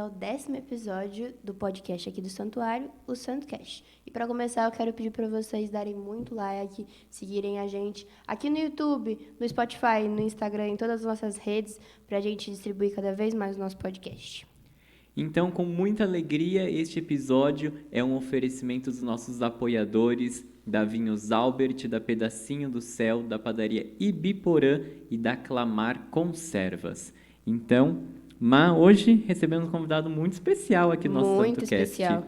ao 10º episódio do podcast aqui do Santuário, o SantoCast. E para começar, eu quero pedir para vocês darem muito like, seguirem a gente aqui no YouTube, no Spotify, no Instagram, em todas as nossas redes, para a gente distribuir cada vez mais o nosso podcast. Então, com muita alegria, este episódio é um oferecimento dos nossos apoiadores, da Vinhos Albert, da Pedacinho do Céu, da Padaria Ibiporã e da Clamar Conservas. Então, hoje recebemos um convidado muito especial aqui no nosso Muito SantoCast. especial.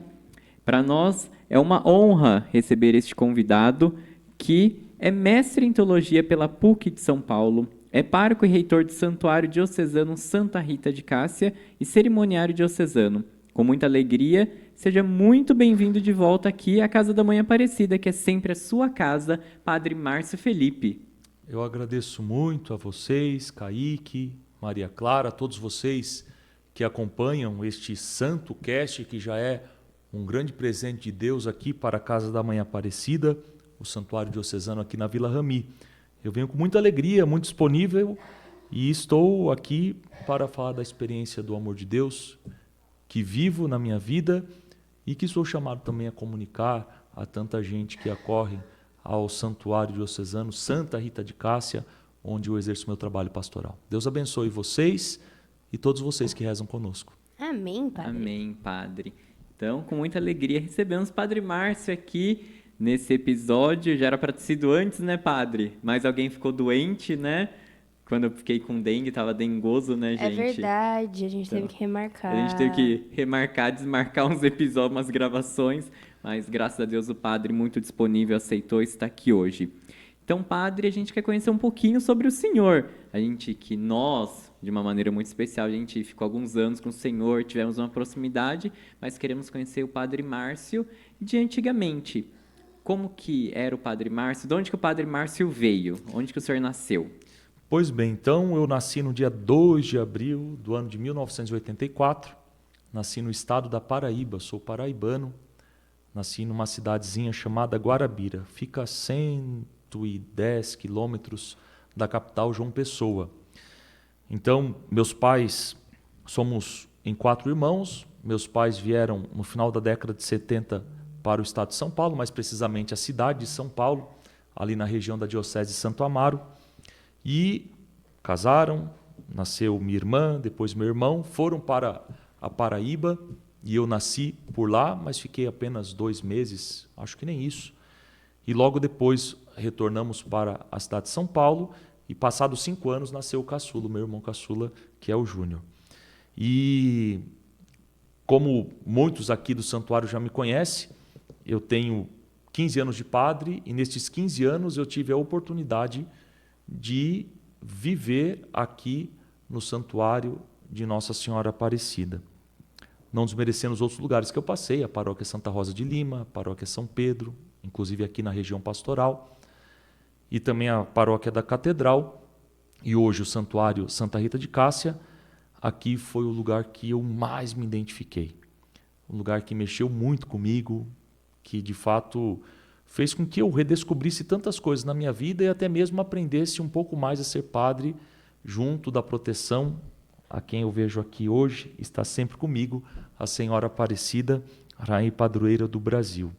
Para nós é uma honra receber este convidado, que é mestre em teologia pela PUC de São Paulo, é pároco e reitor do Santuário Diocesano Santa Rita de Cássia e cerimoniário diocesano. Com muita alegria, seja muito bem-vindo de volta aqui à Casa da Mãe Aparecida, que é sempre a sua casa, Padre Márcio Felipe. Eu agradeço muito a vocês, Kaique, Maria Clara, a todos vocês que acompanham este SantoCast, que já é um grande presente de Deus aqui para a Casa da Mãe Aparecida, o Santuário Diocesano aqui na Vila Rami. Eu venho com muita alegria, muito disponível e estou aqui para falar da experiência do amor de Deus que vivo na minha vida e que sou chamado também a comunicar a tanta gente que acorre ao Santuário Diocesano Santa Rita de Cássia, onde eu exerço meu trabalho pastoral. Deus abençoe vocês e todos vocês que rezam conosco. Amém, Padre. Amém, Padre. Então, com muita alegria, recebemos o Padre Márcio aqui nesse episódio. Já era para ter sido antes, né, Padre? Mas alguém ficou doente, né? Quando eu fiquei com dengue, estava dengoso, né, gente? É verdade, a gente teve que remarcar. A gente teve que remarcar, desmarcar uns episódios, umas gravações, mas graças a Deus o Padre, muito disponível, aceitou estar aqui hoje. Então, Padre, a gente quer conhecer um pouquinho sobre o Senhor. Nós, de uma maneira muito especial, a gente ficou alguns anos com o Senhor, tivemos uma proximidade, mas queremos conhecer o Padre Márcio de antigamente. Como que era o Padre Márcio? De onde que o Padre Márcio veio? Onde que o senhor nasceu? Pois bem, então eu nasci no dia 2 de abril do ano de 1984, nasci no estado da Paraíba, sou paraibano, nasci numa cidadezinha chamada Guarabira, fica a 110 quilômetros da capital João Pessoa. Então, meus pais, somos em 4 irmãos, meus pais vieram no final da década de 70 para o estado de São Paulo, mais precisamente a cidade de São Paulo, ali na região da Diocese de Santo Amaro, e casaram, nasceu minha irmã, depois meu irmão, foram para a Paraíba, e eu nasci por lá, mas fiquei apenas 2 meses, acho que nem isso. E logo depois retornamos para a cidade de São Paulo, e passados 5 anos nasceu o caçula, meu irmão caçula, que é o Júnior. E como muitos aqui do santuário já me conhecem, eu tenho 15 anos de padre, e nestes 15 anos eu tive a oportunidade de viver aqui no santuário de Nossa Senhora Aparecida. Não desmerecendo os outros lugares que eu passei, a paróquia Santa Rosa de Lima, a paróquia São Pedro, inclusive aqui na região pastoral, e também a paróquia da Catedral, e hoje o santuário Santa Rita de Cássia. Aqui foi o lugar que eu mais me identifiquei, um lugar que mexeu muito comigo, que de fato fez com que eu redescobrisse tantas coisas na minha vida e até mesmo aprendesse um pouco mais a ser padre junto da proteção a quem eu vejo aqui hoje, está sempre comigo, a Senhora Aparecida, Rainha e Padroeira do Brasil.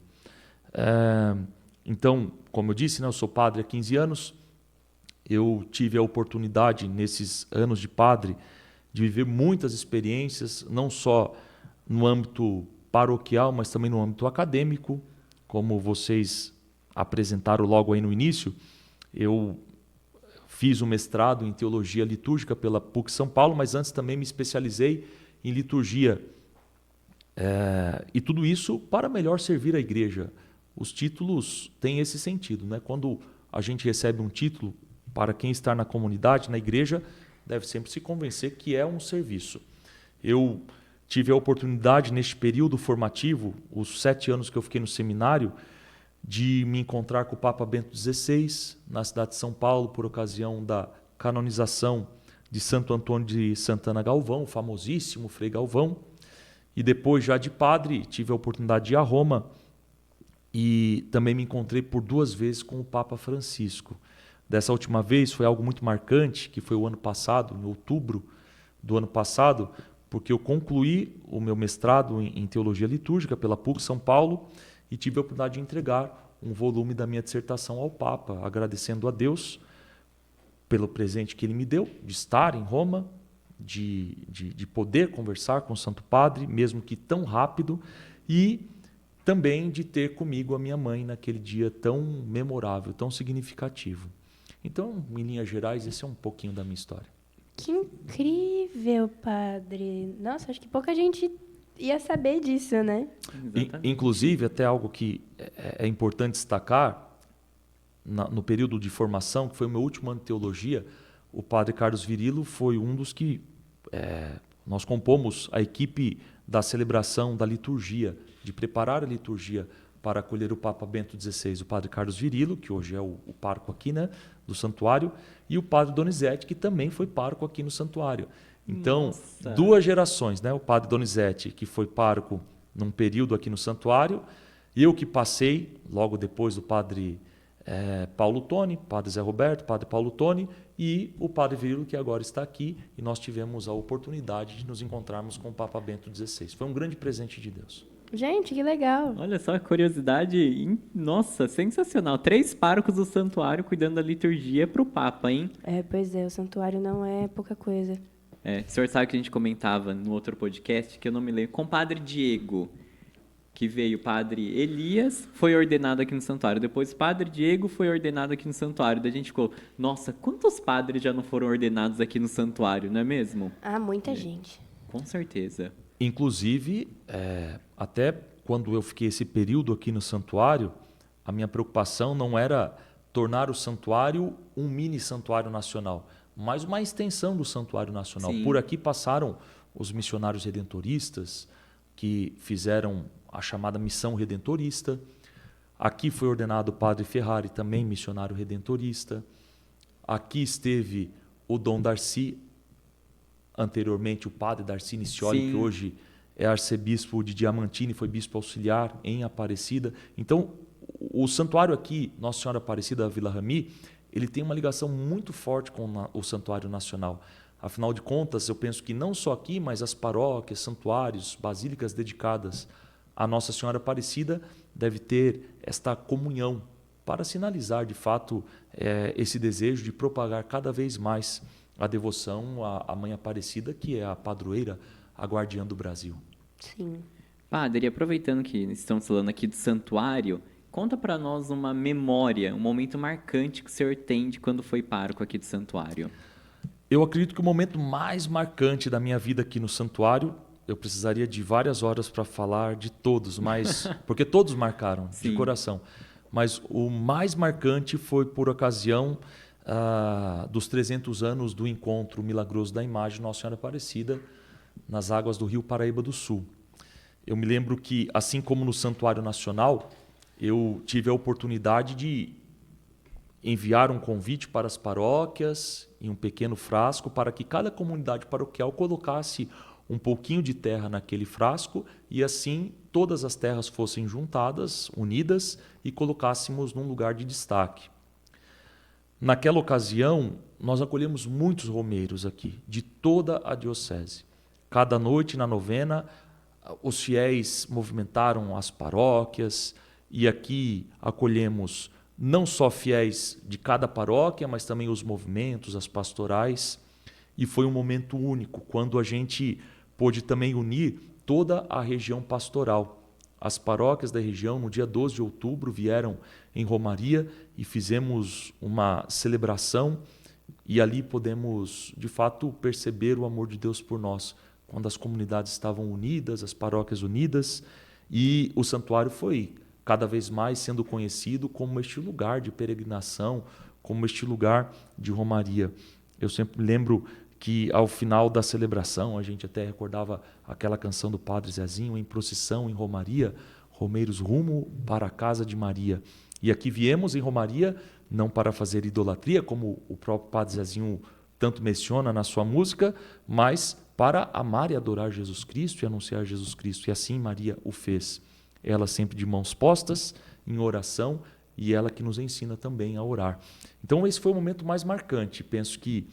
Então, como eu disse, eu sou padre há 15 anos, eu tive a oportunidade nesses anos de padre de viver muitas experiências, não só no âmbito paroquial, mas também no âmbito acadêmico. Como vocês apresentaram logo aí no início, eu fiz um mestrado em teologia litúrgica pela PUC São Paulo, mas antes também me especializei em liturgia. E tudo isso para melhor servir a igreja. Os títulos têm esse sentido, né? Quando a gente recebe um título, para quem está na comunidade, na igreja, deve sempre se convencer que é um serviço. Eu tive a oportunidade, neste período formativo, os 7 anos que eu fiquei no seminário, de me encontrar com o Papa Bento XVI, na cidade de São Paulo, por ocasião da canonização de Santo Antônio de Santana Galvão, o famosíssimo Frei Galvão. E depois, já de padre, tive a oportunidade de ir a Roma e também me encontrei por 2 vezes com o Papa Francisco. Dessa última vez foi algo muito marcante, que foi o ano passado, em outubro do ano passado, porque eu concluí o meu mestrado em Teologia Litúrgica pela PUC São Paulo e tive a oportunidade de entregar um volume da minha dissertação ao Papa, agradecendo a Deus pelo presente que ele me deu, de estar em Roma, de poder conversar com o Santo Padre, mesmo que tão rápido, e também de ter comigo a minha mãe naquele dia tão memorável, tão significativo. Então, em linhas gerais, esse é um pouquinho da minha história. Que incrível, padre. Nossa, acho que pouca gente ia saber disso, né? Inclusive, até algo que é importante destacar, no período de formação, que foi o meu último ano de teologia, o padre Carlos Virilo foi um dos que nós compomos a equipe da celebração da liturgia, de preparar a liturgia para acolher o Papa Bento XVI, o padre Carlos Virilo, que hoje é o pároco aqui, né, do santuário, e o padre Donizete, que também foi pároco aqui no santuário. Então, Nossa. 2 gerações, né? O padre Donizete, que foi pároco num período aqui no santuário, eu que passei logo depois do padre Paulo Toni, padre Zé Roberto, padre Paulo Toni, e o padre Virilo, que agora está aqui, e nós tivemos a oportunidade de nos encontrarmos com o Papa Bento XVI. Foi um grande presente de Deus. Gente, que legal. Olha só a curiosidade, nossa, sensacional. 3 párocos do santuário cuidando da liturgia para o Papa, hein? Pois é, o santuário não é pouca coisa. O senhor sabe que a gente comentava no outro podcast, que eu não me lembro, com o padre Diego, que veio o padre Elias, foi ordenado aqui no santuário. Depois o padre Diego foi ordenado aqui no santuário. Daí a gente ficou, nossa, quantos padres já não foram ordenados aqui no santuário, não é mesmo? Ah, muita gente. Com certeza. Inclusive, até quando eu fiquei esse período aqui no santuário, a minha preocupação não era tornar o santuário um mini santuário nacional, mas uma extensão do santuário nacional. Sim. Por aqui passaram os missionários redentoristas, que fizeram a chamada missão redentorista. Aqui foi ordenado o padre Ferrari, também missionário redentorista. Aqui esteve o Dom Darcy, anteriormente o padre Darcy Nicioli, Sim. que hoje é arcebispo de Diamantino e foi bispo auxiliar em Aparecida. Então, o santuário aqui, Nossa Senhora Aparecida da Vila Rami, ele tem uma ligação muito forte com o santuário nacional. Afinal de contas, eu penso que não só aqui, mas as paróquias, santuários, basílicas dedicadas a Nossa Senhora Aparecida deve ter esta comunhão para sinalizar, de fato, esse desejo de propagar cada vez mais a devoção à Mãe Aparecida, que é a padroeira, a guardiã do Brasil. Sim. Padre, aproveitando que estamos falando aqui do santuário, conta para nós uma memória, um momento marcante que o senhor tem de quando foi pároco aqui do santuário. Eu acredito que o momento mais marcante da minha vida aqui no santuário, eu precisaria de várias horas para falar de todos, mas porque todos marcaram, Sim. de coração. Mas o mais marcante foi por ocasião dos 300 anos do encontro milagroso da imagem de Nossa Senhora Aparecida nas águas do Rio Paraíba do Sul. Eu me lembro que, assim como no Santuário Nacional, eu tive a oportunidade de enviar um convite para as paróquias em um pequeno frasco para que cada comunidade paroquial colocasse um pouquinho de terra naquele frasco e assim todas as terras fossem juntadas, unidas e colocássemos num lugar de destaque. Naquela ocasião, nós acolhemos muitos romeiros aqui, de toda a diocese. Cada noite na novena, os fiéis movimentaram as paróquias e aqui acolhemos não só fiéis de cada paróquia, mas também os movimentos, as pastorais. E foi um momento único, quando a gente pôde também unir toda a região pastoral. As paróquias da região, no dia 12 de outubro, vieram em Romaria e fizemos uma celebração e ali podemos, de fato, perceber o amor de Deus por nós, quando as comunidades estavam unidas, as paróquias unidas, e o santuário foi cada vez mais sendo conhecido como este lugar de peregrinação, como este lugar de romaria. Eu sempre lembro que ao final da celebração, a gente até recordava aquela canção do Padre Zezinho, em procissão, em romaria, romeiros rumo para a casa de Maria. E aqui viemos em romaria, não para fazer idolatria, como o próprio Padre Zezinho tanto menciona na sua música, mas para amar e adorar Jesus Cristo e anunciar Jesus Cristo. E assim Maria o fez. Ela sempre de mãos postas, em oração, e ela que nos ensina também a orar. Então esse foi o momento mais marcante. Penso que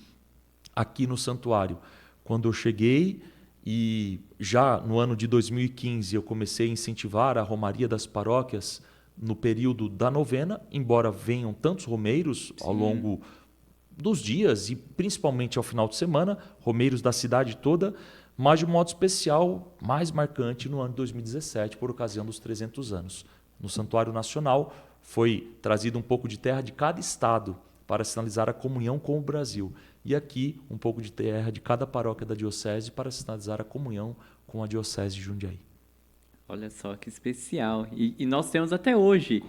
aqui no santuário, quando eu cheguei E já no ano de 2015 eu comecei a incentivar a romaria das paróquias no período da novena, embora venham tantos romeiros ao longo dos dias e principalmente ao final de semana, romeiros da cidade toda, mas de um modo especial, mais marcante no ano de 2017, por ocasião dos 300 anos. No Santuário Nacional foi trazido um pouco de terra de cada estado para sinalizar a comunhão com o Brasil. E aqui, um pouco de terra de cada paróquia da diocese para sinalizar a comunhão com a diocese de Jundiaí. Olha só que especial. E nós temos até hoje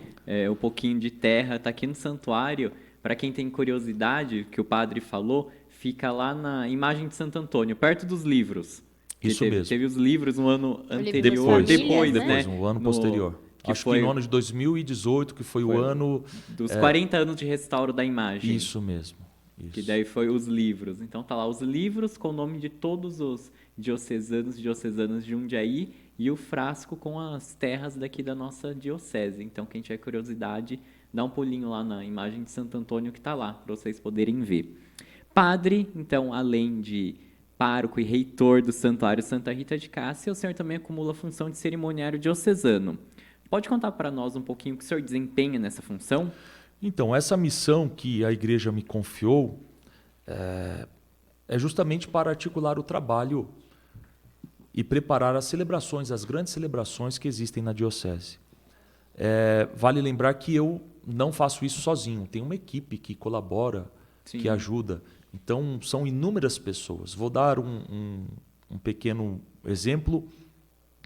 um pouquinho de terra, está aqui no santuário. Para quem tem curiosidade, que o padre falou, fica lá na imagem de Santo Antônio, perto dos livros. Isso mesmo. Teve os livros no ano anterior, depois, no ano posterior. Acho que no ano de 2018, que foi o ano... Dos 40 anos de restauro da imagem. Isso mesmo. Isso. Que daí foi os livros. Então tá lá os livros com o nome de todos os diocesanos e diocesanas de Jundiaí e o frasco com as terras daqui da nossa diocese. Então quem tiver curiosidade, dá um pulinho lá na imagem de Santo Antônio que tá lá, para vocês poderem ver. Padre, então, além de pároco e reitor do Santuário Santa Rita de Cássia, o senhor também acumula a função de cerimoniário diocesano. Pode contar para nós um pouquinho o que o senhor desempenha nessa função? Então, essa missão que a igreja me confiou é justamente para articular o trabalho e preparar as celebrações, as grandes celebrações que existem na diocese. Vale lembrar que eu não faço isso sozinho, tem uma equipe que colabora, Sim. que ajuda. Então, são inúmeras pessoas. Vou dar um pequeno exemplo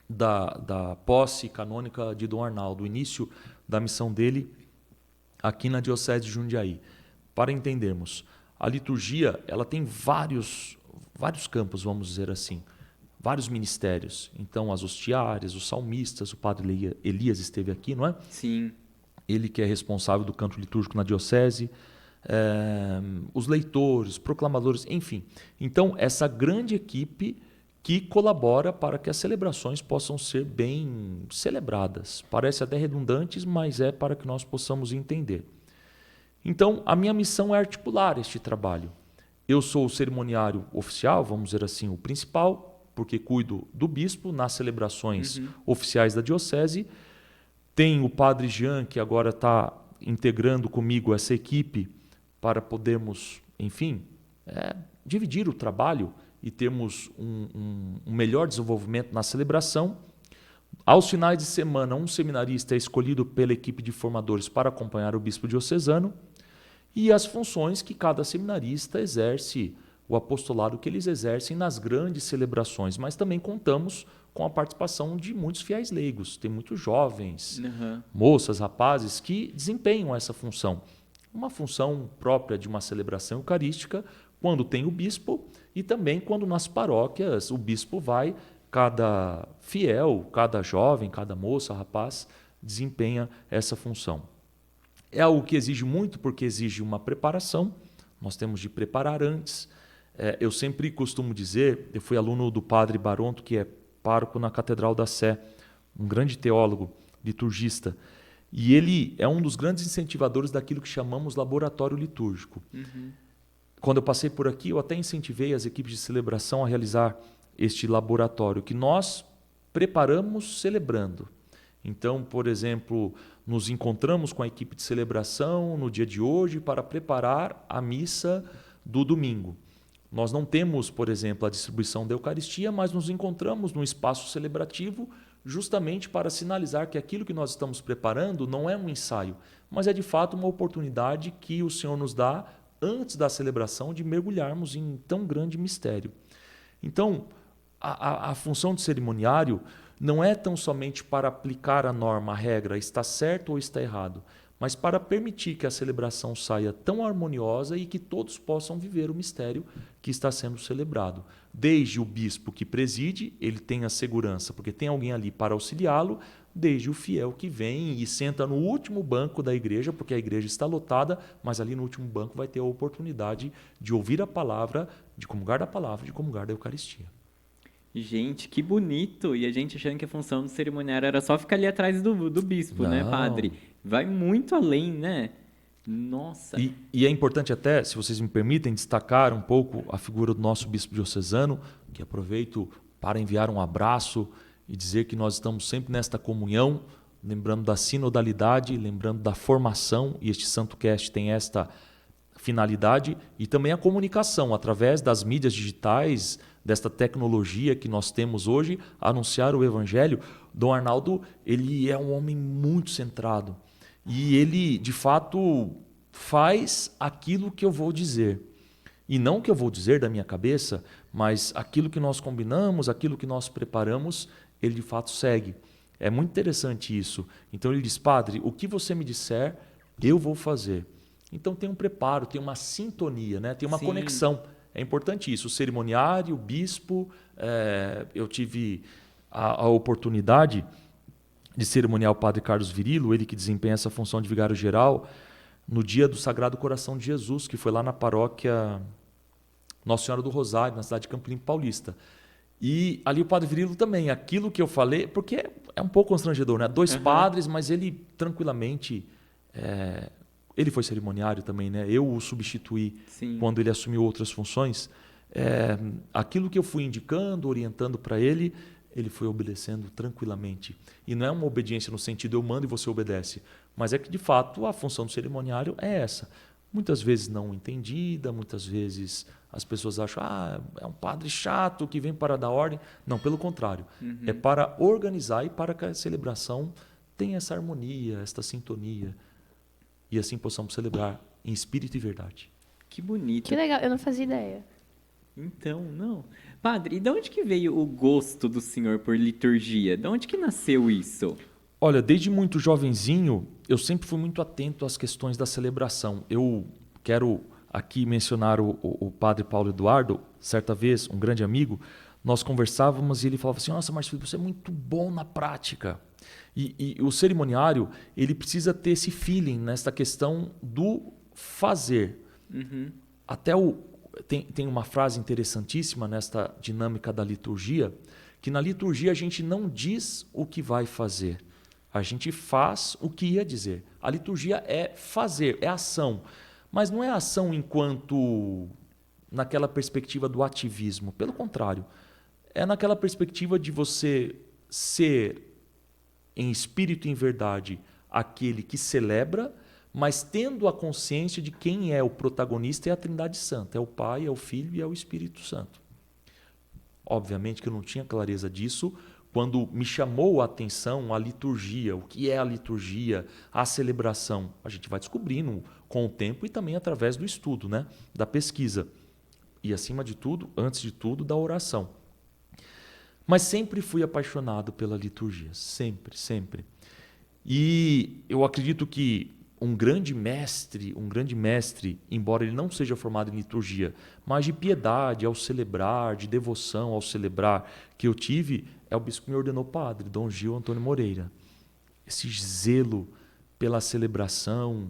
da posse canônica de Dom Arnaldo, o início da missão dele aqui na Diocese de Jundiaí. Para entendermos, a liturgia ela tem vários campos, vamos dizer assim, vários ministérios. Então, as hostiárias, os salmistas, o padre Elias esteve aqui, não é? Sim. Ele que é responsável do canto litúrgico na Diocese, os leitores, proclamadores, enfim. Então, essa grande equipe que colabora para que as celebrações possam ser bem celebradas. Parece até redundantes, mas é para que nós possamos entender. Então, a minha missão é articular este trabalho. Eu sou o cerimoniário oficial, vamos dizer assim, o principal, porque cuido do bispo nas celebrações oficiais da diocese. Tem o padre Jean, que agora está integrando comigo essa equipe para podermos, enfim, dividir o trabalho e termos um melhor desenvolvimento na celebração. Aos finais de semana, um seminarista é escolhido pela equipe de formadores para acompanhar o bispo diocesano e as funções que cada seminarista exerce, o apostolado que eles exercem nas grandes celebrações, mas também contamos com a participação de muitos fiéis leigos. Tem muitos jovens, moças, rapazes que desempenham essa função. Uma função própria de uma celebração eucarística, quando tem o bispo e também quando nas paróquias o bispo vai, cada fiel, cada jovem, cada moça, rapaz, desempenha essa função. É algo que exige muito porque exige uma preparação, nós temos de preparar antes. Eu sempre costumo dizer, eu fui aluno do padre Baronto, que é pároco na Catedral da Sé, um grande teólogo, liturgista, e ele é um dos grandes incentivadores daquilo que chamamos laboratório litúrgico. Quando eu passei por aqui, eu até incentivei as equipes de celebração a realizar este laboratório, que nós preparamos celebrando. Então, por exemplo, nos encontramos com a equipe de celebração no dia de hoje para preparar a missa do domingo. Nós não temos, por exemplo, a distribuição da Eucaristia, mas nos encontramos num espaço celebrativo justamente para sinalizar que aquilo que nós estamos preparando não é um ensaio, mas é de fato uma oportunidade que o Senhor nos dá antes da celebração de mergulharmos em tão grande mistério. Então, a função de cerimoniário não é tão somente para aplicar a norma, a regra, está certo ou está errado, mas para permitir que a celebração saia tão harmoniosa e que todos possam viver o mistério que está sendo celebrado. Desde o bispo que preside, ele tem a segurança, porque tem alguém ali para auxiliá-lo, desde o fiel que vem e senta no último banco da igreja, porque a igreja está lotada, mas ali no último banco vai ter a oportunidade de ouvir a palavra, de comungar da palavra, de comungar da Eucaristia. Gente, que bonito! E a gente achando que a função do cerimoniário era só ficar ali atrás do bispo, Não. né, padre? Vai muito além, né? Nossa! E é importante até, se vocês me permitem, destacar um pouco a figura do nosso bispo diocesano, que aproveito para enviar um abraço e dizer que nós estamos sempre nesta comunhão, lembrando da sinodalidade, lembrando da formação, e este SantoCast tem esta finalidade, e também a comunicação através das mídias digitais, desta tecnologia que nós temos hoje, anunciar o Evangelho. Dom Arnaldo, ele é um homem muito centrado e ele, de fato, faz aquilo que eu vou dizer. E não o que eu vou dizer da minha cabeça, mas aquilo que nós combinamos, aquilo que nós preparamos, ele de fato segue. É muito interessante isso. Então ele diz: Padre, o que você me disser, eu vou fazer. Então tem um preparo, tem uma sintonia, né? Tem uma conexão. É importante isso. O cerimoniário, o bispo, eu tive a oportunidade de cerimoniar o Padre Carlos Virilo, ele que desempenha essa função de vigário-geral, no dia do Sagrado Coração de Jesus, que foi lá na paróquia Nossa Senhora do Rosário, na cidade de Campo Limpo Paulista. E ali o Padre Virilo também, aquilo que eu falei, porque é um pouco constrangedor, né? Dois padres, mas ele tranquilamente... ele foi cerimoniário também, né? Eu o substituí quando ele assumiu outras funções. Aquilo que eu fui indicando, orientando para ele, ele foi obedecendo tranquilamente. E não é uma obediência no sentido eu mando e você obedece, mas é que, de fato, a função do cerimoniário é essa. Muitas vezes não entendida, muitas vezes as pessoas acham é um padre chato que vem para dar ordem. Não, pelo contrário. É para organizar e para que a celebração tenha essa harmonia, esta sintonia. E assim possamos celebrar em espírito e verdade. Que bonito. Que legal, eu não fazia ideia. Então, não. Padre, e de onde que veio o gosto do senhor por liturgia? De onde que nasceu isso? Olha, desde muito jovenzinho, eu sempre fui muito atento às questões da celebração. Eu quero aqui mencionar o padre Paulo Eduardo. Certa vez, um grande amigo, nós conversávamos e ele falava assim: nossa, Marcio, você é muito bom na prática. E o cerimoniário, ele precisa ter esse feeling nessa questão do fazer. Até tem uma frase interessantíssima nesta dinâmica da liturgia, que na liturgia a gente não diz o que vai fazer, a gente faz o que ia dizer. A liturgia é fazer, é ação, mas não é ação enquanto naquela perspectiva do ativismo. Pelo contrário, é naquela perspectiva de você ser em espírito e em verdade aquele que celebra, mas tendo a consciência de quem é o protagonista é a Trindade Santa, é o Pai, é o Filho e é o Espírito Santo. Obviamente que eu não tinha clareza disso quando me chamou a atenção a liturgia, o que é a liturgia, a celebração. A gente vai descobrindo com o tempo e também através do estudo, né? Da pesquisa. E acima de tudo, antes de tudo, da oração. Mas sempre fui apaixonado pela liturgia, sempre, sempre. E eu acredito que um grande mestre, embora ele não seja formado em liturgia, mas de piedade ao celebrar, de devoção ao celebrar que eu tive, é o bispo que me ordenou padre, Dom Gil Antônio Moreira. Esse zelo pela celebração.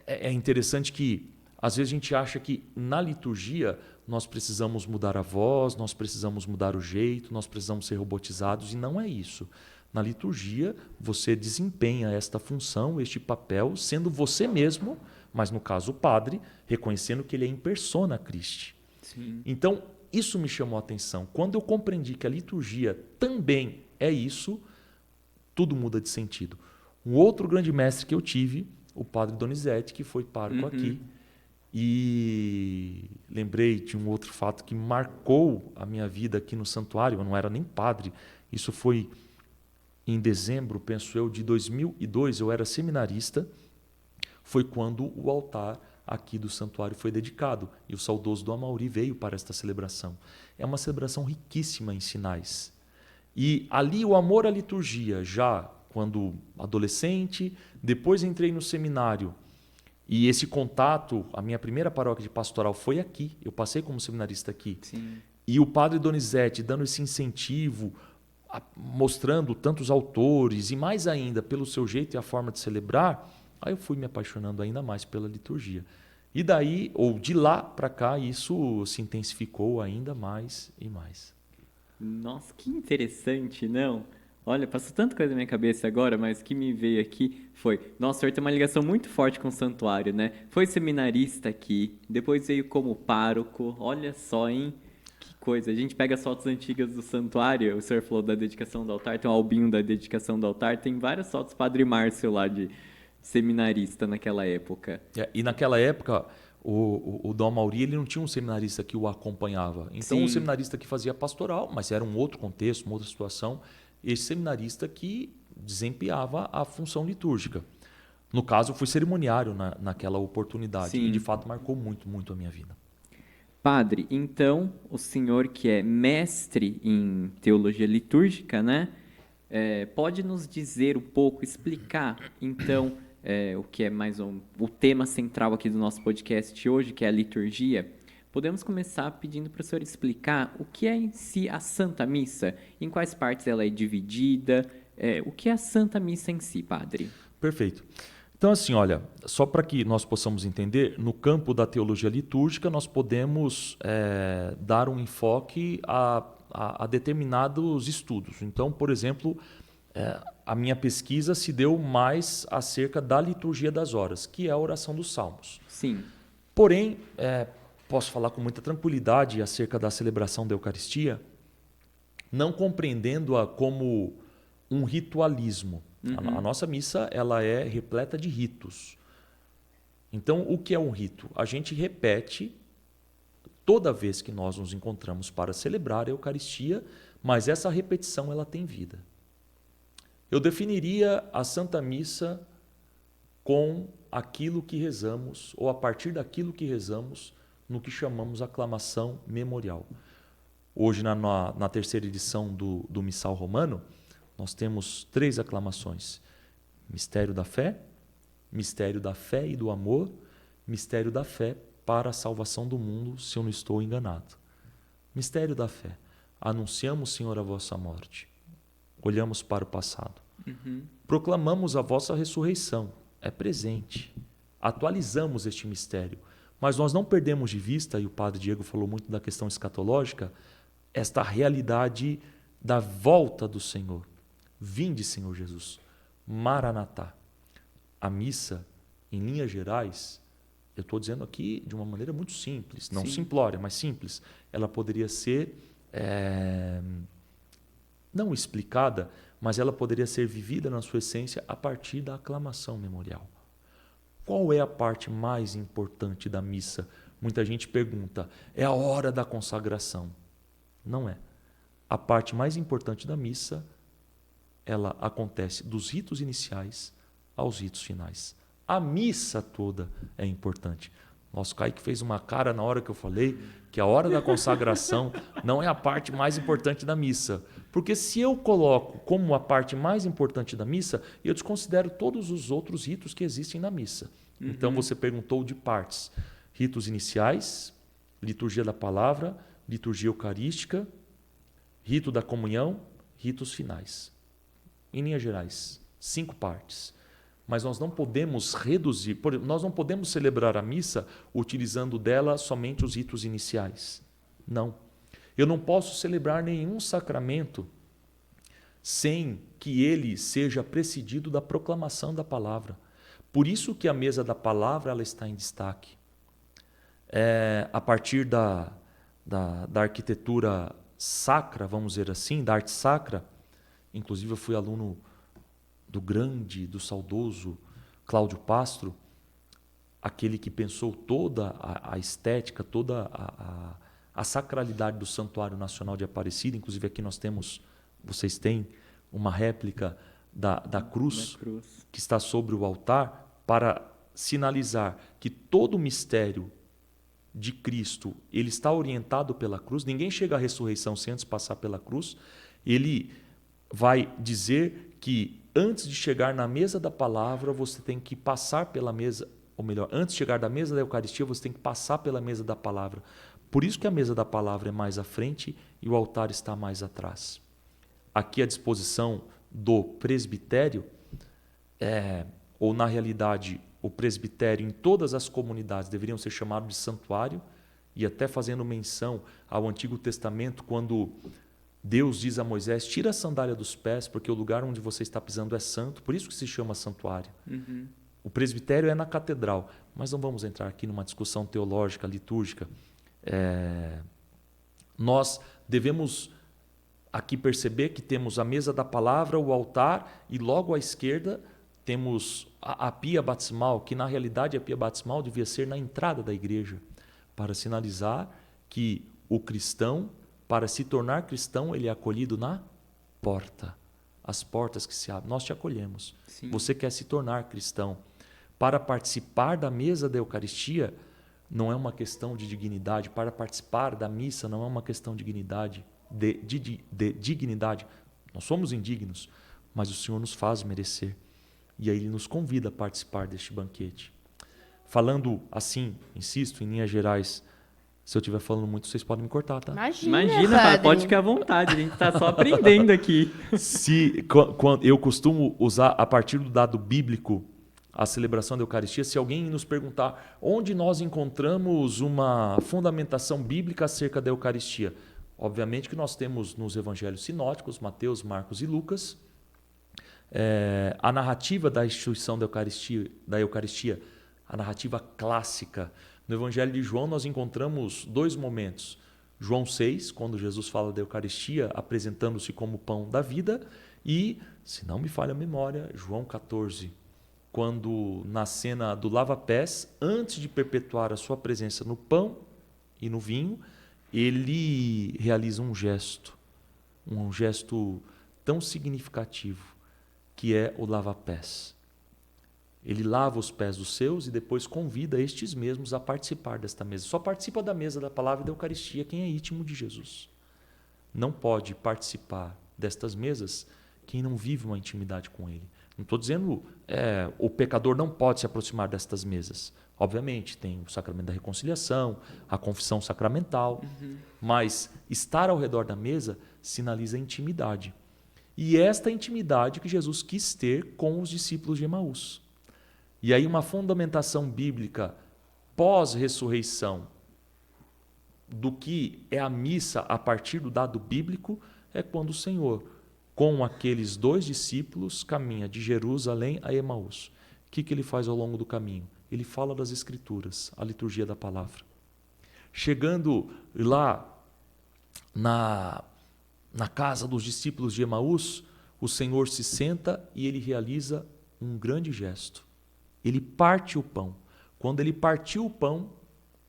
É interessante que, às vezes, a gente acha que na liturgia nós precisamos mudar a voz, nós precisamos mudar o jeito, nós precisamos ser robotizados, e não é isso. Na liturgia, você desempenha esta função, este papel, sendo você mesmo, mas no caso o padre, reconhecendo que ele é in persona Christi. Sim. Então, isso me chamou a atenção. Quando eu compreendi que a liturgia também é isso, tudo muda de sentido. Um outro grande mestre que eu tive, o padre Donizete, que foi pároco aqui, e lembrei de um outro fato que marcou a minha vida aqui no santuário. Eu não era nem padre, isso foi em dezembro, penso eu, de 2002, eu era seminarista, foi quando o altar aqui do santuário foi dedicado, e o saudoso Dom Amauri veio para esta celebração. É uma celebração riquíssima em sinais. E ali o amor à liturgia, já quando adolescente, depois entrei no seminário, e esse contato, a minha primeira paróquia de pastoral foi aqui, eu passei como seminarista aqui. Sim. E o padre Donizete dando esse incentivo, mostrando tantos autores e mais ainda pelo seu jeito e a forma de celebrar, aí eu fui me apaixonando ainda mais pela liturgia. E daí, ou de lá para cá, isso se intensificou ainda mais e mais. Nossa, que interessante, não? Olha, passou tanta coisa na minha cabeça agora, mas o que me veio aqui foi... Nossa, o senhor tem uma ligação muito forte com o santuário, né? Foi seminarista aqui, depois veio como pároco, olha só, hein? Que coisa. A gente pega as fotos antigas do santuário, o senhor falou da dedicação do altar, tem o albinho da dedicação do altar, tem várias fotos do Padre Márcio lá de seminarista naquela época. E naquela época, o Dom Mauri, ele não tinha um seminarista que o acompanhava. Então, Sim. o seminarista que fazia pastoral, mas era um outro contexto, uma outra situação, esse seminarista que desempenhava a função litúrgica. No caso, eu fui cerimoniário naquela oportunidade. Sim. E, de fato, marcou muito, muito a minha vida. Padre, então, o senhor que é mestre em teologia litúrgica, né? Pode nos dizer um pouco, explicar, então, o que é o tema central aqui do nosso podcast hoje, que é a liturgia. Podemos começar pedindo para o senhor explicar o que é em si a Santa Missa, em quais partes ela é dividida, o que é a Santa Missa em si, padre? Perfeito. Então, assim, olha, só para que nós possamos entender, no campo da teologia litúrgica, nós podemos dar um enfoque a determinados estudos. Então, por exemplo, a minha pesquisa se deu mais acerca da liturgia das horas, que é a oração dos salmos. Sim. Porém, posso falar com muita tranquilidade acerca da celebração da Eucaristia, não compreendendo-a como um ritualismo. A nossa missa ela é repleta de ritos. Então, o que é um rito? A gente repete toda vez que nós nos encontramos para celebrar a Eucaristia, mas essa repetição ela tem vida. Eu definiria a Santa Missa com aquilo que rezamos, ou a partir daquilo que rezamos, no que chamamos aclamação memorial. Hoje, na terceira edição do Missal Romano, nós temos 3 aclamações: mistério da fé e do amor, mistério da fé para a salvação do mundo, se eu não estou enganado. Mistério da fé. Anunciamos, Senhor, a vossa morte. Olhamos para o passado. Proclamamos a vossa ressurreição. É presente. Atualizamos este mistério. Mas nós não perdemos de vista, e o padre Diego falou muito da questão escatológica, esta realidade da volta do Senhor. Vinde, Senhor Jesus. Maranatá. A missa, em linhas gerais, eu estou dizendo aqui de uma maneira muito simples, não simplória, mas simples. Ela poderia ser, não explicada, mas ela poderia ser vivida na sua essência a partir da aclamação memorial. Qual é a parte mais importante da missa? Muita gente pergunta, é a hora da consagração. Não é. A parte mais importante da missa, ela acontece dos ritos iniciais aos ritos finais. A missa toda é importante. Nosso Kaique fez uma cara na hora que eu falei que a hora da consagração não é a parte mais importante da missa. Porque se eu coloco como a parte mais importante da missa, eu desconsidero todos os outros ritos que existem na missa. Então você perguntou de partes. Ritos iniciais, liturgia da palavra, liturgia eucarística, rito da comunhão, ritos finais. Em linhas gerais, 5 partes. Mas nós não podemos reduzir, nós não podemos celebrar a missa utilizando dela somente os ritos iniciais. Não. Eu não posso celebrar nenhum sacramento sem que ele seja precedido da proclamação da palavra. Por isso que a mesa da palavra ela está em destaque. A partir da arquitetura sacra, vamos dizer assim, da arte sacra, inclusive eu fui aluno do saudoso Cláudio Pastro, aquele que pensou toda a estética, toda a sacralidade do Santuário Nacional de Aparecida. Inclusive aqui vocês têm uma réplica da cruz que está sobre o altar para sinalizar que todo o mistério de Cristo ele está orientado pela cruz. Ninguém chega à ressurreição sem antes passar pela cruz. Ele vai dizer que antes de chegar na mesa da palavra, você tem que passar pela mesa, ou melhor, antes de chegar da mesa da Eucaristia, você tem que passar pela mesa da palavra. Por isso que a mesa da palavra é mais à frente e o altar está mais atrás. Aqui à disposição do presbitério, ou na realidade, o presbitério em todas as comunidades deveriam ser chamados de santuário, e até fazendo menção ao Antigo Testamento, quando Deus diz a Moisés, tira a sandália dos pés, porque o lugar onde você está pisando é santo, por isso que se chama santuário. O presbitério é na catedral, mas não vamos entrar aqui numa discussão teológica, litúrgica. Nós devemos aqui perceber que temos a mesa da palavra, o altar, e logo à esquerda temos a pia batismal, que na realidade a pia batismal devia ser na entrada da igreja, para sinalizar que o cristão, para se tornar cristão, ele é acolhido na porta. As portas que se abrem, nós te acolhemos. Sim. Você quer se tornar cristão. Para participar da mesa da Eucaristia, não é uma questão de dignidade. Para participar da missa, não é uma questão de dignidade. De dignidade. Nós somos indignos, mas o Senhor nos faz merecer. E aí Ele nos convida a participar deste banquete. Falando assim, insisto, em linhas gerais, se eu estiver falando muito, vocês podem me cortar, tá? Imagina, padre. pode ficar à vontade, a gente está só aprendendo aqui. Quando eu costumo usar, a partir do dado bíblico, a celebração da Eucaristia, se alguém nos perguntar onde nós encontramos uma fundamentação bíblica acerca da Eucaristia, obviamente que nós temos nos evangelhos sinóticos, Mateus, Marcos e Lucas, a narrativa da instituição da Eucaristia, a narrativa clássica. No Evangelho de João nós encontramos 2 momentos. João 6, quando Jesus fala da Eucaristia, apresentando-se como pão da vida, e, se não me falha a memória, João 14, quando na cena do lava-pés, antes de perpetuar a sua presença no pão e no vinho, ele realiza um gesto tão significativo, que é o lava-pés. Ele lava os pés dos seus e depois convida estes mesmos a participar desta mesa. Só participa da mesa da palavra e da Eucaristia quem é íntimo de Jesus. Não pode participar destas mesas quem não vive uma intimidade com Ele. Não estou dizendo o pecador não pode se aproximar destas mesas. Obviamente, tem o sacramento da reconciliação, a confissão sacramental, mas estar ao redor da mesa sinaliza a intimidade. E esta intimidade que Jesus quis ter com os discípulos de Emaús. E aí uma fundamentação bíblica pós-ressurreição do que é a missa a partir do dado bíblico é quando o Senhor, com aqueles 2 discípulos, caminha de Jerusalém a Emaús. O que ele faz ao longo do caminho? Ele fala das Escrituras, a liturgia da palavra. Chegando lá na casa dos discípulos de Emaús, o Senhor se senta e ele realiza um grande gesto. Ele parte o pão. Quando ele partiu o pão,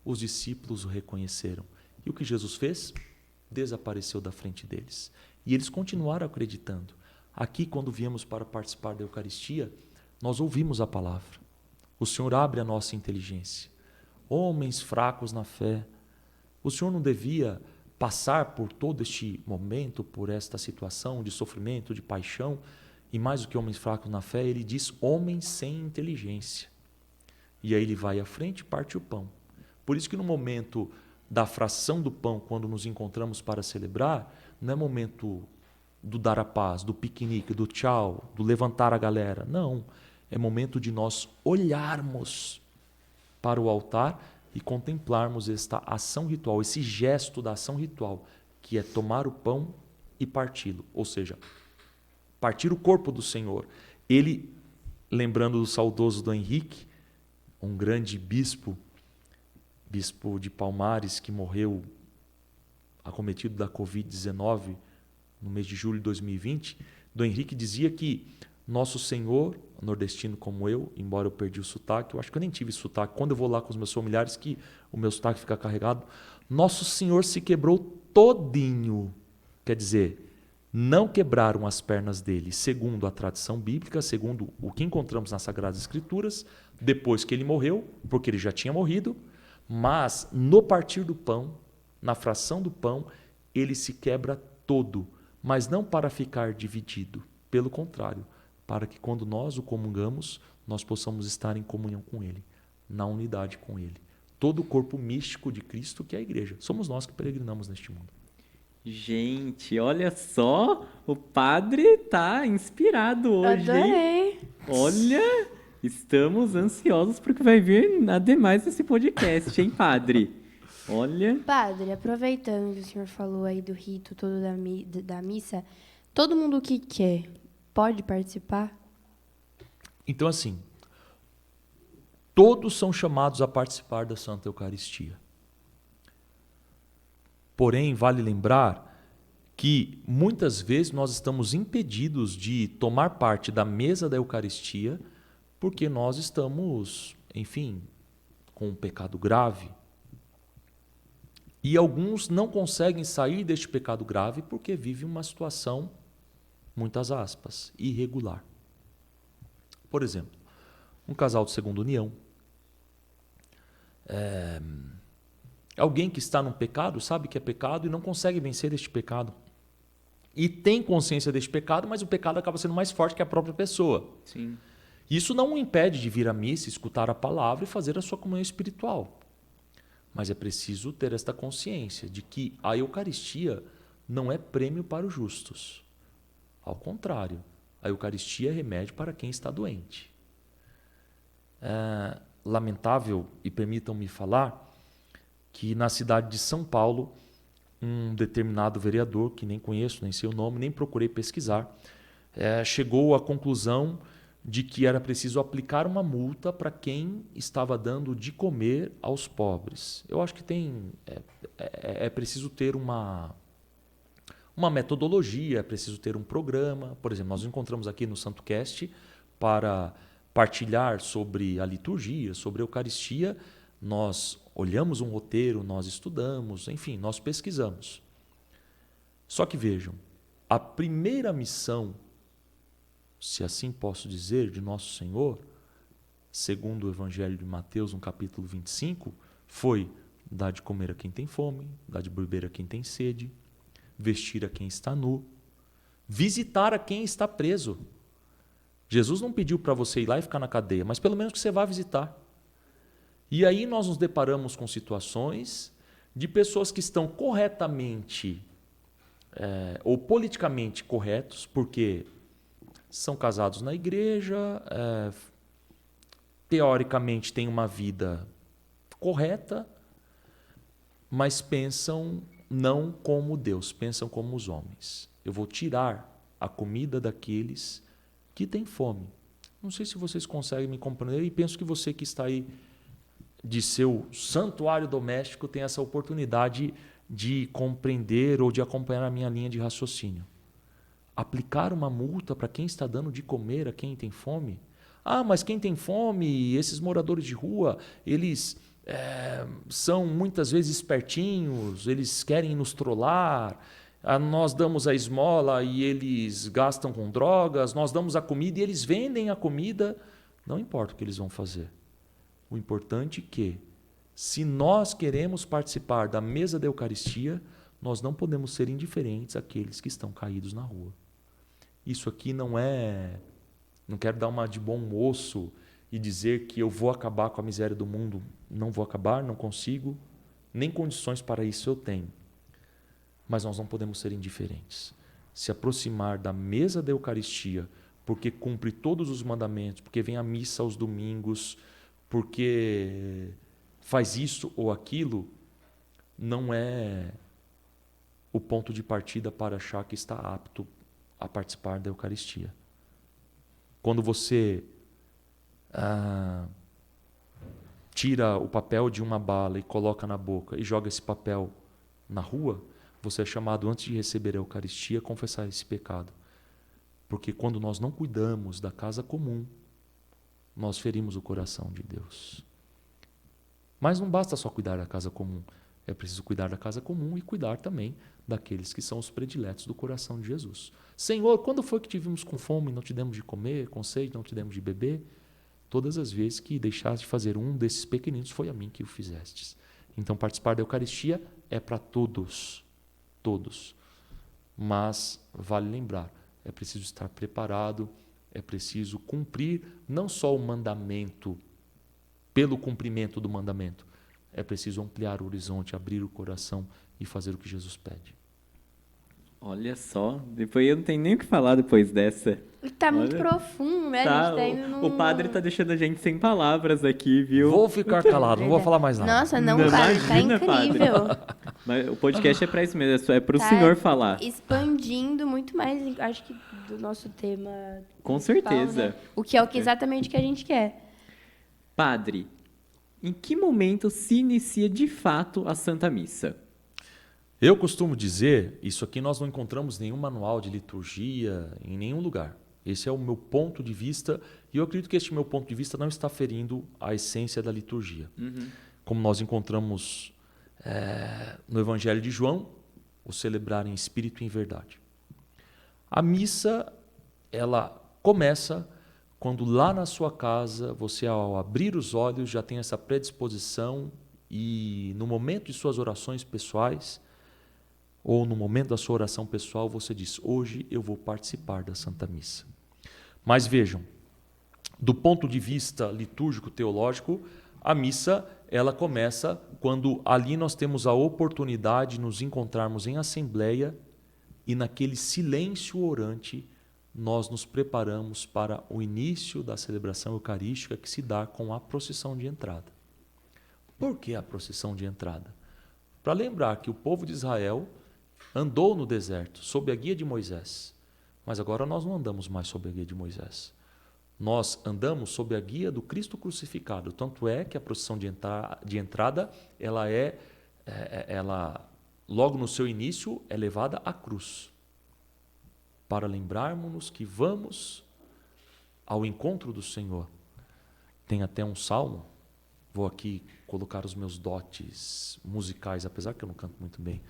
os discípulos o reconheceram. E o que Jesus fez? Desapareceu da frente deles. E eles continuaram acreditando. Aqui, quando viemos para participar da Eucaristia, nós ouvimos a palavra. O Senhor abre a nossa inteligência. Homens fracos na fé. O Senhor não devia passar por todo este momento, por esta situação de sofrimento, de paixão, e mais do que homens fracos na fé, ele diz homens sem inteligência. E aí ele vai à frente e parte o pão. Por isso que no momento da fração do pão, quando nos encontramos para celebrar, não é momento do dar a paz, do piquenique, do tchau, do levantar a galera. Não, é momento de nós olharmos para o altar e contemplarmos esta ação ritual, esse gesto da ação ritual, que é tomar o pão e parti-lo. Ou seja, partir o corpo do Senhor. Ele, lembrando do saudoso Dom Henrique, um grande bispo de Palmares, que morreu acometido da Covid-19 no mês de julho de 2020, Dom Henrique dizia que Nosso Senhor, nordestino como eu, embora eu perdi o sotaque, eu acho que eu nem tive sotaque, quando eu vou lá com os meus familiares, que o meu sotaque fica carregado, Nosso Senhor se quebrou todinho, quer dizer, não quebraram as pernas dele, segundo a tradição bíblica, segundo o que encontramos nas Sagradas Escrituras, depois que ele morreu, porque ele já tinha morrido, mas no partir do pão, na fração do pão, ele se quebra todo, mas não para ficar dividido, pelo contrário, para que quando nós o comungamos, nós possamos estar em comunhão com ele, na unidade com ele. Todo o corpo místico de Cristo, que é a igreja. Somos nós que peregrinamos neste mundo. Gente, olha só, o padre tá inspirado hoje, hein? Adorei. Olha, estamos ansiosos porque vai vir ademais nesse podcast, hein, padre? Olha. Padre, aproveitando que o senhor falou aí do rito todo da missa, todo mundo que quer pode participar? Então, assim, todos são chamados a participar da Santa Eucaristia. Porém, vale lembrar que muitas vezes nós estamos impedidos de tomar parte da mesa da Eucaristia porque nós estamos, enfim, com um pecado grave. E alguns não conseguem sair deste pecado grave porque vivem uma situação, muitas aspas, irregular. Por exemplo, um casal de segunda união. Alguém que está num pecado, sabe que é pecado e não consegue vencer este pecado. E tem consciência deste pecado, mas o pecado acaba sendo mais forte que a própria pessoa. Sim. Isso não o impede de vir à missa, escutar a palavra e fazer a sua comunhão espiritual. Mas é preciso ter esta consciência de que a Eucaristia não é prêmio para os justos. Ao contrário, a Eucaristia é remédio para quem está doente. É lamentável, e permitam-me falar, que na cidade de São Paulo, um determinado vereador, que nem conheço, nem sei o nome, nem procurei pesquisar, chegou à conclusão de que era preciso aplicar uma multa para quem estava dando de comer aos pobres. Eu acho que é preciso ter uma metodologia, é preciso ter um programa. Por exemplo, nós nos encontramos aqui no SantoCast para partilhar sobre a liturgia, sobre a Eucaristia. Nós olhamos um roteiro, nós estudamos, enfim, nós pesquisamos. Só que vejam, a primeira missão, se assim posso dizer, de Nosso Senhor, segundo o Evangelho de Mateus, no capítulo 25, foi dar de comer a quem tem fome, dar de beber a quem tem sede, vestir a quem está nu, visitar a quem está preso. Jesus não pediu para você ir lá e ficar na cadeia, mas pelo menos que você vá visitar. E aí nós nos deparamos com situações de pessoas que estão corretamente ou politicamente corretos, porque são casados na igreja, teoricamente têm uma vida correta, mas pensam não como Deus, pensam como os homens. Eu vou tirar a comida daqueles que têm fome. Não sei se vocês conseguem me compreender, e penso que você que está aí de seu santuário doméstico tem essa oportunidade de compreender ou de acompanhar a minha linha de raciocínio. Aplicar uma multa para quem está dando de comer a quem tem fome? Ah, mas quem tem fome, esses moradores de rua, eles são muitas vezes espertinhos, eles querem nos trollar, nós damos a esmola e eles gastam com drogas, nós damos a comida e eles vendem a comida. Não importa o que eles vão fazer. O importante é que, se nós queremos participar da mesa da Eucaristia, nós não podemos ser indiferentes àqueles que estão caídos na rua. Isso aqui não quero dar uma de bom moço e dizer que eu vou acabar com a miséria do mundo. Não vou acabar, não consigo, nem condições para isso eu tenho. Mas nós não podemos ser indiferentes. Se aproximar da mesa da Eucaristia, porque cumpre todos os mandamentos, porque vem à missa aos domingos, porque faz isso ou aquilo, não é o ponto de partida para achar que está apto a participar da Eucaristia. Quando você tira o papel de uma bala e coloca na boca e joga esse papel na rua, você é chamado, antes de receber a Eucaristia, a confessar esse pecado. Porque quando nós não cuidamos da casa comum, nós ferimos o coração de Deus. Mas não basta só cuidar da casa comum. É preciso cuidar da casa comum e cuidar também daqueles que são os prediletos do coração de Jesus. Senhor, quando foi que te vimos com fome e não te demos de comer, com sede não te demos de beber? Todas as vezes que deixaste de fazer um desses pequeninos, foi a mim que o fizestes. Então participar da Eucaristia é para todos. Todos. Mas vale lembrar, é preciso estar preparado, é preciso cumprir não só o mandamento pelo cumprimento do mandamento, é preciso ampliar o horizonte, abrir o coração e fazer o que Jesus pede. Olha só, depois eu não tenho nem o que falar depois dessa. Tá muito profundo, né? Tá, A gente tá indo num... o padre tá deixando a gente sem palavras aqui, viu? Vou ficar calado, não vou falar mais nada. Nossa, não, Não, padre, imagina, tá incrível. Mas o podcast é para isso mesmo, é para o Tá senhor falar. Expandindo muito mais, acho que, do nosso tema. Com principal, certeza. né? O que é exatamente o que a gente quer. Padre, em que momento se inicia de fato a Santa Missa? Eu costumo dizer, isso aqui nós não encontramos nenhum manual de liturgia em nenhum lugar. Esse é o meu ponto de vista e eu acredito que este meu ponto de vista não está ferindo a essência da liturgia. Como nós encontramos no Evangelho de João, o celebrar em espírito e em verdade. A missa, ela começa quando lá na sua casa, você ao abrir os olhos já tem essa predisposição e no momento de suas orações pessoais, ou no momento da sua oração pessoal, você diz, hoje eu vou participar da Santa Missa. Mas vejam, do ponto de vista litúrgico-teológico, a missa ela começa quando ali nós temos a oportunidade de nos encontrarmos em assembleia e naquele silêncio orante nós nos preparamos para o início da celebração eucarística que se dá com a procissão de entrada. Por que a procissão de entrada? Para lembrar que o povo de Israel andou no deserto sob a guia de Moisés, mas agora nós não andamos mais sob a guia de Moisés. Nós andamos sob a guia do Cristo crucificado. Tanto é que a procissão de entrada, ela logo no seu início é levada à cruz, para lembrarmos-nos que vamos ao encontro do Senhor. Tem até um salmo, vou aqui colocar os meus dotes musicais, apesar que eu não canto muito bem.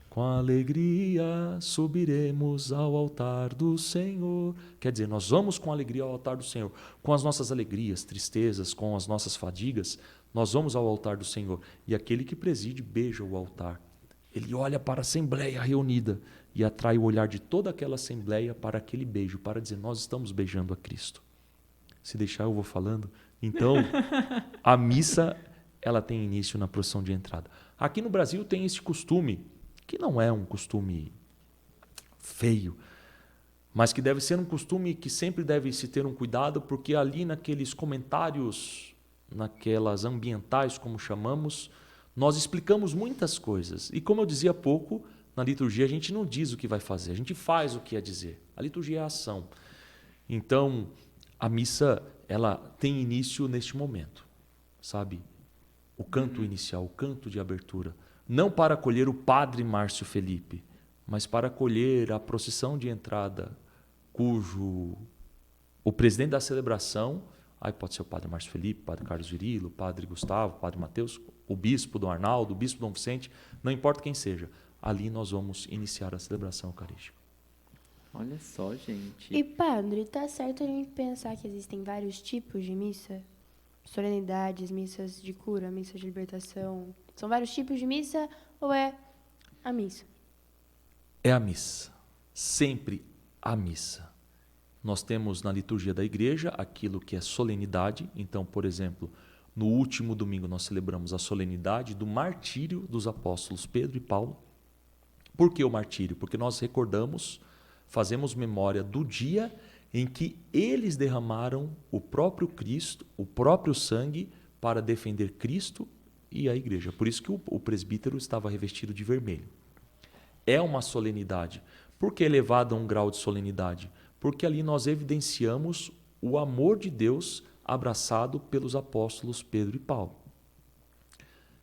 Com alegria subiremos ao altar do Senhor. Quer dizer, nós vamos com alegria ao altar do Senhor. Com as nossas alegrias, tristezas, com as nossas fadigas, nós vamos ao altar do Senhor. E aquele que preside beija o altar. Ele olha para a assembleia reunida e atrai o olhar de toda aquela assembleia para aquele beijo, para dizer, nós estamos beijando a Cristo. Se deixar eu vou falando. Então, a missa ela tem início na procissão de entrada. Aqui no Brasil tem esse costume, que não é um costume feio, mas que deve ser um costume que sempre deve se ter um cuidado, porque ali naqueles comentários, naquelas ambientais, como chamamos, nós explicamos muitas coisas. E como eu dizia há pouco, na liturgia a gente não diz o que vai fazer, a gente faz o que é dizer. A liturgia é a ação. Então, a missa ela tem início neste momento, sabe? O canto inicial, o canto de abertura. Não para acolher o padre Márcio Felipe, mas para acolher a procissão de entrada, cujo o presidente da celebração, aí pode ser o padre Márcio Felipe, o padre Carlos Virilo, o padre Gustavo, o padre Mateus, o bispo Dom Arnaldo, o bispo Dom Vicente, não importa quem seja, ali nós vamos iniciar a celebração eucarística. Olha só, gente. E padre, tá certo a gente pensar que existem vários tipos de missa? Solenidades, missas de cura, missas de libertação. São vários tipos de missa ou é a missa? É a missa. Sempre a missa. Nós temos na liturgia da igreja aquilo que é solenidade. Então, por exemplo, no último domingo nós celebramos a solenidade do martírio dos apóstolos Pedro e Paulo. Por que o martírio? Porque nós recordamos, fazemos memória do dia em que eles derramaram o próprio Cristo, o próprio sangue, para defender Cristo e a igreja. Por isso que o presbítero estava revestido de vermelho. É uma solenidade. Por que é elevado a um grau de solenidade? Porque ali nós evidenciamos o amor de Deus abraçado pelos apóstolos Pedro e Paulo.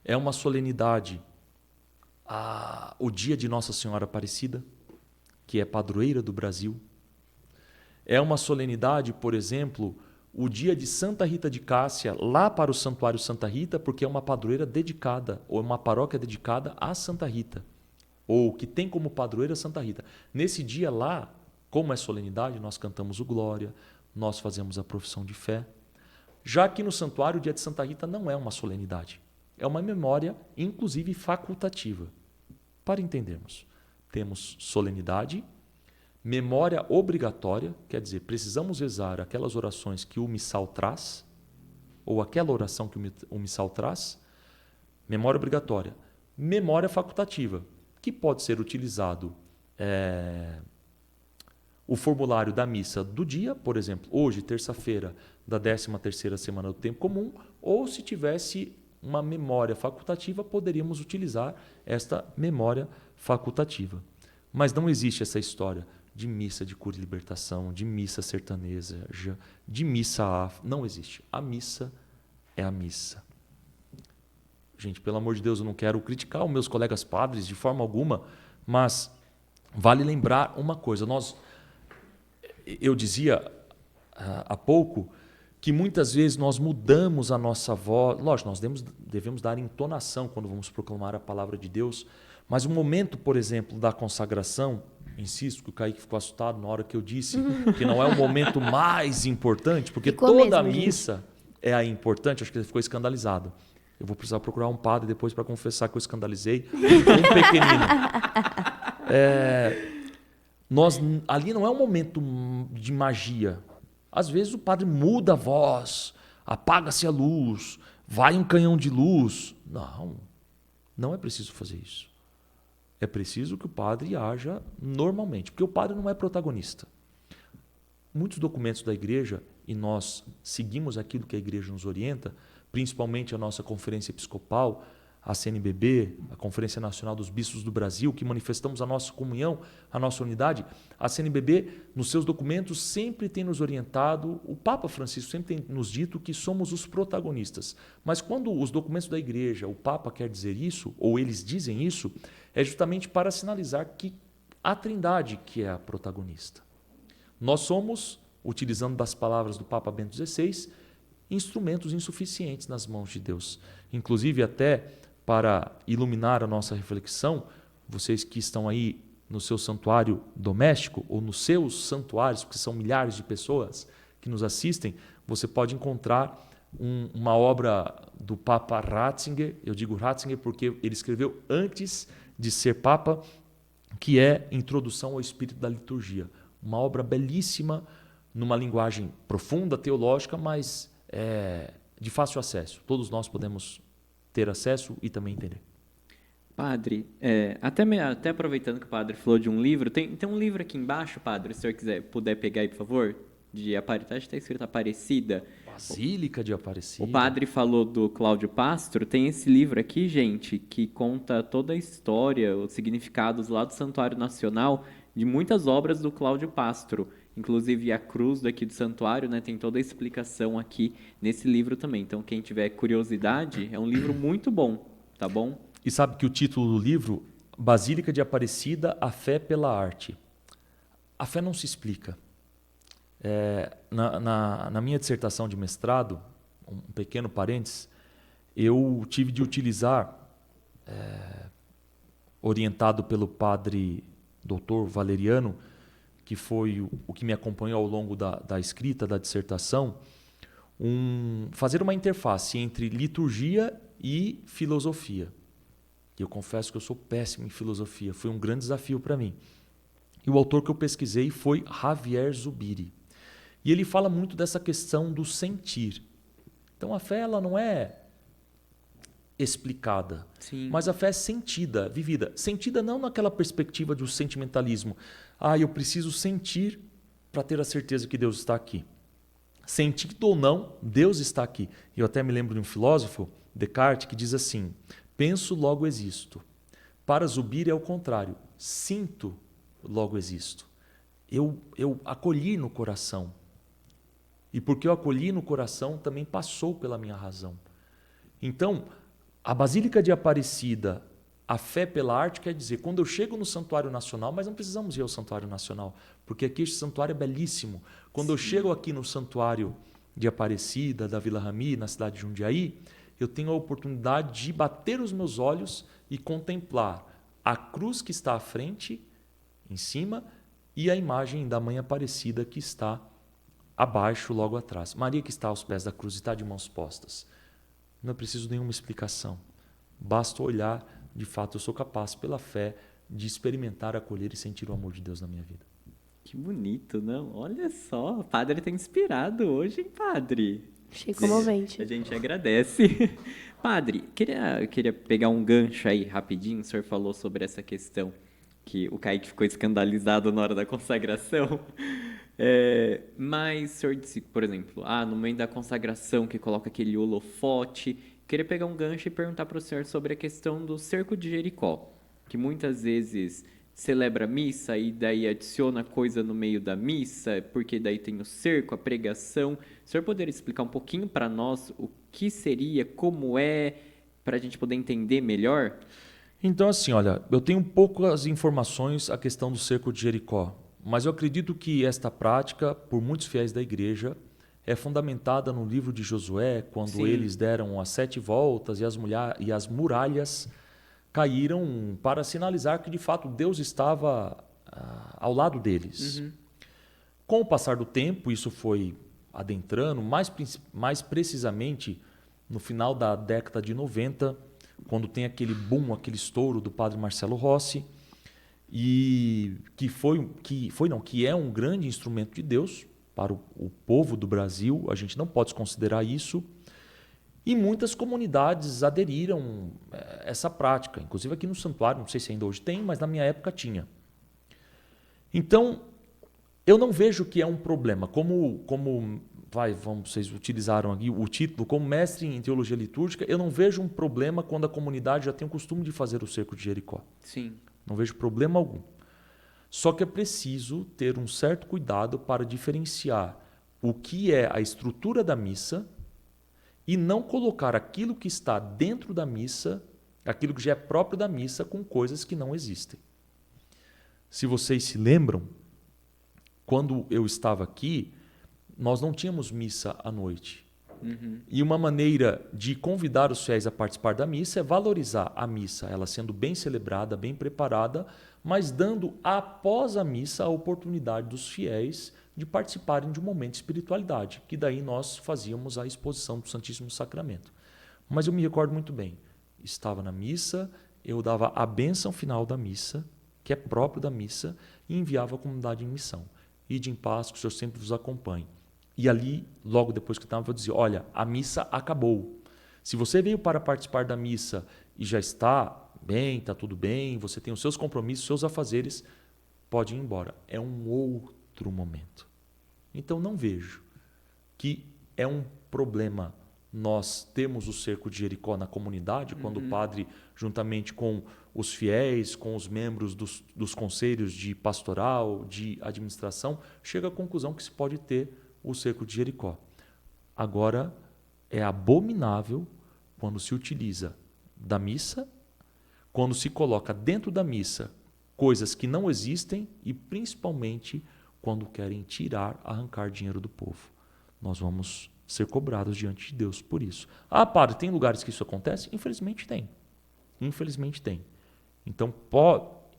É uma solenidade o dia de Nossa Senhora Aparecida, que é padroeira do Brasil. É uma solenidade, por exemplo, o dia de Santa Rita de Cássia, lá para o Santuário Santa Rita, porque é uma padroeira dedicada, ou uma paróquia dedicada a Santa Rita, ou que tem como padroeira Santa Rita. Nesse dia lá, como é solenidade, nós cantamos o Glória, nós fazemos a profissão de fé. Já aqui no santuário, o dia de Santa Rita não é uma solenidade, é uma memória, inclusive facultativa. Para entendermos, temos solenidade, memória obrigatória, quer dizer, precisamos rezar aquelas orações que o missal traz, ou aquela oração que o missal traz, memória obrigatória. Memória facultativa, que pode ser utilizado o formulário da missa do dia, por exemplo, hoje, terça-feira, da 13ª semana do tempo comum, ou se tivesse uma memória facultativa, poderíamos utilizar esta memória facultativa. Mas não existe essa história de missa de cura e libertação, de missa sertaneja, de missa afro. Não existe. A missa é a missa. gente, pelo amor de Deus, eu não quero criticar os meus colegas padres de forma alguma, mas vale lembrar uma coisa. Eu dizia há pouco que muitas vezes nós mudamos a nossa voz. Lógico, nós devemos dar entonação quando vamos proclamar a palavra de Deus, mas o momento, por exemplo, da consagração, insisto que o Kaique ficou assustado na hora que eu disse que não é o momento mais importante, porque toda a missa é importante, acho que ele ficou escandalizado. Eu vou precisar procurar um padre depois para confessar que eu escandalizei um pequenino. Ali não é um momento de magia. Às vezes o padre muda a voz, apaga-se a luz, vai um canhão de luz. Não é preciso fazer isso. É preciso que o padre haja normalmente, porque o padre não é protagonista. Muitos documentos da igreja, e nós seguimos aquilo que a igreja nos orienta, principalmente a nossa Conferência Episcopal, a CNBB, a Conferência Nacional dos Bispos do Brasil, que manifestamos a nossa comunhão, a nossa unidade. A CNBB, nos seus documentos, sempre tem nos orientado, o Papa Francisco sempre tem nos dito que somos os protagonistas. Mas quando os documentos da igreja, o Papa quer dizer isso, ou eles dizem isso, é justamente para sinalizar que a Trindade que é a protagonista. Nós somos, utilizando das palavras do Papa Bento XVI, instrumentos insuficientes nas mãos de Deus. Inclusive, até para iluminar a nossa reflexão, vocês que estão aí no seu santuário doméstico ou nos seus santuários, porque são milhares de pessoas que nos assistem, você pode encontrar uma obra do Papa Ratzinger. Eu digo Ratzinger porque ele escreveu antes de ser Papa, que é Introdução ao Espírito da Liturgia. Uma obra belíssima, numa linguagem profunda, teológica, mas de fácil acesso. Todos nós podemos ter acesso e também entender. Padre, até aproveitando que o padre falou de um livro, tem um livro aqui embaixo, padre, se o senhor puder pegar aí, por favor, está escrito Aparecida. Basílica de Aparecida. O padre falou do Cláudio Pastro, tem esse livro aqui, gente, que conta toda a história, os significados lá do Santuário Nacional, de muitas obras do Cláudio Pastro. Inclusive a cruz daqui do santuário, né, tem toda a explicação aqui nesse livro também. Então, quem tiver curiosidade, é um livro muito bom, tá bom? E sabe que o título do livro, Basílica de Aparecida, a fé pela arte. A fé não se explica. Na minha dissertação de mestrado, um pequeno parênteses, eu tive de utilizar, orientado pelo padre doutor Valeriano, que foi o que me acompanhou ao longo da escrita da dissertação, fazer uma interface entre liturgia e filosofia. E eu confesso que eu sou péssimo em filosofia, foi um grande desafio para mim. E o autor que eu pesquisei foi Javier Zubiri. E ele fala muito dessa questão do sentir. Então a fé ela não é explicada, Sim. Mas a fé é sentida, vivida. Sentida não naquela perspectiva de um sentimentalismo. Eu preciso sentir para ter a certeza que Deus está aqui. Sentido ou não, Deus está aqui. Eu até me lembro de um filósofo, Descartes, que diz assim: penso, logo existo. Para Zubiri é o contrário. Sinto, logo existo. Eu acolhi no coração. E porque eu acolhi no coração, também passou pela minha razão. Então, a Basílica de Aparecida, a fé pela arte, quer dizer, quando eu chego no Santuário Nacional, mas não precisamos ir ao Santuário Nacional, porque aqui este santuário é belíssimo. Quando eu chego aqui no Santuário de Aparecida, da Vila Rami, na cidade de Jundiaí, eu tenho a oportunidade de bater os meus olhos e contemplar a cruz que está à frente, em cima, e a imagem da Mãe Aparecida que está abaixo, logo atrás. Maria que está aos pés da cruz e está de mãos postas. Não é preciso nenhuma explicação. Basta olhar, de fato eu sou capaz, pela fé, de experimentar, acolher e sentir o amor de Deus na minha vida. Que bonito, não? Olha só, o padre está inspirado hoje, hein, padre? Achei comovente. A gente agradece. Padre, queria pegar um gancho aí rapidinho. O senhor falou sobre essa questão que o Kaique ficou escandalizado na hora da consagração. Mas o senhor disse, por exemplo, no meio da consagração que coloca aquele holofote. Queria pegar um gancho e perguntar para o senhor sobre a questão do cerco de Jericó, que muitas vezes celebra a missa e daí adiciona coisa no meio da missa, porque daí tem o cerco, a pregação. O senhor poderia explicar um pouquinho para nós o que seria, como é, para a gente poder entender melhor? Então, assim, olha, eu tenho poucas informações a questão do cerco de Jericó, mas eu acredito que esta prática, por muitos fiéis da igreja, é fundamentada no livro de Josué, quando Sim. eles deram as 7 voltas e as muralhas caíram para sinalizar que, de fato, Deus estava ao lado deles. Com o passar do tempo, isso foi adentrando, mais precisamente no final da década de 90, quando tem aquele boom, aquele estouro do padre Marcelo Rossi, e que é um grande instrumento de Deus para o povo do Brasil, a gente não pode desconsiderar isso, e muitas comunidades aderiram a essa prática, inclusive aqui no santuário, não sei se ainda hoje tem, mas na minha época tinha. Então, eu não vejo que é um problema, vocês utilizaram aqui o título, como mestre em teologia litúrgica, eu não vejo um problema quando a comunidade já tem o costume de fazer o cerco de Jericó. Sim. Não vejo problema algum. Só que é preciso ter um certo cuidado para diferenciar o que é a estrutura da missa e não colocar aquilo que está dentro da missa, aquilo que já é próprio da missa, com coisas que não existem. Se vocês se lembram, quando eu estava aqui, nós não tínhamos missa à noite. E uma maneira de convidar os fiéis a participar da missa é valorizar a missa, ela sendo bem celebrada, bem preparada, mas dando após a missa a oportunidade dos fiéis de participarem de um momento de espiritualidade, que daí nós fazíamos a exposição do Santíssimo Sacramento. Mas eu me recordo muito bem, estava na missa, eu dava a bênção final da missa, que é próprio da missa, e enviava a comunidade em missão. Ide em paz, que o Senhor sempre vos acompanhe. E ali, logo depois que eu estava, eu dizia, olha, a missa acabou. Se você veio para participar da missa e já está bem, está tudo bem, você tem os seus compromissos, os seus afazeres, pode ir embora. É um outro momento. Então não vejo que é um problema nós temos o cerco de Jericó na comunidade, quando o padre, juntamente com os fiéis, com os membros dos conselhos de pastoral, de administração, chega à conclusão que se pode ter o cerco de Jericó. Agora, é abominável quando se utiliza da missa, quando se coloca dentro da missa coisas que não existem e, principalmente, quando querem tirar, arrancar dinheiro do povo. Nós vamos ser cobrados diante de Deus por isso. Ah, padre, tem lugares que isso acontece? Infelizmente tem. Infelizmente tem. Então,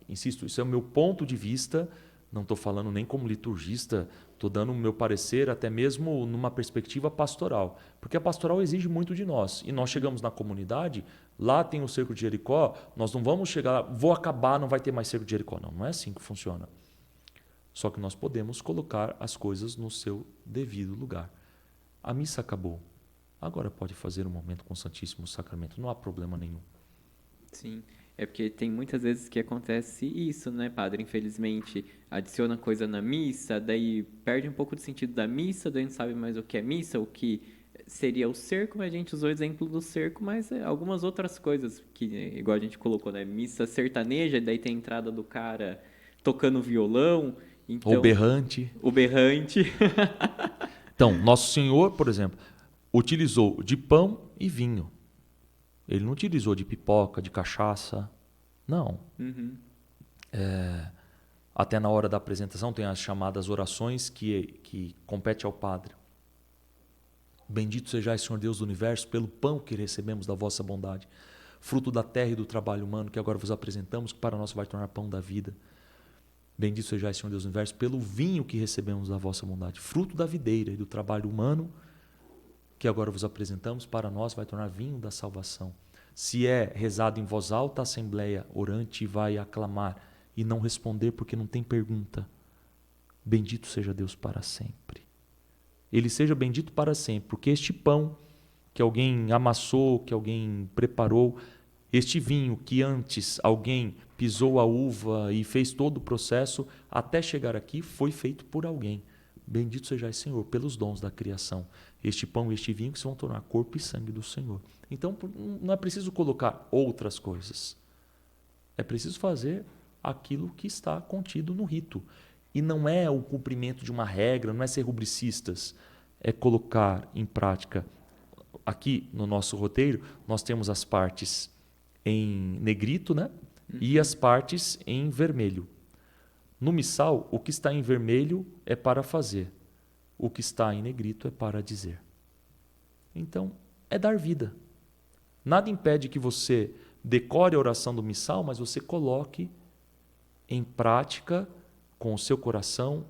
insisto, isso é o meu ponto de vista, não estou falando nem como liturgista, estou dando o meu parecer até mesmo numa perspectiva pastoral. Porque a pastoral exige muito de nós. E nós chegamos na comunidade, lá tem o cerco de Jericó, nós não vamos chegar, vou acabar, não vai ter mais cerco de Jericó. Não, não é assim que funciona. Só que nós podemos colocar as coisas no seu devido lugar. A missa acabou. Agora pode fazer um momento com o Santíssimo Sacramento. Não há problema nenhum. Sim. É porque tem muitas vezes que acontece isso, né, padre? Infelizmente, adiciona coisa na missa, daí perde um pouco do sentido da missa, daí não sabe mais o que é missa, o que seria o cerco, mas a gente usou o exemplo do cerco, mas algumas outras coisas, que igual a gente colocou, né? Missa sertaneja, daí tem a entrada do cara tocando violão. Então, O berrante. O berrante. Então, Nosso Senhor, por exemplo, utilizou de pão e vinho. Ele não utilizou de pipoca, de cachaça. Não. Até na hora da apresentação tem as chamadas orações que compete ao Padre. Bendito sejais, Senhor Deus do Universo, pelo pão que recebemos da vossa bondade, fruto da terra e do trabalho humano que agora vos apresentamos, que para nós vai tornar pão da vida. Bendito sejais, Senhor Deus do Universo, pelo vinho que recebemos da vossa bondade, fruto da videira e do trabalho humano que agora vos apresentamos, para nós vai tornar vinho da salvação. Se é rezado em voz alta, a assembleia orante vai aclamar e não responder porque não tem pergunta. Bendito seja Deus para sempre. Ele seja bendito para sempre, porque este pão que alguém amassou, que alguém preparou, este vinho que antes alguém pisou a uva e fez todo o processo, até chegar aqui, foi feito por alguém. Bendito sejais, Senhor, pelos dons da criação. Este pão e este vinho que se vão tornar corpo e sangue do Senhor. Então, não é preciso colocar outras coisas. É preciso fazer aquilo que está contido no rito. E não é o cumprimento de uma regra, não é ser rubricistas. É colocar em prática aqui no nosso roteiro, nós temos as partes em negrito, né? E as partes em vermelho. No missal, o que está em vermelho é para fazer. O que está em negrito é para dizer. Então, é dar vida. Nada impede que você decore a oração do missal, mas você coloque em prática, com o seu coração,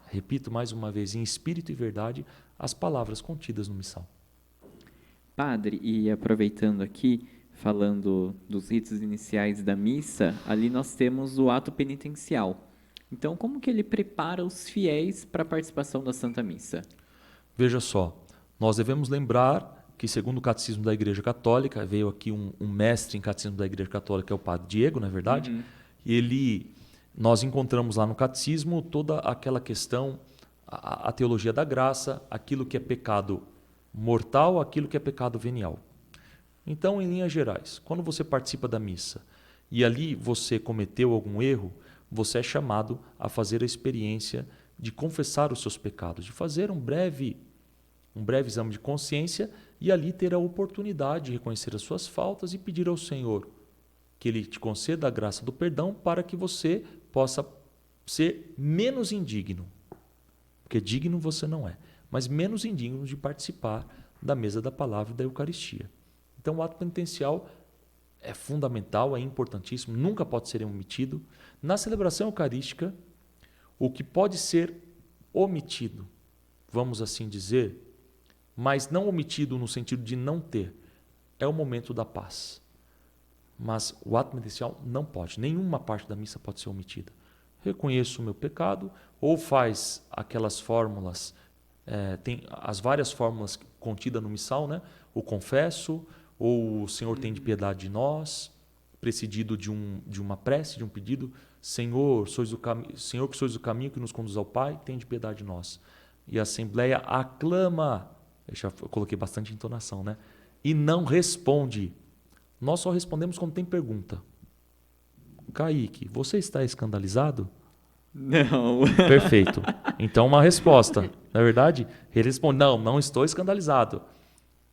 repito mais uma vez, em espírito e verdade, as palavras contidas no missal. Padre, e aproveitando aqui, falando dos ritos iniciais da missa, ali nós temos o ato penitencial. Então, como que ele prepara os fiéis para a participação da Santa Missa? Veja só, nós devemos lembrar que, segundo o Catecismo da Igreja Católica, veio aqui um mestre em Catecismo da Igreja Católica, que é o Padre Diego, não é verdade? Nós encontramos lá no Catecismo toda aquela questão, a teologia da graça, aquilo que é pecado mortal, aquilo que é pecado venial. Então, em linhas gerais, quando você participa da missa e ali você cometeu algum erro, você é chamado a fazer a experiência de confessar os seus pecados, de fazer um breve exame de consciência e ali ter a oportunidade de reconhecer as suas faltas e pedir ao Senhor que Ele te conceda a graça do perdão para que você possa ser menos indigno. Porque digno você não é, mas menos indigno de participar da mesa da palavra e da Eucaristia. Então o ato penitencial é fundamental, é importantíssimo, nunca pode ser omitido. Na celebração eucarística, o que pode ser omitido, vamos assim dizer, mas não omitido no sentido de não ter, é o momento da paz. Mas o ato penitencial não pode, nenhuma parte da missa pode ser omitida. Reconheço o meu pecado, ou faz aquelas fórmulas, tem as várias fórmulas contidas no missal, né? O confesso, ou o Senhor tem de piedade de nós, precedido de uma prece, de um pedido, Senhor, Senhor que sois o caminho que nos conduz ao Pai, tem de piedade de nós. E a Assembleia aclama, eu coloquei bastante entonação, né? E não responde. Nós só respondemos quando tem pergunta. Kaique, você está escandalizado? Não. Perfeito. Então uma resposta. Na verdade, ele responde, não estou escandalizado.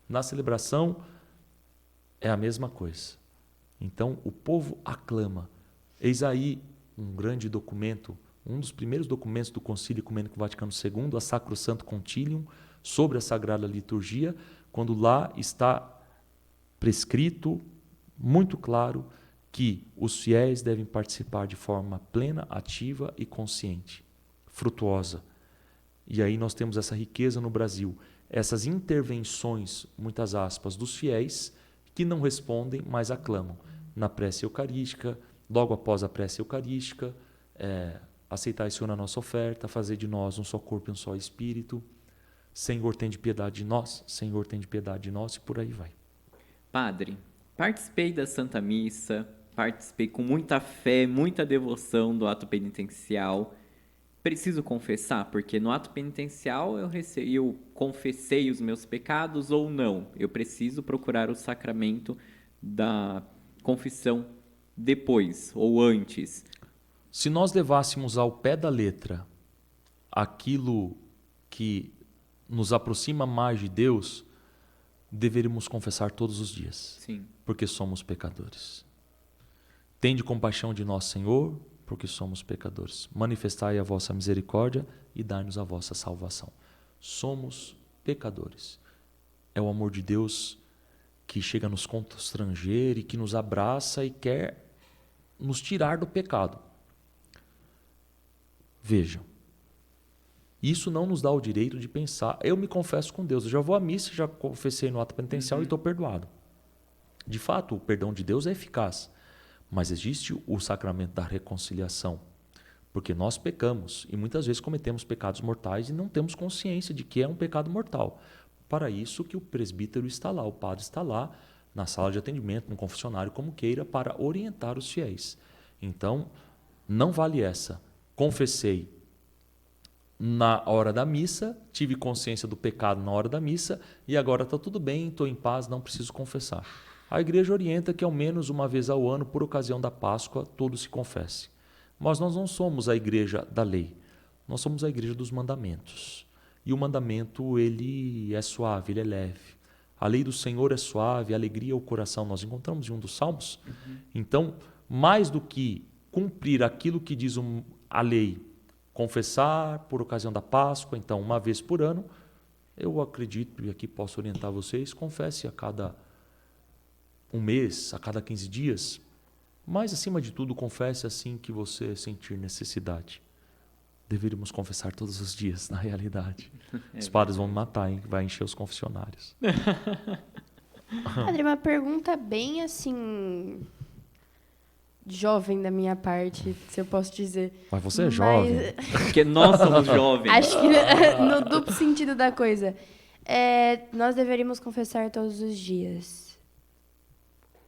Na celebração é a mesma coisa. Então o povo aclama. Eis aí um grande documento, um dos primeiros documentos do Concílio Ecumênico Vaticano II, a Sacrosanto Concilium, sobre a Sagrada Liturgia, quando lá está prescrito, muito claro, que os fiéis devem participar de forma plena, ativa e consciente, frutuosa. E aí nós temos essa riqueza no Brasil, essas intervenções, muitas aspas, dos fiéis que não respondem, mas aclamam. Na prece eucarística, logo após a prece eucarística, aceitai, Senhor, a nossa oferta, fazer de nós um só corpo e um só espírito. Senhor, tem de piedade de nós, Senhor, tem de piedade de nós, e por aí vai. Padre, participei da Santa Missa, participei com muita fé, muita devoção do ato penitencial. Preciso confessar, porque no ato penitencial eu confessei os meus pecados ou não. Eu preciso procurar o sacramento da confissão depois ou antes. Se nós levássemos ao pé da letra aquilo que nos aproxima mais de Deus, deveríamos confessar todos os dias. Sim. Porque somos pecadores. Tende compaixão de nós, Senhor, porque somos pecadores. Manifestai a vossa misericórdia e dai-nos a vossa salvação. Somos pecadores. É o amor de Deus que chega a nos constranger e que nos abraça e quer nos tirar do pecado. Vejam, isso não nos dá o direito de pensar, eu me confesso com Deus, eu já vou à missa, já confessei no ato penitencial e estou perdoado. De fato, o perdão de Deus é eficaz, mas existe o sacramento da reconciliação, porque nós pecamos e muitas vezes cometemos pecados mortais e não temos consciência de que é um pecado mortal. Para isso que o presbítero está lá, o padre está lá, na sala de atendimento, no confessionário, como queira, para orientar os fiéis. Então, não vale essa. Confessei na hora da missa, tive consciência do pecado na hora da missa e agora está tudo bem, estou em paz, não preciso confessar. A igreja orienta que ao menos uma vez ao ano, por ocasião da Páscoa, todo se confesse. Mas nós não somos a igreja da lei, nós somos a igreja dos mandamentos. E o mandamento, ele é suave, ele é leve. A lei do Senhor é suave, alegria ao coração. Nós encontramos em um dos Salmos. Então, mais do que cumprir aquilo que diz a lei, confessar por ocasião da Páscoa, então uma vez por ano, eu acredito, e aqui posso orientar vocês, confesse a cada um mês, a cada 15 dias, mas acima de tudo, confesse assim que você sentir necessidade. Deveríamos confessar todos os dias, na realidade. Os padres vão me matar, hein? Vai encher os confessionários. Padre, uma pergunta bem assim, jovem da minha parte, se eu posso dizer. Mas você é jovem. Porque nós somos jovens. Acho que no duplo sentido da coisa. Nós deveríamos confessar todos os dias.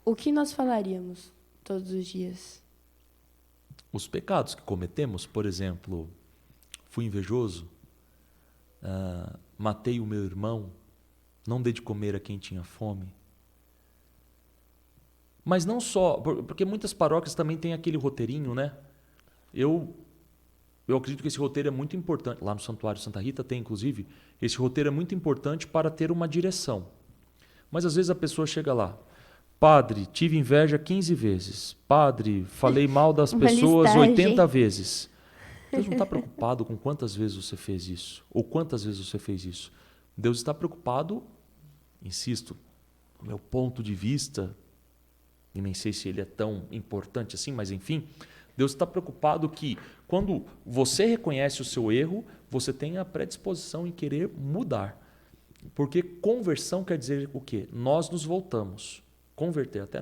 O que nós falaríamos todos os dias? Os pecados que cometemos, por exemplo, fui invejoso, matei o meu irmão, não dei de comer a quem tinha fome. Mas não só, porque muitas paróquias também têm aquele roteirinho, né? Eu acredito que esse roteiro é muito importante. Lá no Santuário Santa Rita tem, inclusive, esse roteiro é muito importante para ter uma direção. Mas às vezes a pessoa chega lá, padre, tive inveja 15 vezes. Padre, falei mal das pessoas listagem. 80 vezes. Deus não está preocupado com quantas vezes você fez isso, ou quantas vezes você fez isso. Deus está preocupado, insisto, do meu ponto de vista, e nem sei se ele é tão importante assim, mas enfim, Deus está preocupado que quando você reconhece o seu erro, você tem a predisposição em querer mudar. Porque conversão quer dizer o quê? Nós nos voltamos. Converter, até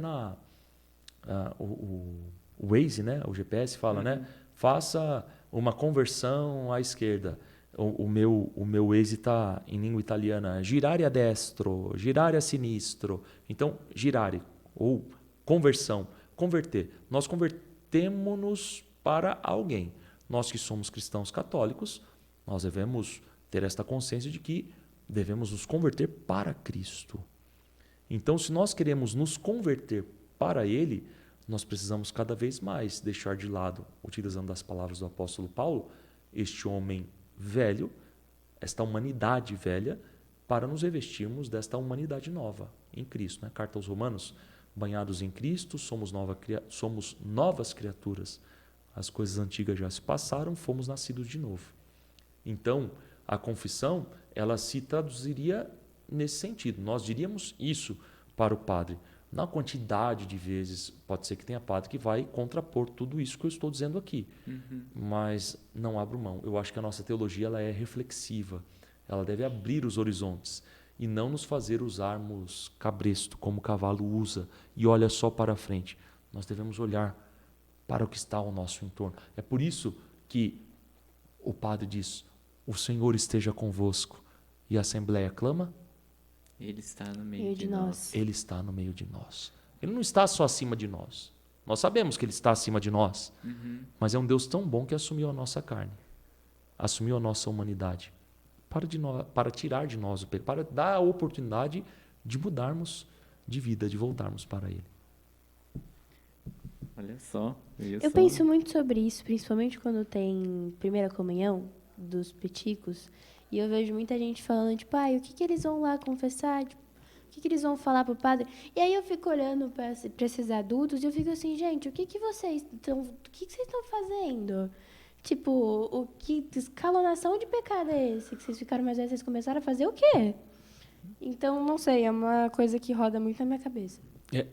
o Waze, né? O GPS fala, né? Faça uma conversão à esquerda. O meu Waze está em língua italiana, girare a destro, girare a sinistro. Então, girare, ou conversão, converter. Nós convertemos-nos para alguém. Nós que somos cristãos católicos, nós devemos ter esta consciência de que devemos nos converter para Cristo. Então, se nós queremos nos converter para Ele, nós precisamos cada vez mais deixar de lado, utilizando as palavras do apóstolo Paulo, este homem velho, esta humanidade velha, para nos revestirmos desta humanidade nova em Cristo. Né? Carta aos Romanos, banhados em Cristo, somos novas criaturas. As coisas antigas já se passaram, fomos nascidos de novo. Então, a confissão, ela se traduziria nesse sentido. Nós diríamos isso para o padre. Na quantidade de vezes, pode ser que tenha padre que vai contrapor tudo isso que eu estou dizendo aqui. Mas não abro mão. Eu acho que a nossa teologia ela é reflexiva. Ela deve abrir os horizontes e não nos fazer usarmos cabresto como o cavalo usa e olha só para frente. Nós devemos olhar para o que está ao nosso entorno. É por isso que o padre diz, o Senhor esteja convosco. E a Assembleia clama? Ele está no meio de nós. Ele está no meio de nós. Ele não está só acima de nós. Nós sabemos que Ele está acima de nós. Mas é um Deus tão bom que assumiu a nossa carne. Assumiu a nossa humanidade. Para tirar de nós o pecado. Para dar a oportunidade de mudarmos de vida, de voltarmos para Ele. Olha só. Eu penso muito sobre isso, principalmente quando tem primeira comunhão dos peticos. E eu vejo muita gente falando, tipo, o que eles vão lá confessar? Tipo, o que eles vão falar pro padre? E aí eu fico olhando para esses adultos e eu fico assim, gente, o que vocês estão fazendo? Tipo, que escalonação de pecado é esse? Que vocês ficaram mais velhos, vocês começaram a fazer o quê? Então, não sei, é uma coisa que roda muito na minha cabeça.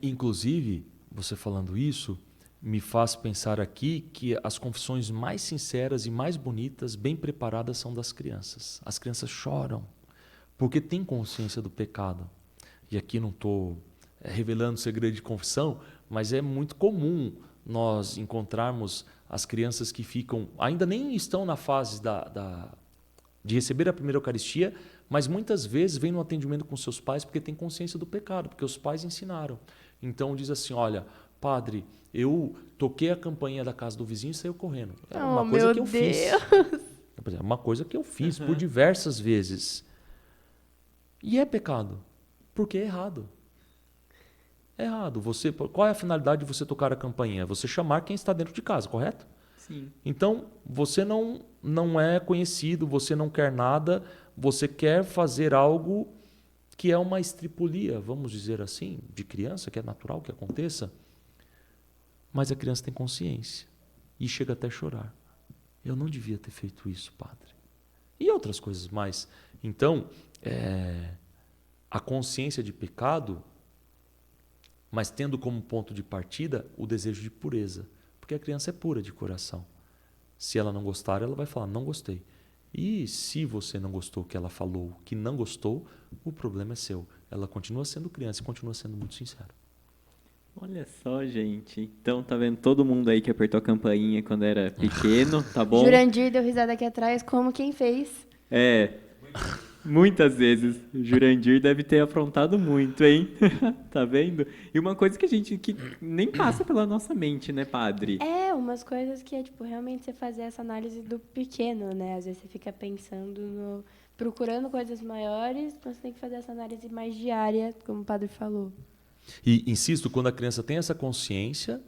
Inclusive, você falando isso, me faz pensar aqui que as confissões mais sinceras e mais bonitas, bem preparadas, são das crianças. As crianças choram, porque têm consciência do pecado. E aqui não estou revelando segredo de confissão, mas é muito comum nós encontrarmos as crianças que ainda nem estão na fase de receber a primeira Eucaristia, mas muitas vezes vêm no atendimento com seus pais porque têm consciência do pecado, porque os pais ensinaram. Então diz assim, olha, padre, eu toquei a campainha da casa do vizinho e saiu correndo. É uma coisa que eu fiz. É uma coisa que eu fiz por diversas vezes. E é pecado, porque é errado. É errado. Qual é a finalidade de você tocar a campainha? Você chamar quem está dentro de casa, correto? Sim. Então, você não é conhecido, você não quer nada, você quer fazer algo que é uma estripulia, vamos dizer assim, de criança, que é natural que aconteça, mas a criança tem consciência e chega até a chorar. Eu não devia ter feito isso, padre. E outras coisas mais. Então, a consciência de pecado, mas tendo como ponto de partida o desejo de pureza, porque a criança é pura de coração. Se ela não gostar, ela vai falar, não gostei. E se você não gostou que ela falou, que não gostou, o problema é seu. Ela continua sendo criança e continua sendo muito sincera. Olha só, gente. Então, tá vendo todo mundo aí que apertou a campainha quando era pequeno, tá bom? Jurandir deu risada aqui atrás, como quem fez. Muitas vezes. O Jurandir deve ter afrontado muito, hein? Tá vendo? E uma coisa que a gente que nem passa pela nossa mente, né, padre? Umas coisas que é, tipo, realmente você fazer essa análise do pequeno, né? Às vezes você fica pensando procurando coisas maiores, então você tem que fazer essa análise mais diária, como o padre falou. E, insisto, quando a criança tem essa consciência,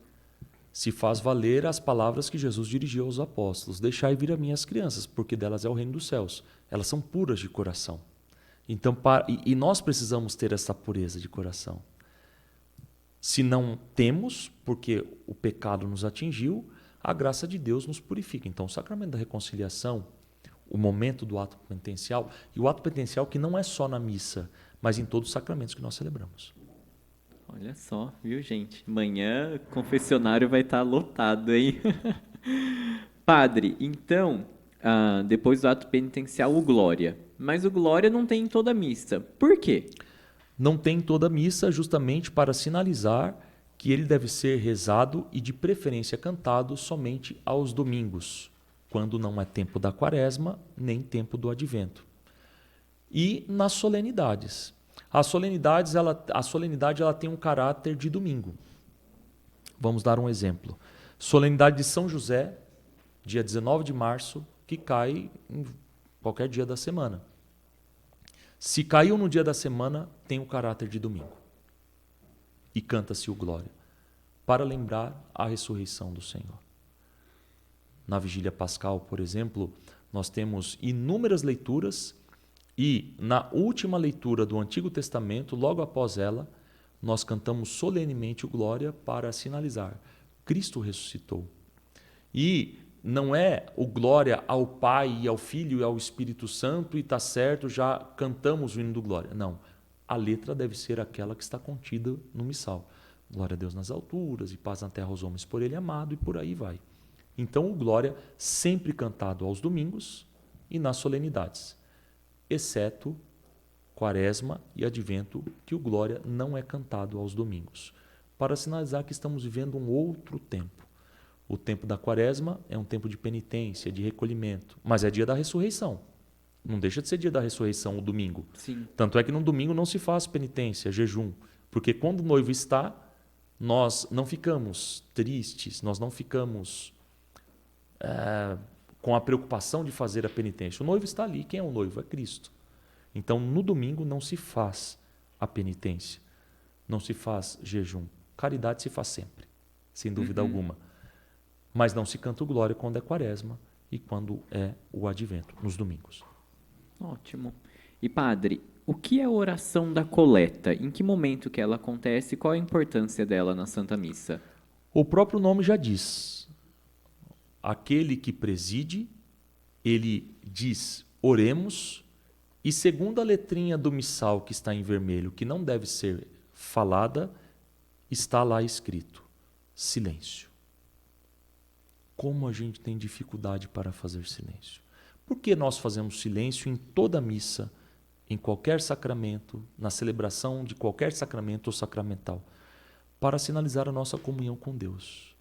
se faz valer as palavras que Jesus dirigiu aos apóstolos. Deixai vir a mim as crianças, porque delas é o reino dos céus. Elas são puras de coração. Então, e nós precisamos ter essa pureza de coração. Se não temos, porque o pecado nos atingiu, a graça de Deus nos purifica. Então, o sacramento da reconciliação, o momento do ato penitencial, e o ato penitencial que não é só na missa, mas em todos os sacramentos que nós celebramos. Olha só, viu, gente? Amanhã o confessionário vai estar lotado, hein? Padre, então, depois do ato penitencial, o Glória. Mas o Glória não tem em toda a missa. Por quê? Não tem em toda a missa justamente para sinalizar que ele deve ser rezado e de preferência cantado somente aos domingos, quando não é tempo da quaresma, nem tempo do advento. E nas solenidades. A solenidade ela tem um caráter de domingo. Vamos dar um exemplo. Solenidade de São José, dia 19 de março, que cai em qualquer dia da semana. Se caiu no dia da semana, tem o caráter de domingo. E canta-se o Glória, para lembrar a ressurreição do Senhor. Na Vigília Pascal, por exemplo, nós temos inúmeras leituras e na última leitura do Antigo Testamento, logo após ela, nós cantamos solenemente o Glória para sinalizar: Cristo ressuscitou. E não é o glória ao Pai e ao Filho e ao Espírito Santo e está certo, já cantamos o hino do glória. Não, a letra deve ser aquela que está contida no missal. Glória a Deus nas alturas e paz na terra aos homens por ele amado, e por aí vai. Então o glória sempre cantado aos domingos e nas solenidades, exceto quaresma e advento, que o glória não é cantado aos domingos, para sinalizar que estamos vivendo um outro tempo. O tempo da quaresma é um tempo de penitência, de recolhimento, mas é dia da ressurreição. Não deixa de ser dia da ressurreição o domingo. Sim. Tanto é que no domingo não se faz penitência, jejum, porque quando o noivo está, nós não ficamos tristes, nós não ficamos com a preocupação de fazer a penitência. O noivo está ali, quem é o noivo? É Cristo. Então no domingo não se faz a penitência, não se faz jejum. Caridade se faz sempre, sem dúvida alguma. Mas não se canta o glória quando é quaresma e quando é o advento, nos domingos. Ótimo. E padre, o que é a oração da coleta? Em que momento que ela acontece? Qual a importância dela na Santa Missa? O próprio nome já diz. Aquele que preside, ele diz, oremos, e segundo a letrinha do missal que está em vermelho, que não deve ser falada, está lá escrito, silêncio. Como a gente tem dificuldade para fazer silêncio. Por que nós fazemos silêncio em toda missa, em qualquer sacramento, na celebração de qualquer sacramento ou sacramental? Para sinalizar a nossa comunhão com Deus.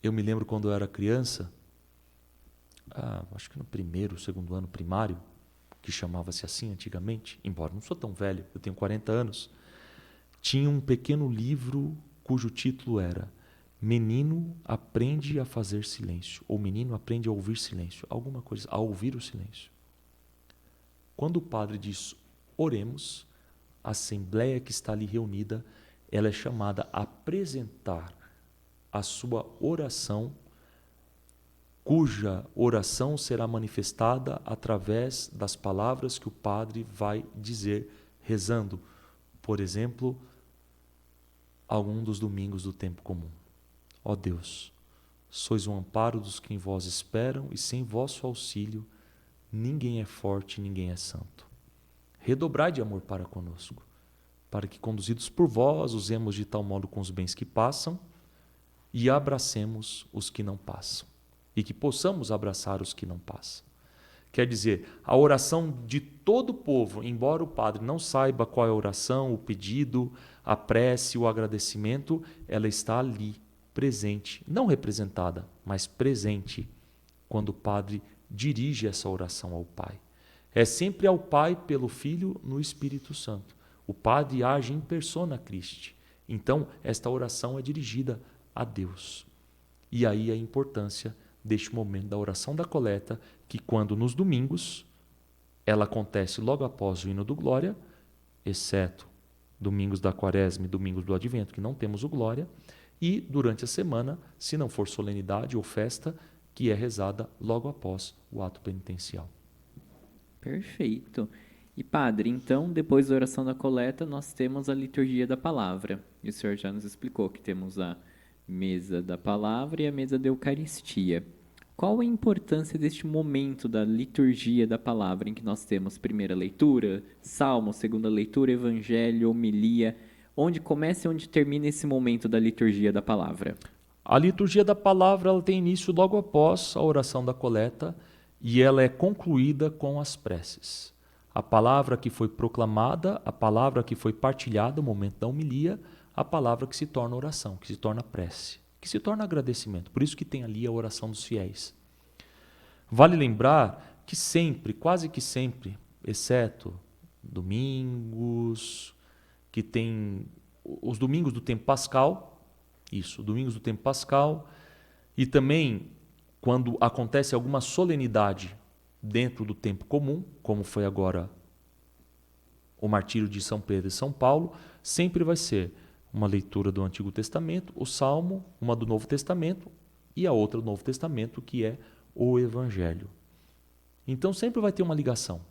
Eu me lembro quando eu era criança, acho que no primeiro, segundo ano primário, que chamava-se assim antigamente, embora não sou tão velho, eu tenho 40 anos, tinha um pequeno livro cujo título era Menino aprende a fazer silêncio, ou menino aprende a ouvir silêncio, alguma coisa, a ouvir o silêncio. Quando o padre diz oremos, a assembleia que está ali reunida, ela é chamada a apresentar a sua oração cuja oração será manifestada através das palavras que o padre vai dizer rezando. Por exemplo, algum dos domingos do tempo comum. Ó Deus, sois o amparo dos que em vós esperam, e sem vosso auxílio ninguém é forte, ninguém é santo. Redobrai de amor para conosco, para que, conduzidos por vós, usemos de tal modo com os bens que passam e abracemos os que não passam. E que possamos abraçar os que não passam. Quer dizer, a oração de todo o povo, embora o padre não saiba qual é a oração, o pedido, a prece, o agradecimento, ela está ali, presente, não representada, mas presente, quando o padre dirige essa oração ao Pai. É sempre ao Pai pelo Filho no Espírito Santo. O padre age em persona Christi. Então, esta oração é dirigida a Deus. E aí a importância deste momento da oração da coleta, que quando nos domingos, ela acontece logo após o hino do Glória, exceto domingos da Quaresma e domingos do Advento, que não temos o Glória, e durante a semana, se não for solenidade ou festa, que é rezada logo após o ato penitencial. Perfeito. E padre, então, depois da oração da coleta, nós temos a liturgia da palavra. E o senhor já nos explicou que temos a mesa da palavra e a mesa da Eucaristia. Qual a importância deste momento da liturgia da palavra, em que nós temos primeira leitura, salmo, segunda leitura, evangelho, homilia, onde começa e onde termina esse momento da liturgia da palavra? A liturgia da palavra ela tem início logo após a oração da coleta e ela é concluída com as preces. A palavra que foi proclamada, a palavra que foi partilhada no momento da homilia, a palavra que se torna oração, que se torna prece, que se torna agradecimento. Por isso que tem ali a oração dos fiéis. Vale lembrar que sempre, quase que sempre, exceto domingos, que tem os domingos do tempo pascal, domingos do tempo pascal, e também quando acontece alguma solenidade dentro do tempo comum, como foi agora o martírio de São Pedro e São Paulo, sempre vai ser uma leitura do Antigo Testamento, o Salmo, uma do Novo Testamento e a outra do Novo Testamento, que é o Evangelho. Então sempre vai ter uma ligação,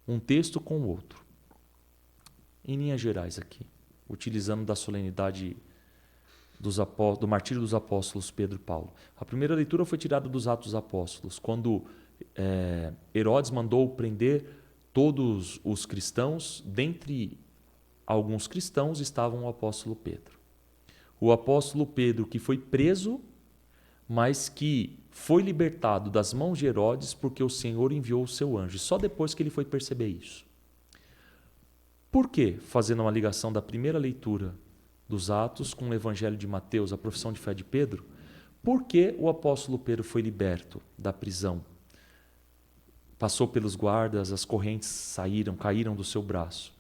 um texto com o outro. Em linhas gerais aqui, utilizando da solenidade do martírio dos apóstolos Pedro e Paulo. A primeira leitura foi tirada dos Atos dos Apóstolos, quando Herodes mandou prender todos os cristãos. Dentre alguns cristãos estavam o apóstolo Pedro. O apóstolo Pedro que foi preso, mas que foi libertado das mãos de Herodes porque o Senhor enviou o seu anjo. Só depois que ele foi perceber isso. Por quê? Fazendo uma ligação da primeira leitura dos Atos com o Evangelho de Mateus, a profissão de fé de Pedro, por que o apóstolo Pedro foi liberto da prisão? Passou pelos guardas, as correntes caíram do seu braço.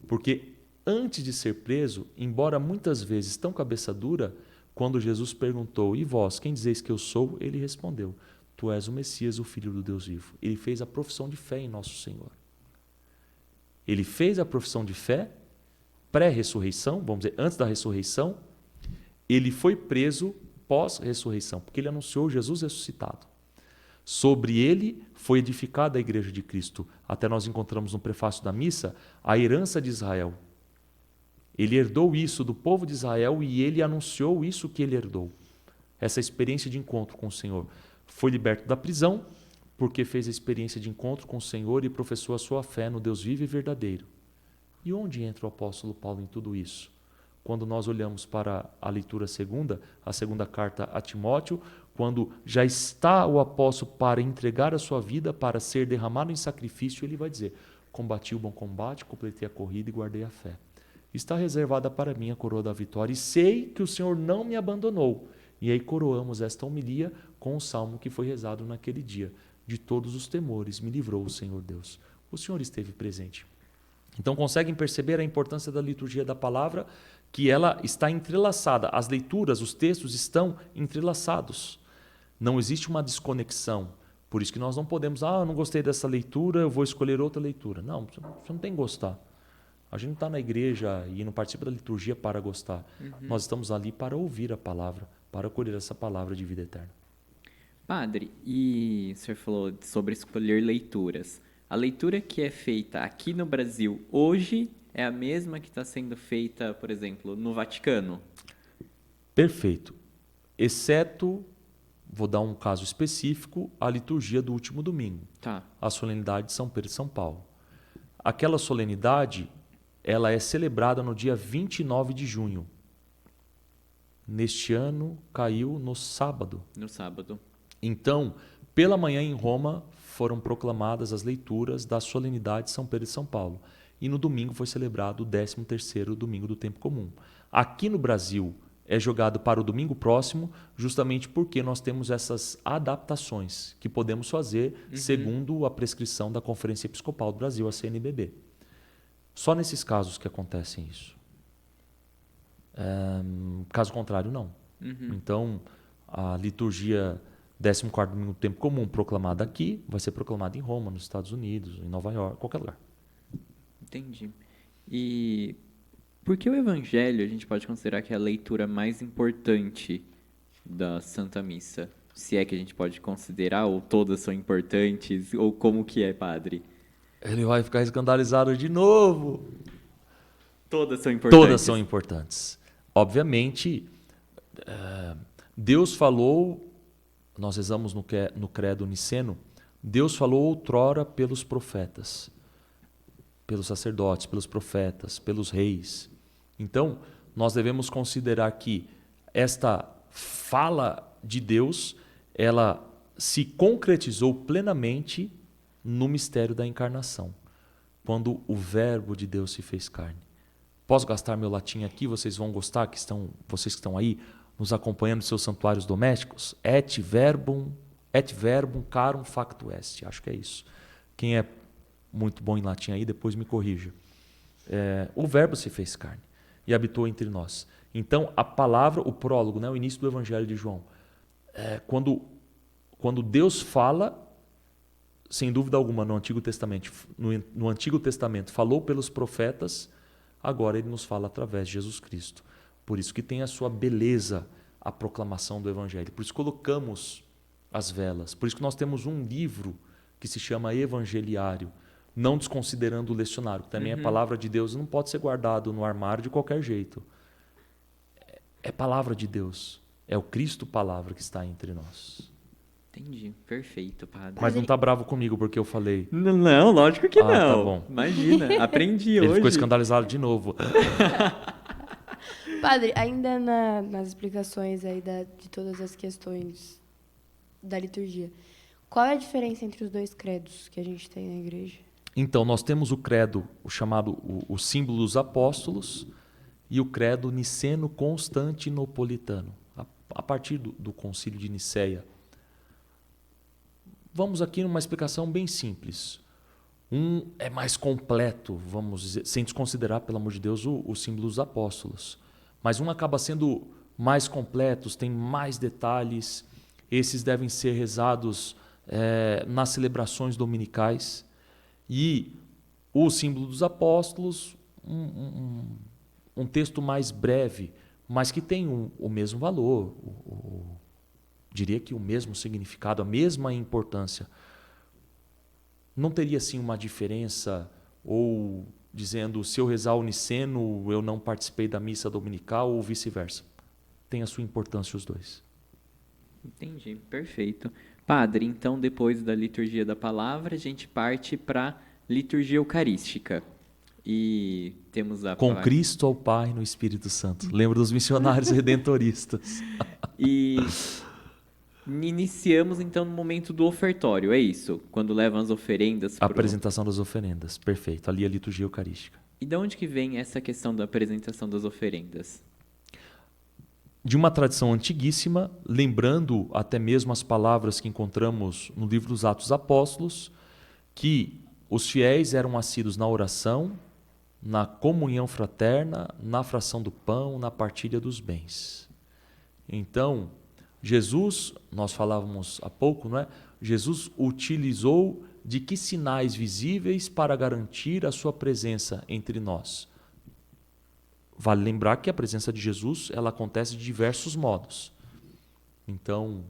Porque antes de ser preso, embora muitas vezes tão cabeça dura, quando Jesus perguntou, e vós, quem dizeis que eu sou? Ele respondeu, tu és o Messias, o Filho do Deus vivo. Ele fez a profissão de fé em nosso Senhor. Ele fez a profissão de fé pré-ressurreição, vamos dizer, antes da ressurreição. Ele foi preso pós-ressurreição, porque ele anunciou Jesus ressuscitado. Sobre ele foi edificada a Igreja de Cristo. Até nós encontramos no prefácio da missa a herança de Israel. Ele herdou isso do povo de Israel e ele anunciou isso que ele herdou. Essa experiência de encontro com o Senhor. Foi liberto da prisão porque fez a experiência de encontro com o Senhor e professou a sua fé no Deus vivo e verdadeiro. E onde entra o apóstolo Paulo em tudo isso? Quando nós olhamos para a leitura segunda, a segunda carta a Timóteo, quando já está o apóstolo para entregar a sua vida, para ser derramado em sacrifício, ele vai dizer, combati o bom combate, completei a corrida e guardei a fé. Está reservada para mim a coroa da vitória e sei que o Senhor não me abandonou. E aí coroamos esta homilia com o salmo que foi rezado naquele dia. De todos os temores me livrou o Senhor Deus. O Senhor esteve presente. Então conseguem perceber a importância da liturgia da palavra, que ela está entrelaçada. As leituras, os textos estão entrelaçados. Não existe uma desconexão. Por isso que nós não podemos, eu não gostei dessa leitura, eu vou escolher outra leitura. Não, você não tem que gostar. A gente não está na igreja e não participa da liturgia para gostar. Nós estamos ali para ouvir a palavra, para colher essa palavra de vida eterna. Padre, e o senhor falou sobre escolher leituras. A leitura que é feita aqui no Brasil hoje é a mesma que está sendo feita, por exemplo, no Vaticano? Perfeito. Exceto, vou dar um caso específico, a liturgia do último domingo, Tá. a solenidade de São Pedro e São Paulo. Aquela solenidade, ela é celebrada no dia 29 de junho. Neste ano, caiu no sábado. No sábado. Então, pela manhã em Roma, foram proclamadas as leituras da solenidade de São Pedro e São Paulo. E no domingo foi celebrado o 13º domingo do tempo comum. Aqui no Brasil, é jogado para o domingo próximo, justamente porque nós temos essas adaptações que podemos fazer segundo a prescrição da Conferência Episcopal do Brasil, a CNBB. Só nesses casos que acontecem isso. Caso contrário, não. Então, a liturgia 14º domingo do tempo comum proclamada aqui vai ser proclamada em Roma, nos Estados Unidos, em Nova York, qualquer lugar. Entendi. E por que o Evangelho a gente pode considerar que é a leitura mais importante da Santa Missa? Se é que a gente pode considerar, ou todas são importantes, ou como que é, padre? Ele vai ficar escandalizado de novo. Todas são importantes. Todas são importantes. Obviamente, Deus falou, nós rezamos no credo niceno, Deus falou outrora pelos profetas, pelos sacerdotes, pelos profetas, pelos reis. Então, nós devemos considerar que esta fala de Deus, ela se concretizou plenamente no mistério da encarnação, quando o Verbo de Deus se fez carne. Posso gastar meu latim aqui? Vocês vão gostar, vocês que estão aí nos acompanhando nos seus santuários domésticos? Et verbum carum factu est. Acho que é isso. Quem é muito bom em latim aí, depois me corrija. O Verbo se fez carne e habitou entre nós. Então, a palavra, o prólogo, né, o início do Evangelho de João, quando Deus fala, sem dúvida alguma, no Antigo Testamento falou pelos profetas, agora ele nos fala através de Jesus Cristo. Por isso que tem a sua beleza a proclamação do Evangelho. Por isso colocamos as velas. Por isso que nós temos um livro que se chama Evangeliário, não desconsiderando o lecionário, que também é palavra de Deus, não pode ser guardado no armário de qualquer jeito. É palavra de Deus. É o Cristo palavra que está entre nós. Entendi. Perfeito, padre. Mas não está bravo comigo porque eu falei. Não, lógico que não. Tá bom. Imagina, aprendi Ele hoje. ficou escandalizado de novo. Padre, ainda nas explicações aí de todas as questões da liturgia, qual é a diferença entre os dois credos que a gente tem na igreja? Então, nós temos o credo, o símbolo dos apóstolos, e o credo niceno-constantinopolitano, a partir do concílio de Niceia. Vamos aqui numa explicação bem simples. Um é mais completo, vamos dizer, sem desconsiderar, pelo amor de Deus, o símbolo dos apóstolos. Mas um acaba sendo mais completo, tem mais detalhes. Esses devem ser rezados nas celebrações dominicais. E o símbolo dos apóstolos, um texto mais breve, mas que tem o mesmo valor, diria que o mesmo significado, a mesma importância. Não teria assim uma diferença, ou dizendo, se eu rezar o niceno, eu não participei da missa dominical, ou vice-versa. Tem a sua importância os dois. Entendi, perfeito. Padre, então depois da liturgia da palavra, a gente parte para liturgia eucarística. E temos a Com Cristo ao Pai no Espírito Santo. Lembra dos missionários redentoristas. E iniciamos então no momento do ofertório, é isso? Quando levam as oferendas. A apresentação das oferendas, perfeito. Ali a liturgia eucarística. E de onde que vem essa questão da apresentação das oferendas? De uma tradição antiguíssima, lembrando até mesmo as palavras que encontramos no livro dos Atos Apóstolos, que os fiéis eram assíduos na oração, na comunhão fraterna, na fração do pão, na partilha dos bens. Então, Jesus, nós falávamos há pouco, não é? Jesus utilizou de que sinais visíveis para garantir a sua presença entre nós? Vale lembrar que a presença de Jesus ela acontece de diversos modos. Então,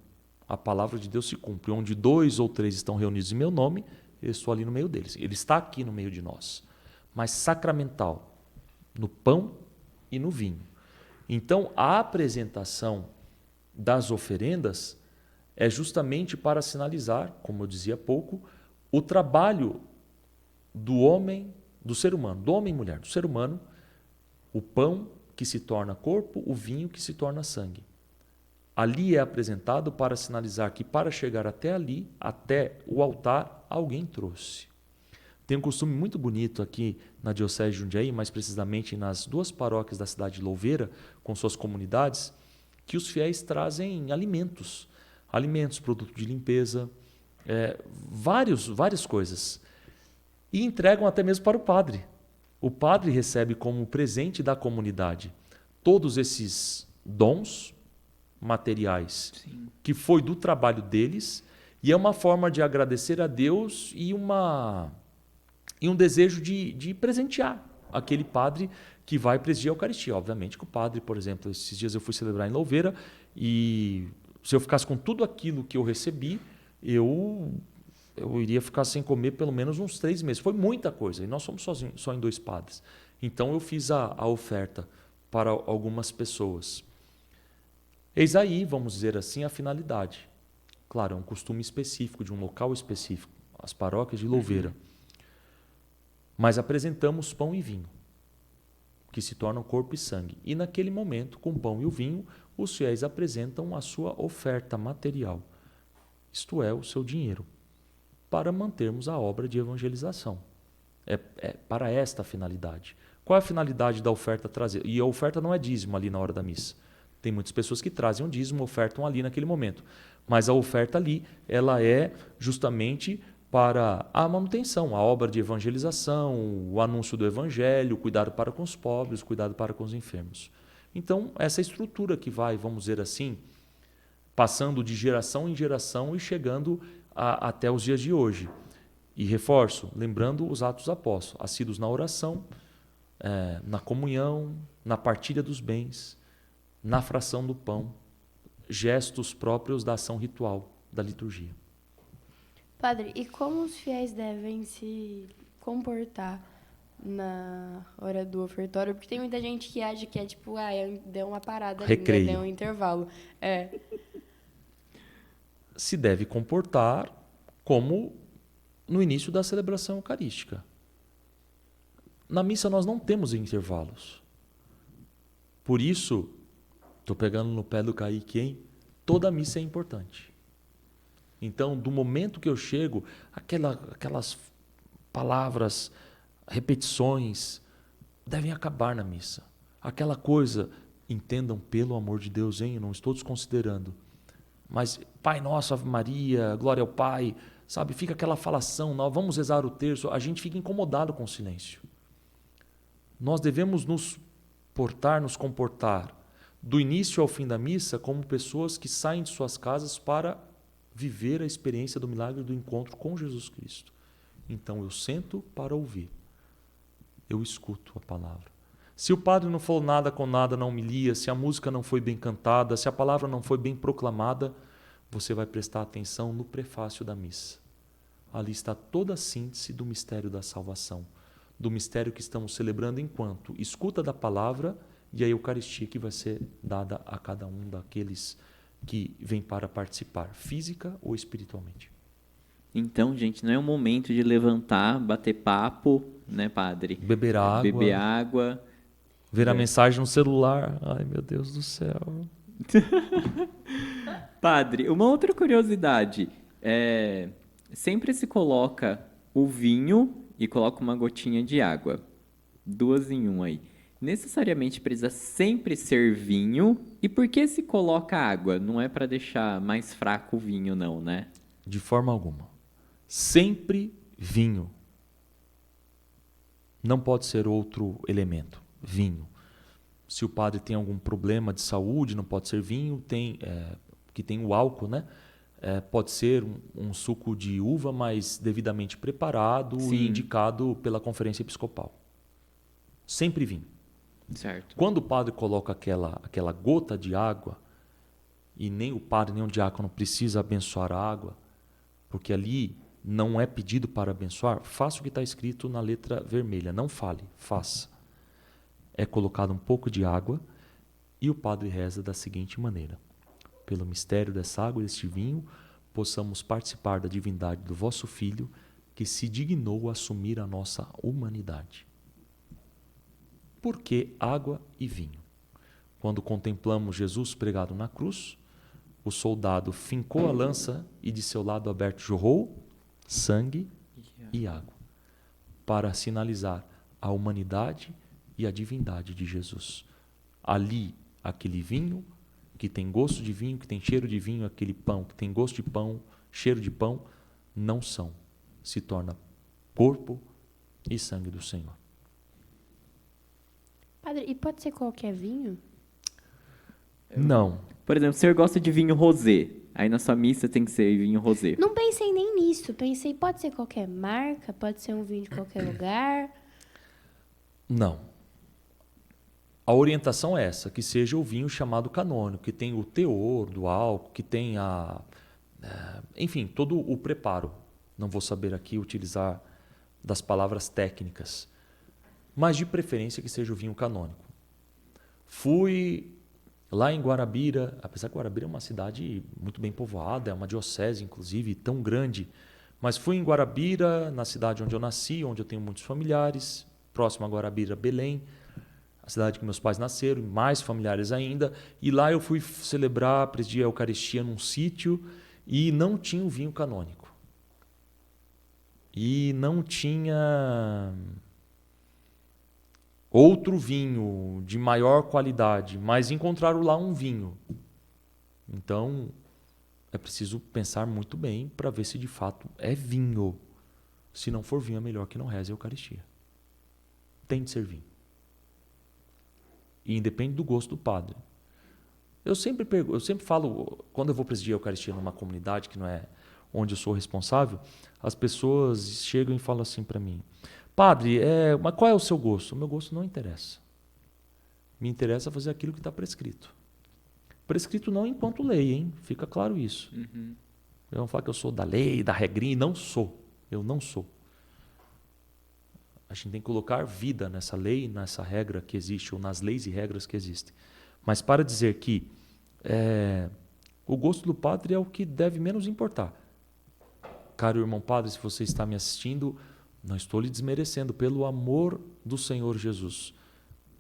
a palavra de Deus se cumpre. Onde 2 ou 3 estão reunidos em meu nome, eu estou ali no meio deles. Ele está aqui no meio de nós. Mas sacramental, no pão e no vinho. Então, a apresentação das oferendas é justamente para sinalizar, como eu dizia há pouco, o trabalho do homem, do ser humano, do homem e mulher, do ser humano, o pão que se torna corpo, o vinho que se torna sangue. Ali é apresentado para sinalizar que para chegar até ali, até o altar, alguém trouxe. Tem um costume muito bonito aqui na Diocese de Jundiaí, mais precisamente nas 2 paróquias da cidade de Louveira, com suas comunidades, que os fiéis trazem alimentos, produto de limpeza, várias coisas. E entregam até mesmo para o padre. O padre recebe como presente da comunidade todos esses dons materiais, Sim. que foi do trabalho deles, e é uma forma de agradecer a Deus e um desejo de presentear aquele padre que vai presidir a Eucaristia. Obviamente que o padre, por exemplo, esses dias eu fui celebrar em Louveira, e se eu ficasse com tudo aquilo que eu recebi, eu iria ficar sem comer pelo menos uns 3 meses. Foi muita coisa, e nós somos só em 2 padres. Então eu fiz a oferta para algumas pessoas. Eis aí, vamos dizer assim, a finalidade. Claro, é um costume específico, de um local específico, as paróquias de Louveira. Mas apresentamos pão e vinho, que se tornam corpo e sangue. E naquele momento, com o pão e o vinho, os fiéis apresentam a sua oferta material, isto é, o seu dinheiro, para mantermos a obra de evangelização. É para esta finalidade. Qual é a finalidade da oferta trazer? E a oferta não é dízimo ali na hora da missa. Tem muitas pessoas que trazem um dízimo, ofertam ali naquele momento. Mas a oferta ali, ela é justamente para a manutenção, a obra de evangelização, o anúncio do evangelho, o cuidado para com os pobres, o cuidado para com os enfermos. Então, essa estrutura que vai, vamos dizer assim, passando de geração em geração e chegando até os dias de hoje. E reforço, lembrando os atos apóstolos, assíduos na oração, na comunhão, na partilha dos bens, na fração do pão, gestos próprios da ação ritual, da liturgia. Padre, e como os fiéis devem se comportar na hora do ofertório? Porque tem muita gente que acha que é tipo, deu uma parada ali, Recreio. deu um intervalo. Se deve comportar como no início da celebração eucarística. Na missa nós não temos intervalos. Por isso, estou pegando no pé do Kaique, hein? Toda missa é importante. Então, do momento que eu chego, aquelas palavras, repetições, devem acabar na missa. Aquela coisa, entendam pelo amor de Deus, hein? Eu não estou desconsiderando. Mas, Pai Nosso, Ave Maria, Glória ao Pai, sabe? Fica aquela falação, nós vamos rezar o terço, a gente fica incomodado com o silêncio. Nós devemos nos comportar, do início ao fim da missa, como pessoas que saem de suas casas para viver a experiência do milagre do encontro com Jesus Cristo. Então eu sento para ouvir, eu escuto a palavra. Se o padre não falou nada com nada na homilia, se a música não foi bem cantada, se a palavra não foi bem proclamada, você vai prestar atenção no prefácio da missa. Ali está toda a síntese do mistério da salvação, do mistério que estamos celebrando enquanto escuta da palavra e a Eucaristia que vai ser dada a cada um daqueles que vêm para participar, física ou espiritualmente. Então, gente, não é o momento de levantar, bater papo, né, padre? Beber água. Ver a mensagem no celular. Ai, meu Deus do céu. Padre, uma outra curiosidade. Sempre se coloca o vinho e coloca uma gotinha de água. 2 em 1 aí. Necessariamente precisa sempre ser vinho. E por que se coloca água? Não é para deixar mais fraco o vinho, não, né? De forma alguma. Sempre vinho. Não pode ser outro elemento. Vinho. Se o padre tem algum problema de saúde, não pode ser vinho, que tem o álcool, né? Pode ser um suco de uva, mas devidamente preparado Sim. e indicado pela conferência episcopal. Sempre vinho. Certo. Quando o padre coloca aquela gota de água e nem o padre nem o diácono precisa abençoar a água, porque ali não é pedido para abençoar, faça o que está escrito na letra vermelha, não fale, faça. É colocado um pouco de água e o padre reza da seguinte maneira: pelo mistério dessa água e deste vinho, possamos participar da divindade do vosso Filho, que se dignou a assumir a nossa humanidade. Por que água e vinho? Quando contemplamos Jesus pregado na cruz, o soldado fincou a lança e de seu lado aberto jorrou sangue e água, para sinalizar a humanidade e a divindade de Jesus. Ali, aquele vinho que tem gosto de vinho, que tem cheiro de vinho, aquele pão que tem gosto de pão, cheiro de pão, não são. Se torna corpo e sangue do Senhor. Padre, e pode ser qualquer vinho? Não. Por exemplo, o senhor gosta de vinho rosé. Aí na sua missa tem que ser vinho rosé. Não pensei nem nisso. Pensei, pode ser qualquer marca, pode ser um vinho de qualquer lugar. Não. A orientação é essa, que seja o vinho chamado canônico, que tem o teor do álcool, que tem enfim, todo o preparo. Não vou saber aqui utilizar das palavras técnicas, mas de preferência que seja o vinho canônico. Fui lá em Guarabira, apesar que Guarabira é uma cidade muito bem povoada, é uma diocese, inclusive, tão grande, mas fui em Guarabira, na cidade onde eu nasci, onde eu tenho muitos familiares, próximo a Guarabira, Belém, a cidade que meus pais nasceram, mais familiares ainda, e lá eu fui celebrar, presidir a Eucaristia num sítio e não tinha o vinho canônico. E não tinha outro vinho de maior qualidade, mas encontraram lá um vinho. Então, é preciso pensar muito bem para ver se de fato é vinho. Se não for vinho, é melhor que não reze a Eucaristia. Tem de ser vinho. E independe do gosto do padre. Eu sempre falo, quando eu vou presidir a Eucaristia numa comunidade que não é onde eu sou responsável, as pessoas chegam e falam assim para mim: padre, mas qual é o seu gosto? O meu gosto não interessa. Me interessa fazer aquilo que está prescrito. Prescrito não enquanto lei, hein? Fica claro isso. Uhum. Eu não falo que eu sou da lei, da regrinha, não sou. Eu não sou. A gente tem que colocar vida nessa lei, nessa regra que existe, ou nas leis e regras que existem. Mas para dizer que o gosto do padre é o que deve menos importar. Caro irmão padre, se você está me assistindo, não estou lhe desmerecendo, pelo amor do Senhor Jesus.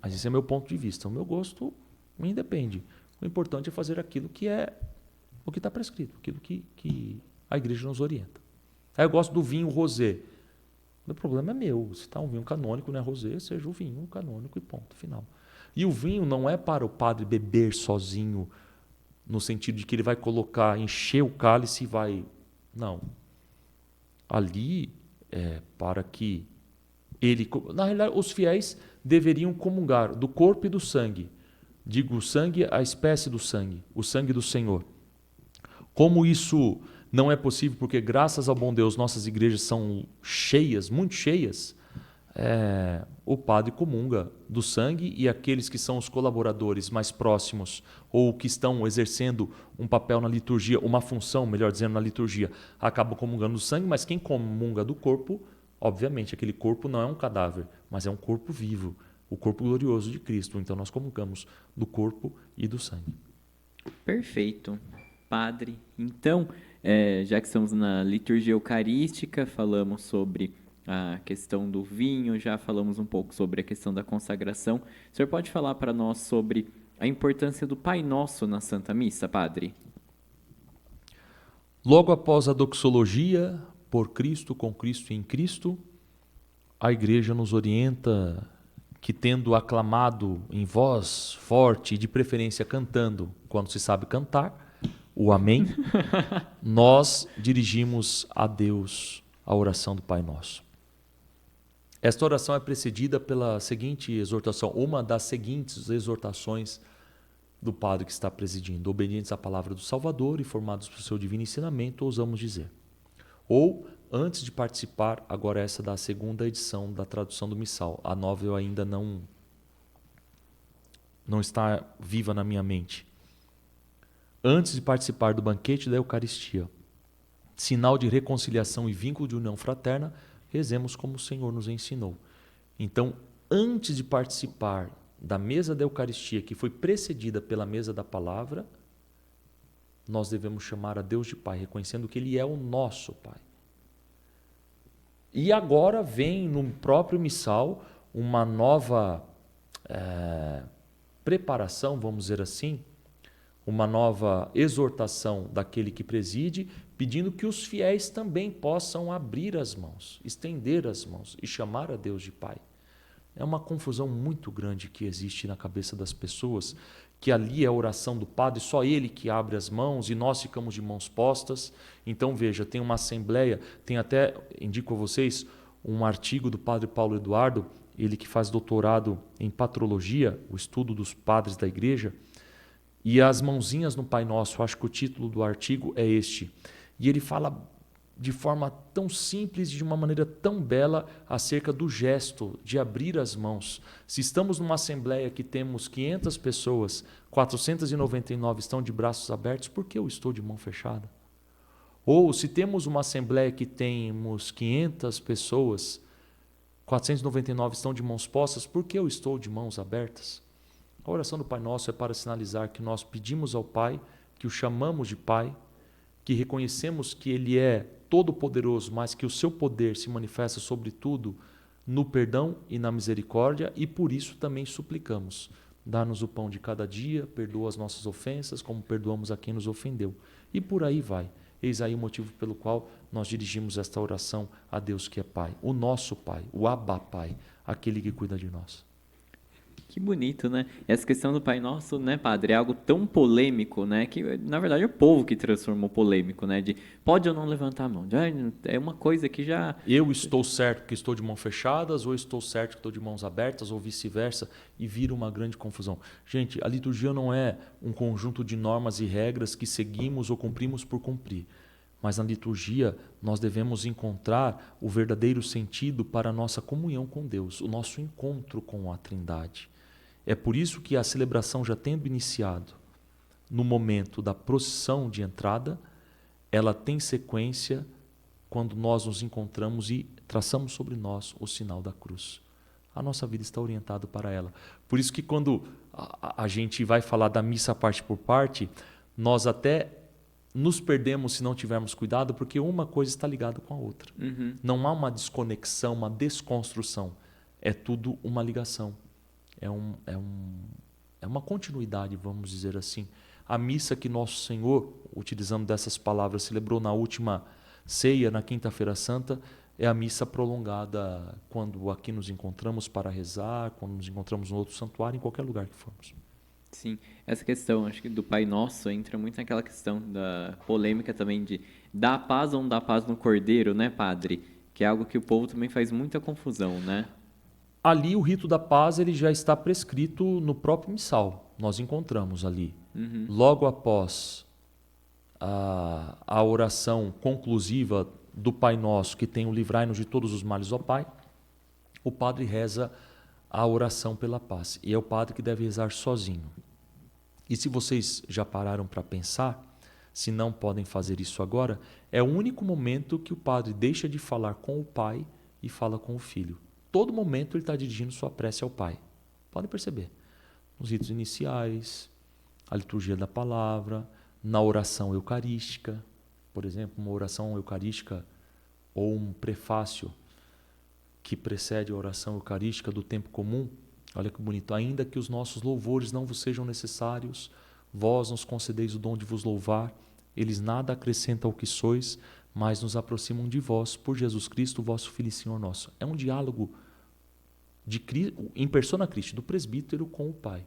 Mas esse é meu ponto de vista. O meu gosto me independe. O importante é fazer aquilo que é o que está prescrito, aquilo que a igreja nos orienta. Aí eu gosto do vinho rosé. O problema é meu. Se está um vinho canônico, não é rosé, seja o vinho canônico e ponto final. E o vinho não é para o padre beber sozinho, no sentido de que ele vai colocar, encher o cálice e vai... Não. Ali é para que ele... Na realidade, os fiéis deveriam comungar do corpo e do sangue. Digo, o sangue, a espécie do sangue, o sangue do Senhor. Como isso não é possível, porque graças ao bom Deus nossas igrejas são cheias, muito cheias, o padre comunga do sangue e aqueles que são os colaboradores mais próximos ou que estão exercendo um papel na liturgia, uma função, melhor dizendo, na liturgia, acabam comungando do sangue, mas quem comunga do corpo, obviamente, aquele corpo não é um cadáver, mas é um corpo vivo, o corpo glorioso de Cristo. Então nós comungamos do corpo e do sangue. Perfeito, padre. Então, já que estamos na liturgia eucarística, falamos sobre a questão do vinho, já falamos um pouco sobre a questão da consagração. O senhor pode falar para nós sobre a importância do Pai Nosso na Santa Missa, padre? Logo após a doxologia, por Cristo, com Cristo e em Cristo, a Igreja nos orienta que, tendo aclamado em voz forte e de preferência cantando, quando se sabe cantar, o Amém, nós dirigimos a Deus a oração do Pai Nosso. Esta oração é precedida pela seguinte exortação, uma das seguintes exortações do padre que está presidindo: obedientes à palavra do Salvador e formados pelo seu divino ensinamento, ousamos dizer. Ou, antes de participar, agora essa da segunda edição da tradução do missal, a nova eu ainda não está viva na minha mente. antes de participar do banquete da Eucaristia, sinal de reconciliação e vínculo de união fraterna, rezemos como o Senhor nos ensinou. Então, antes de participar da mesa da Eucaristia, que foi precedida pela mesa da palavra, nós devemos chamar a Deus de Pai, reconhecendo que Ele é o nosso Pai. E agora vem no próprio missal uma nova preparação, vamos dizer assim, uma nova exortação daquele que preside, pedindo que os fiéis também possam abrir as mãos, estender as mãos e chamar a Deus de Pai. É uma confusão muito grande que existe na cabeça das pessoas, que ali é a oração do padre, só ele que abre as mãos e nós ficamos de mãos postas. Então veja, tem uma assembleia, tem até, indico a vocês, um artigo do padre Paulo Eduardo, ele que faz doutorado em patrologia, o estudo dos padres da igreja, e as mãozinhas no Pai Nosso, acho que o título do artigo é este. E ele fala de forma tão simples, de uma maneira tão bela, acerca do gesto de abrir as mãos. Se estamos numa assembleia que temos 500 pessoas, 499 estão de braços abertos, por que eu estou de mão fechada? Ou se temos uma assembleia que temos 500 pessoas, 499 estão de mãos postas, por que eu estou de mãos abertas? A oração do Pai Nosso é para sinalizar que nós pedimos ao Pai, que o chamamos de Pai, que reconhecemos que Ele é todo-poderoso, mas que o seu poder se manifesta sobretudo no perdão e na misericórdia, e por isso também suplicamos. Dá-nos o pão de cada dia, perdoa as nossas ofensas, como perdoamos a quem nos ofendeu. E por aí vai. Eis aí o motivo pelo qual nós dirigimos esta oração a Deus que é Pai, o nosso Pai, o Abba Pai, aquele que cuida de nós. Que bonito, né? Essa questão do Pai Nosso, né, padre, é algo tão polêmico, né, que na verdade é o povo que transformou polêmico, né, de pode ou não levantar a mão. É uma coisa que já... Eu estou certo que estou de mãos fechadas, ou estou certo que estou de mãos abertas, ou vice-versa, e vira uma grande confusão. Gente, a liturgia não é um conjunto de normas e regras que seguimos ou cumprimos por cumprir. Mas na liturgia nós devemos encontrar o verdadeiro sentido para a nossa comunhão com Deus, o nosso encontro com a Trindade. É por isso que a celebração, já tendo iniciado no momento da procissão de entrada, ela tem sequência quando nós nos encontramos e traçamos sobre nós o sinal da cruz. A nossa vida está orientada para ela. Por isso que quando a gente vai falar da missa parte por parte, nós até nos perdemos se não tivermos cuidado, porque uma coisa está ligada com a outra. Não há uma desconexão, uma desconstrução. É tudo uma ligação. É uma continuidade, vamos dizer assim. A missa que Nosso Senhor, utilizando dessas palavras, celebrou na última ceia, na Quinta-feira Santa, é a missa prolongada quando aqui nos encontramos para rezar, quando nos encontramos no outro santuário, em qualquer lugar que formos. Sim, essa questão, acho que do Pai Nosso entra muito naquela questão da polêmica também de dar paz ou não dar paz no Cordeiro, né, padre? Que é algo que o povo também faz muita confusão, né? Ali o rito da paz ele já está prescrito no próprio missal. Nós encontramos ali. Logo após a oração conclusiva do Pai Nosso, que tem o livrai-nos de todos os males, ó Pai, o padre reza a oração pela paz. E é o padre que deve rezar sozinho. E se vocês já pararam para pensar, se não podem fazer isso agora, é o único momento que o padre deixa de falar com o Pai e fala com o Filho. Todo momento ele está dirigindo sua prece ao Pai. Podem perceber. Nos ritos iniciais, a liturgia da palavra, na oração eucarística, por exemplo, uma oração eucarística ou um prefácio que precede a oração eucarística do tempo comum. Olha que bonito. Ainda que os nossos louvores não vos sejam necessários, vós nos concedeis o dom de vos louvar, eles nada acrescentam ao que sois, mas nos aproximam de vós, por Jesus Cristo, vosso Filho e Senhor nosso. É um diálogo em persona Christi, do presbítero com o Pai.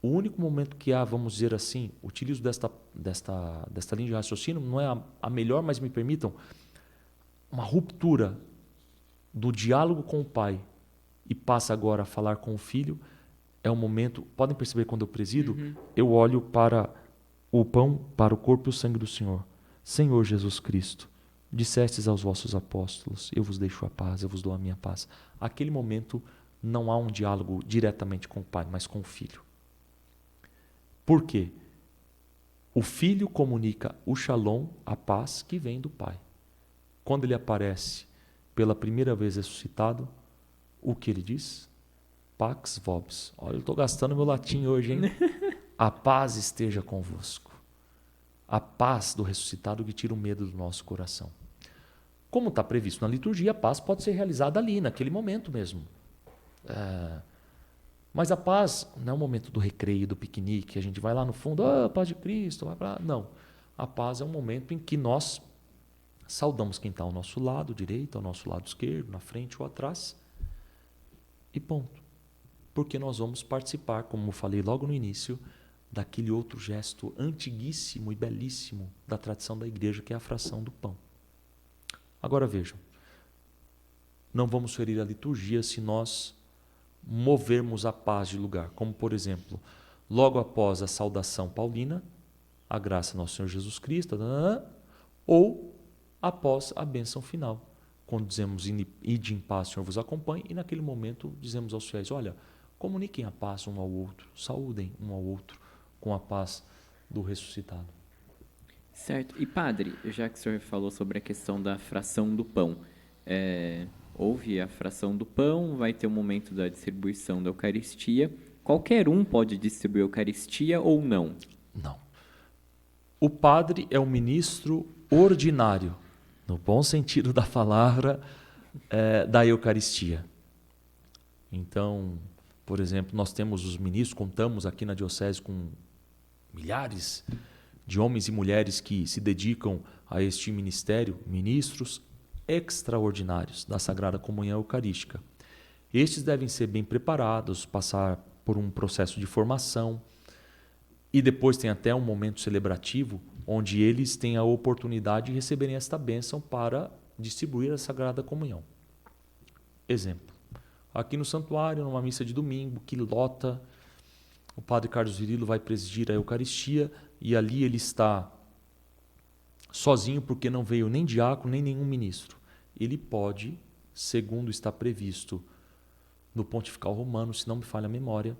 O único momento que há, vamos dizer assim, utilizo desta linha de raciocínio, não é a melhor, mas me permitam, uma ruptura do diálogo com o Pai e passa agora a falar com o Filho, é um momento, podem perceber quando eu presido, eu olho para o pão, para o corpo e o sangue do Senhor. Senhor Jesus Cristo, dissestes aos vossos apóstolos, eu vos deixo a paz, eu vos dou a minha paz. Aquele momento não há um diálogo diretamente com o Pai, mas com o Filho. Por quê? O Filho comunica o Shalom, a paz que vem do Pai. Quando ele aparece pela primeira vez ressuscitado, o que ele diz? Pax vobis. Olha, eu estou gastando meu latim hoje, hein? A paz esteja convosco. A paz do ressuscitado que tira o medo do nosso coração. Como está previsto na liturgia, a paz pode ser realizada ali, naquele momento mesmo. Mas a paz não é o momento do recreio, do piquenique, a gente vai lá no fundo, paz de Cristo, vai para lá. Não. A paz é um momento em que nós saudamos quem está ao nosso lado direito, ao nosso lado esquerdo, na frente ou atrás, e ponto. Porque nós vamos participar, como eu falei logo no início, daquele outro gesto antiguíssimo e belíssimo da tradição da igreja, que é a fração do pão. Agora vejam, não vamos ferir a liturgia se nós movermos a paz de lugar, como por exemplo, logo após a saudação paulina, a graça do nosso Senhor Jesus Cristo, ou após a bênção final, quando dizemos ide em paz, o Senhor vos acompanhe, e naquele momento dizemos aos fiéis, olha, comuniquem a paz um ao outro, saúdem um ao outro com a paz do ressuscitado. Certo. E padre, já que o senhor falou sobre a questão da fração do pão, houve a fração do pão, vai ter o momento da distribuição da Eucaristia. Qualquer um pode distribuir a Eucaristia ou não? Não. O padre é o ministro ordinário, no bom sentido da palavra, da Eucaristia. Então, por exemplo, nós temos os ministros, contamos aqui na diocese com milhares de homens e mulheres que se dedicam a este ministério, ministros extraordinários da Sagrada Comunhão Eucarística. Estes devem ser bem preparados, passar por um processo de formação e depois tem até um momento celebrativo onde eles têm a oportunidade de receberem esta bênção para distribuir a Sagrada Comunhão. Exemplo, aqui no santuário, numa missa de domingo, que lota, o padre Carlos Virilo vai presidir a Eucaristia e ali ele está sozinho porque não veio nem diácono nem nenhum ministro. Ele pode, segundo está previsto no Pontifical Romano, se não me falha a memória,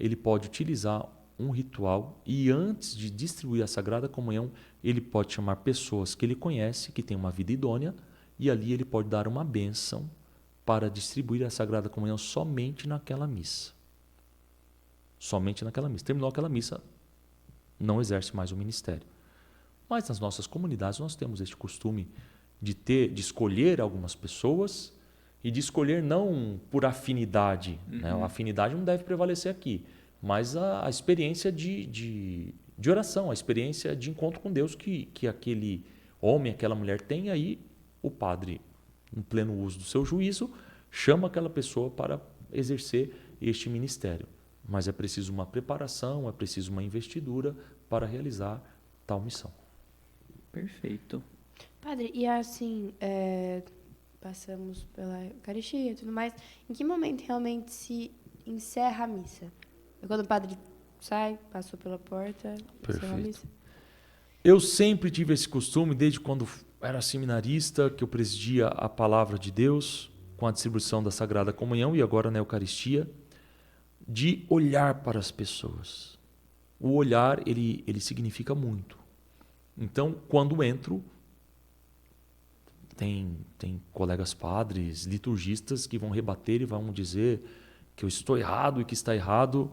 ele pode utilizar um ritual e antes de distribuir a Sagrada Comunhão, ele pode chamar pessoas que ele conhece, que têm uma vida idônea, e ali ele pode dar uma bênção para distribuir a Sagrada Comunhão somente naquela missa. Somente naquela missa. Terminou aquela missa, não exerce mais o ministério. Mas nas nossas comunidades nós temos este costume de escolher algumas pessoas e de escolher não por afinidade. Né? A afinidade não deve prevalecer aqui, mas a experiência de oração, a experiência de encontro com Deus que aquele homem, aquela mulher tem, aí o padre, no pleno uso do seu juízo, chama aquela pessoa para exercer este ministério. Mas é preciso uma preparação, é preciso uma investidura para realizar tal missão. Perfeito. Padre, e assim, passamos pela Eucaristia e tudo mais, em que momento realmente se encerra a missa? É quando o padre sai, passou pela porta, encerra a missa? Eu sempre tive esse costume, desde quando era seminarista, que eu presidia a Palavra de Deus, com a distribuição da Sagrada Comunhão e agora na Eucaristia, de olhar para as pessoas. O olhar, ele significa muito. Então, quando entro, tem colegas padres, liturgistas que vão rebater e vão dizer que eu estou errado e que está errado.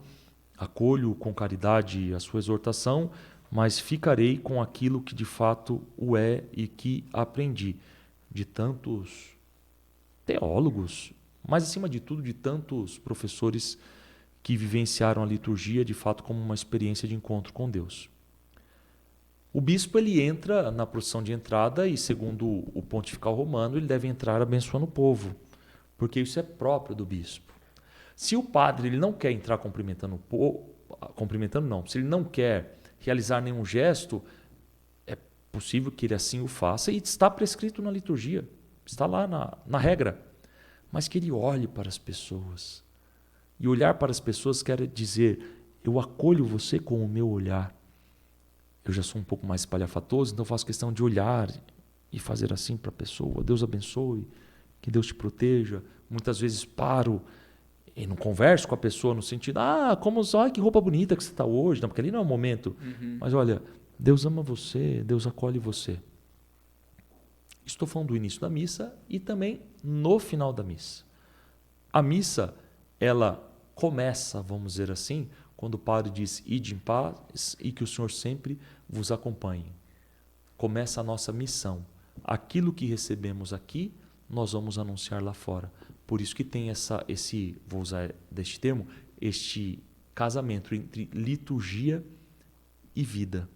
Acolho com caridade a sua exortação, mas ficarei com aquilo que de fato o é e que aprendi de tantos teólogos, mas acima de tudo de tantos professores que vivenciaram a liturgia de fato como uma experiência de encontro com Deus. O bispo ele entra na procissão de entrada e, segundo o Pontifical Romano, ele deve entrar abençoando o povo, porque isso é próprio do bispo. Se o padre ele não quer entrar cumprimentando não, se ele não quer realizar nenhum gesto, é possível que ele assim o faça e está prescrito na liturgia, está lá na regra, mas que ele olhe para as pessoas. E olhar para as pessoas quer dizer, eu acolho você com o meu olhar. Eu já sou um pouco mais espalhafatoso, então faço questão de olhar e fazer assim para a pessoa. Deus abençoe, que Deus te proteja. Muitas vezes paro e não converso com a pessoa no sentido, que roupa bonita que você está hoje. Não, porque ali não é o momento. Mas olha, Deus ama você, Deus acolhe você. Estou falando do início da missa e também no final da missa. A missa, ela começa, vamos dizer assim, quando o padre diz, ide em paz e que o Senhor sempre vos acompanhe. Começa a nossa missão. Aquilo que recebemos aqui, nós vamos anunciar lá fora. Por isso que tem vou usar deste termo, este casamento entre liturgia e vida.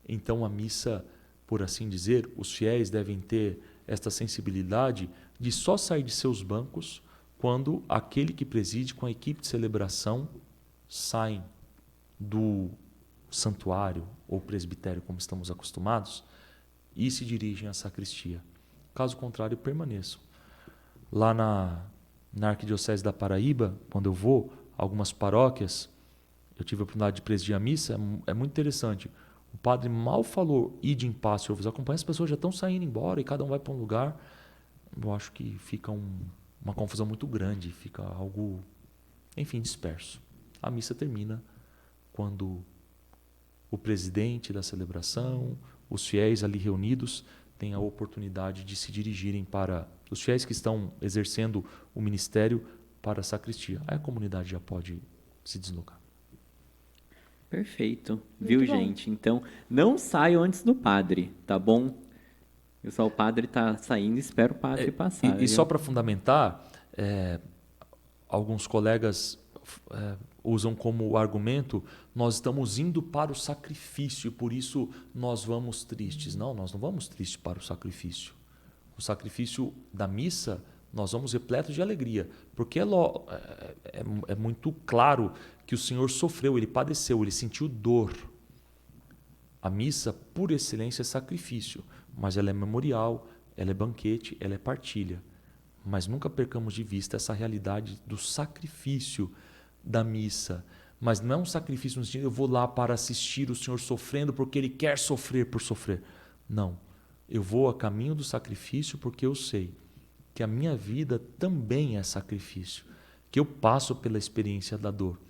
Então a missa, por assim dizer, os fiéis devem ter esta sensibilidade de só sair de seus bancos quando aquele que preside com a equipe de celebração saem do santuário ou presbitério, como estamos acostumados, e se dirigem à sacristia. Caso contrário, permaneçam. Lá na Arquidiocese da Paraíba, quando eu vou, algumas paróquias, eu tive a oportunidade de presidir a missa, é muito interessante. O padre mal falou, ide em paz, Senhor vos acompanha, as pessoas já estão saindo embora e cada um vai para um lugar. Eu acho que fica uma confusão muito grande, fica algo, enfim, disperso. A missa termina quando o presidente da celebração, os fiéis ali reunidos, têm a oportunidade de se dirigirem para os fiéis que estão exercendo o ministério para a sacristia. Aí a comunidade já pode se deslocar. Perfeito. Muito Viu, bom. gente? Então, não saiam antes do padre, tá bom? Pessoal, o padre tá saindo, espero o padre passar. E viu? só para fundamentar, alguns colegas usam como argumento, nós estamos indo para o sacrifício e por isso nós vamos tristes. Não, nós não vamos tristes para o sacrifício. O sacrifício da missa, nós vamos repletos de alegria, porque é muito claro que o Senhor sofreu, Ele padeceu, Ele sentiu dor. A missa, por excelência, é sacrifício, mas ela é memorial, ela é banquete, ela é partilha. Mas nunca percamos de vista essa realidade do sacrifício da missa. Mas não é um sacrifício no sentido, eu vou lá para assistir o Senhor sofrendo porque Ele quer sofrer por sofrer. Não. Eu vou a caminho do sacrifício porque eu sei que a minha vida também é sacrifício, que eu passo pela experiência da dor.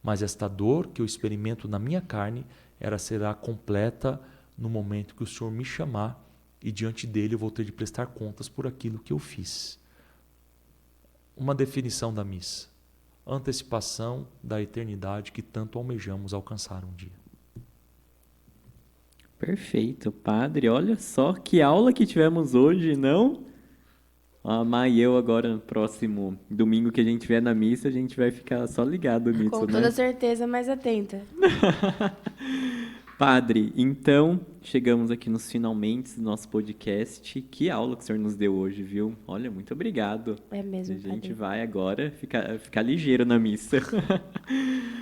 Mas esta dor que eu experimento na minha carne, ela será completa no momento que o Senhor me chamar e diante dele eu vou ter de prestar contas por aquilo que eu fiz. Uma definição da missa: antecipação da eternidade que tanto almejamos alcançar um dia. Perfeito, padre. Olha só que aula que tivemos hoje, não? A Má e eu agora, no próximo domingo que a gente vier na missa, a gente vai ficar só ligado nisso, Com né? toda certeza, mais atenta. Padre, então, chegamos aqui nos finalmente do nosso podcast. Que aula que o senhor nos deu hoje, viu? Olha, muito obrigado. É mesmo, A gente padre. vai agora ficar ligeiro na missa.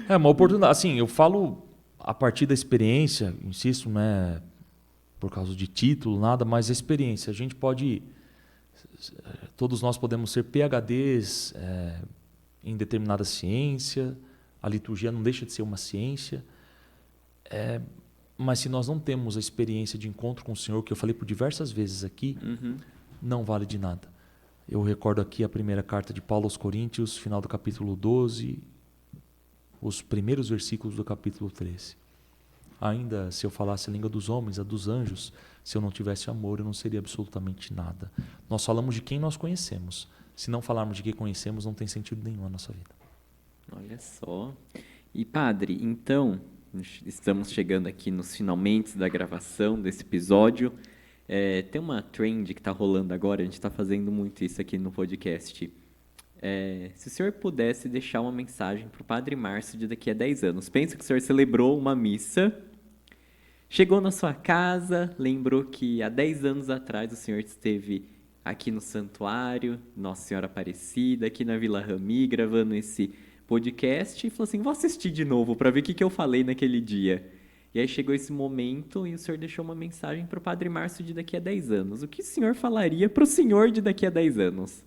É uma oportunidade. Assim, eu falo a partir da experiência, insisto, não é por causa de título, nada, mas a experiência. A gente pode, todos nós podemos ser PhDs em determinada ciência, a liturgia não deixa de ser uma ciência, mas se nós não temos a experiência de encontro com o Senhor, que eu falei por diversas vezes aqui, não vale de nada. Eu recordo aqui a primeira carta de Paulo aos Coríntios, final do capítulo 12, os primeiros versículos do capítulo 13. Ainda se eu falasse a língua dos homens, a dos anjos, se eu não tivesse amor, eu não seria absolutamente nada. Nós falamos de quem nós conhecemos. Se não falarmos de quem conhecemos, não tem sentido nenhum na nossa vida. Olha só. E, padre, então, estamos chegando aqui nos finalmente da gravação desse episódio. Tem uma trend que está rolando agora, a gente está fazendo muito isso aqui no podcast. Se o senhor pudesse deixar uma mensagem para o Padre Márcio de daqui a 10 anos. Pensa que o senhor celebrou uma missa, chegou na sua casa, lembrou que há 10 anos atrás o senhor esteve aqui no santuário, Nossa Senhora Aparecida, aqui na Vila Rami, gravando esse podcast, e falou assim, vou assistir de novo para ver o que eu falei naquele dia. E aí chegou esse momento e o senhor deixou uma mensagem para o Padre Márcio de daqui a 10 anos. O que o senhor falaria para o senhor de daqui a 10 anos?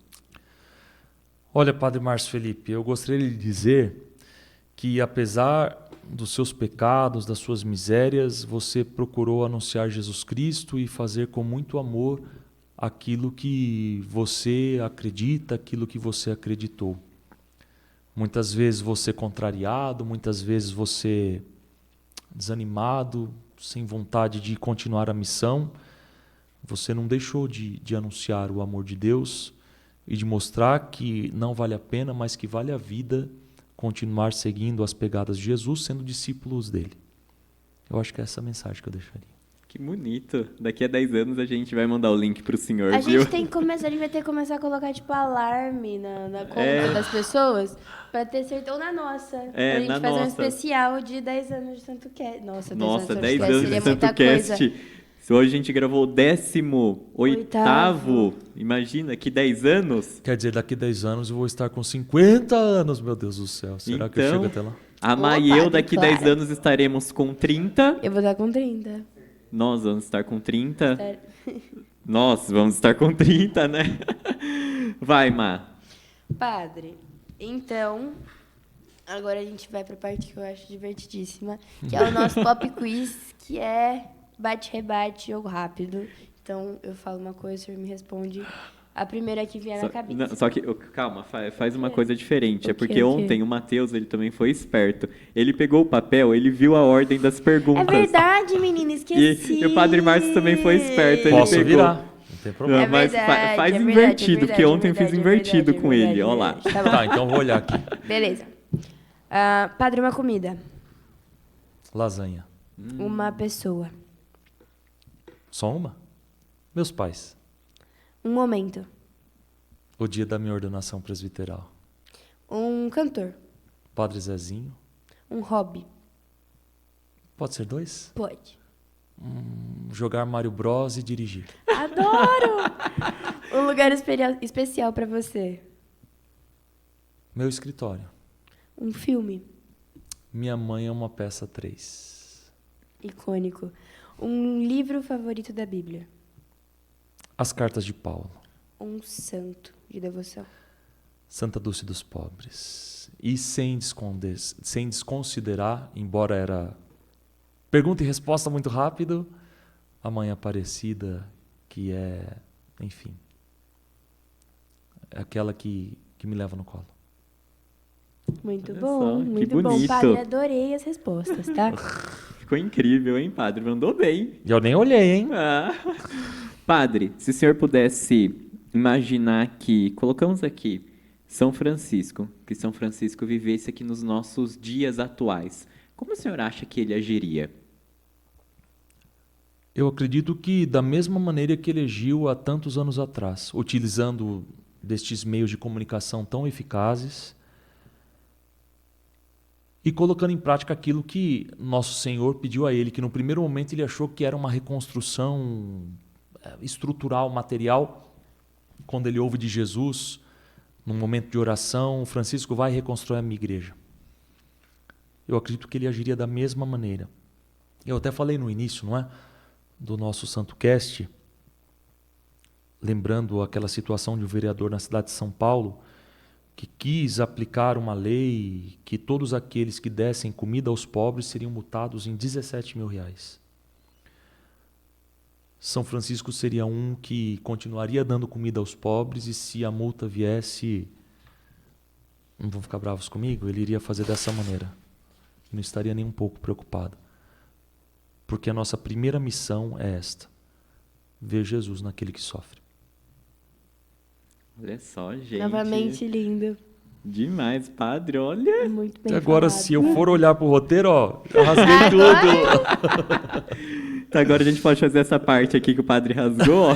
Olha, Padre Márcio Felipe, eu gostaria de dizer que apesar dos seus pecados, das suas misérias, você procurou anunciar Jesus Cristo e fazer com muito amor aquilo que você acredita, aquilo que você acreditou. Muitas vezes você contrariado, muitas vezes você desanimado, sem vontade de continuar a missão, você não deixou de anunciar o amor de Deus e de mostrar que não vale a pena, mas que vale a vida continuar seguindo as pegadas de Jesus, sendo discípulos dele. Eu acho que é essa a mensagem que eu deixaria. Que bonito. Daqui a 10 anos a gente vai mandar o link pro senhor, A viu? gente tem que começar, a gente vai ter que começar a colocar, tipo, alarme na conta das pessoas, pra ter certeza, ou na nossa. Pra gente na fazer um nossa. especial de 10 anos de Santo Cast. Nossa, 10 Nossa, anos 10 de Santo Cast anos de seria Santo muita coisa. Cast. Se hoje a gente gravou o 18º, Oitavo. imagina, que 10 anos. Quer dizer, daqui a 10 anos eu vou estar com 50 anos, meu Deus do céu. Será que eu Então, chego até lá? A Má e Opa, eu, daqui claro. 10 anos, estaremos com 30. Eu vou estar com 30. Nós vamos estar com 30. Sério. Nós vamos estar com 30, né? Vai, Má. Padre, então, agora a gente vai pra parte que eu acho divertidíssima, que é o nosso pop quiz, que é bate-rebate, jogo rápido. Então, eu falo uma coisa, o senhor me responde a primeira que vier na cabeça. Não, só que, calma, faz uma coisa diferente. É O quê, porque o quê? ontem o Matheus, ele também foi esperto. Ele pegou o papel, ele viu a ordem das perguntas. É verdade, menina, esqueci. E o Padre Márcio também foi esperto. Ele Posso pegou. virar? Não tem Não, problema. mas verdade, faz é verdade, invertido, é verdade, porque ontem é eu fiz verdade, invertido é com verdade, ele. é Ó lá. verdade. Tá bom. Tá, então eu vou olhar aqui. Beleza. Padre, uma comida. Lasanha. Uma pessoa. Só uma? Meus pais. Um momento. O dia da minha ordenação presbiteral. Um cantor. Padre Zezinho. Um hobby. Pode ser 2? Pode. Jogar Mario Bros e dirigir. Adoro! Um lugar especial pra você. Meu escritório. Um filme Minha mãe é uma peça 3. icônico. Um livro favorito da Bíblia. As cartas de Paulo. Um santo de devoção. Santa Dulce dos Pobres. E sem desconsiderar, embora era pergunta e resposta muito rápido, a Mãe Aparecida, que é, enfim, é aquela que me leva no colo. Muito Olha bom, só, que muito bom. bonito. Padre, adorei as respostas, tá? Ficou incrível, hein, Padre? Mandou bem. E eu nem olhei, hein? Ah. Padre, se o senhor pudesse imaginar que, colocamos aqui, São Francisco, que São Francisco vivesse aqui nos nossos dias atuais, como o senhor acha que ele agiria? Eu acredito que da mesma maneira que ele agiu há tantos anos atrás, utilizando destes meios de comunicação tão eficazes e colocando em prática aquilo que nosso Senhor pediu a ele, que no primeiro momento ele achou que era uma reconstrução estrutural, material. Quando ele ouve de Jesus, num momento de oração, Francisco vai reconstruir a minha igreja. Eu acredito que ele agiria da mesma maneira. Eu até falei no início, não é? Do nosso Santo Cast, lembrando aquela situação de um vereador na cidade de São Paulo, que quis aplicar uma lei que todos aqueles que dessem comida aos pobres seriam multados em 17 mil reais. São Francisco seria um que continuaria dando comida aos pobres e se a multa viesse, não vão ficar bravos comigo, ele iria fazer dessa maneira. Não estaria nem um pouco preocupado. Porque a nossa primeira missão é esta: ver Jesus naquele que sofre. Olha só, gente. Novamente lindo. Demais, Padre, olha. Muito bem Agora, falado. se eu for olhar pro roteiro, ó, eu rasguei tudo. Então agora a gente pode fazer essa parte aqui que o Padre rasgou. ó.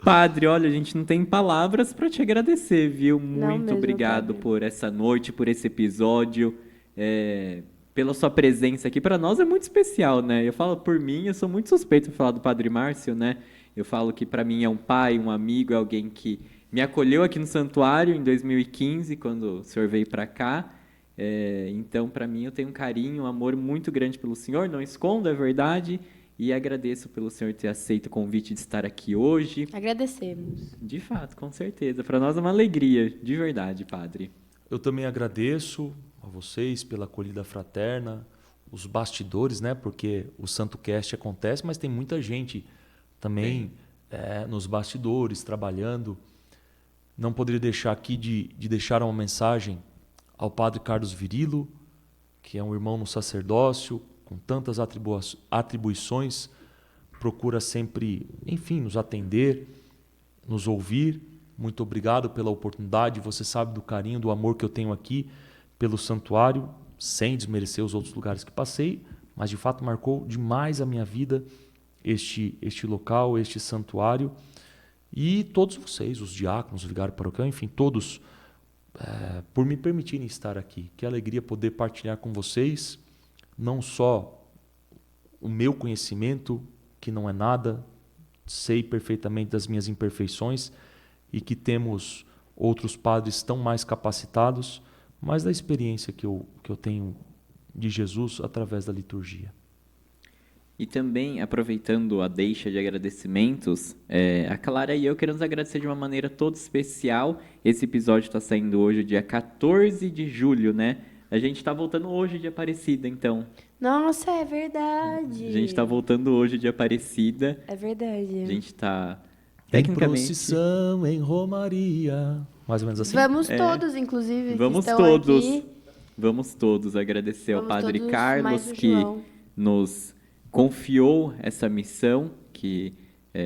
Padre, olha, a gente não tem palavras para te agradecer, viu? Muito mesmo, obrigado Padre. por essa noite, por esse episódio, pela sua presença aqui. Para nós é muito especial, né? Eu falo por mim, eu sou muito suspeito de falar do Padre Márcio, né? Eu falo que para mim é um pai, um amigo, é alguém que me acolheu aqui no santuário em 2015, quando o senhor veio para cá. Então, para mim, eu tenho um carinho, um amor muito grande pelo senhor, não escondo, é verdade. E agradeço pelo senhor ter aceito o convite de estar aqui hoje. Agradecemos. De fato, com certeza. Para nós é uma alegria, de verdade, Padre. Eu também agradeço a vocês pela acolhida fraterna, os bastidores, né? Porque o Santo Cast acontece, mas tem muita gente também nos bastidores, trabalhando. Não poderia deixar aqui de deixar uma mensagem ao Padre Carlos Virilo, que é um irmão no sacerdócio, com tantas atribuições, procura sempre, enfim, nos atender, nos ouvir. Muito obrigado pela oportunidade. Você sabe do carinho, do amor que eu tenho aqui pelo santuário, sem desmerecer os outros lugares que passei, mas de fato marcou demais a minha vida este local, este santuário. E todos vocês, os diáconos, o vigário paroquial, enfim, todos, por me permitirem estar aqui. Que alegria poder partilhar com vocês, não só o meu conhecimento, que não é nada, sei perfeitamente das minhas imperfeições e que temos outros padres tão mais capacitados, mas da experiência que eu tenho de Jesus através da liturgia. E também, aproveitando a deixa de agradecimentos, a Clara e eu queremos agradecer de uma maneira toda especial. Esse episódio está saindo hoje, dia 14 de julho, né? A gente está voltando hoje de Aparecida, então. Nossa, é verdade. A gente está voltando hoje de Aparecida. É verdade. A gente está, Em tecnicamente... procissão, em romaria. Mais ou menos assim? Vamos todos, inclusive, que Vamos estão todos. aqui. Vamos todos agradecer ao Vamos Padre todos, Carlos, mais o que João. nos confiou essa missão, que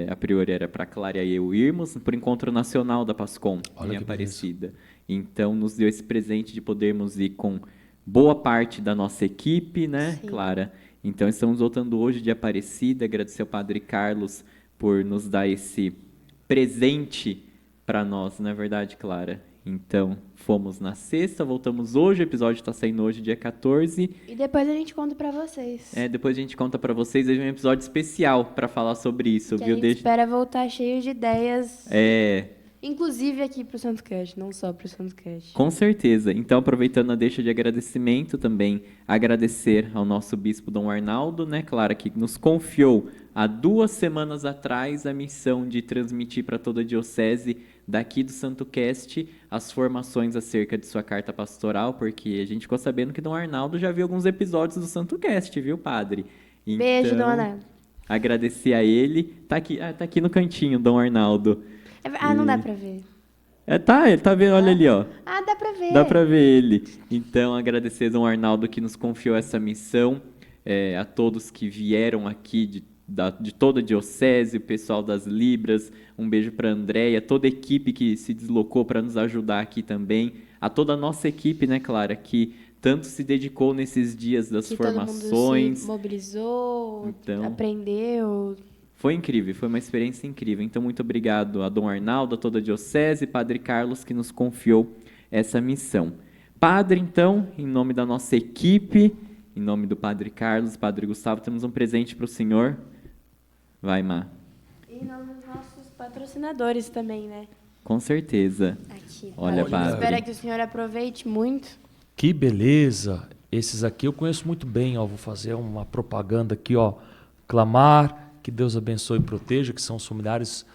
a priori era para Clara e eu irmos, para o Encontro Nacional da PASCOM, Olha em que Aparecida. Então, nos deu esse presente de podermos ir com boa parte da nossa equipe, né, Sim. Clara? Então, estamos voltando hoje de Aparecida, agradecer ao Padre Carlos por nos dar esse presente para nós, não é verdade, Clara? Então, fomos na sexta, voltamos hoje, o episódio está saindo hoje, dia 14. E depois a gente conta pra vocês. Depois a gente conta para vocês, hoje é um episódio especial para falar sobre isso, Que viu? a gente espera voltar cheio de ideias. Inclusive aqui pro Santo Cast, não só pro Santo Cast. Com certeza. Então, aproveitando a deixa de agradecimento, também agradecer ao nosso bispo Dom Arnaldo, né, Clara, que nos confiou há 2 semanas atrás a missão de transmitir para toda a diocese daqui do Santo Cast as formações acerca de sua carta pastoral, porque a gente ficou sabendo que Dom Arnaldo já viu alguns episódios do Santo Cast, viu, padre? Então, Beijo, Dom Arnaldo. Agradecer a ele. Tá aqui no cantinho, Dom Arnaldo. Não dá pra ver. Ele tá vendo, olha ali, ó. Dá pra ver. Dá pra ver ele. Então, agradecer a Dom Arnaldo que nos confiou essa missão, a todos que vieram aqui de toda a diocese, o pessoal das Libras, um beijo para a Andréia, toda a equipe que se deslocou para nos ajudar aqui também, a toda a nossa equipe, né, Clara, que tanto se dedicou nesses dias das que formações. Todo mundo se mobilizou, Então, aprendeu. Foi incrível, foi uma experiência incrível. Então, muito obrigado a Dom Arnaldo, a toda a diocese, Padre Carlos, que nos confiou essa missão. Padre, então, em nome da nossa equipe, em nome do Padre Carlos, Padre Gustavo, temos um presente para o senhor. Vai, Má. E em nome dos nossos patrocinadores também, né? Com certeza. Aqui. Olha, Padre. Espero que o senhor aproveite muito. Que beleza! Esses aqui eu conheço muito bem, ó. Vou fazer uma propaganda aqui, ó. Clamar, que Deus abençoe e proteja, que são os familiares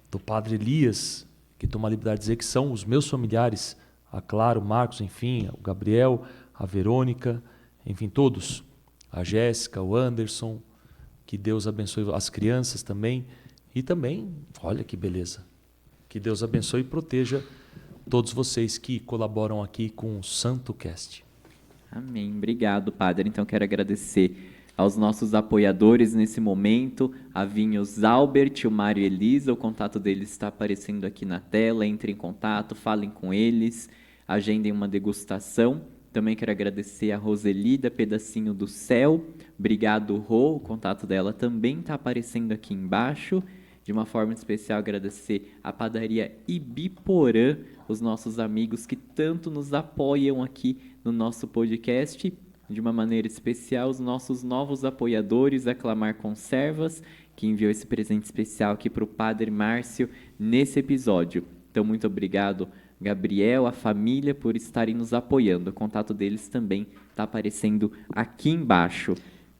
do Padre Elias, que tomo a liberdade de dizer que são os meus familiares, a Clara, o Marcos, enfim, o Gabriel, a Verônica, enfim, todos. A Jéssica, o Anderson, que Deus abençoe as crianças também. E também, olha que beleza, que Deus abençoe e proteja todos vocês que colaboram aqui com o Santo Cast. Amém. Obrigado, Padre. Então, quero agradecer aos nossos apoiadores nesse momento, a Vinhos Albert, o Mário e Elisa, o contato deles está aparecendo aqui na tela, entrem em contato, falem com eles, agendem uma degustação. Também quero agradecer a Roseli da Pedacinho do Céu, obrigado Rô, o contato dela também está aparecendo aqui embaixo. De uma forma especial, agradecer a padaria Ibiporã, os nossos amigos que tanto nos apoiam aqui no nosso podcast. De uma maneira especial, os nossos novos apoiadores, a Clamar Conservas, que enviou esse presente especial aqui para o Padre Márcio nesse episódio. Então, muito obrigado, Gabriel, a família, por estarem nos apoiando. O contato deles também está aparecendo aqui embaixo.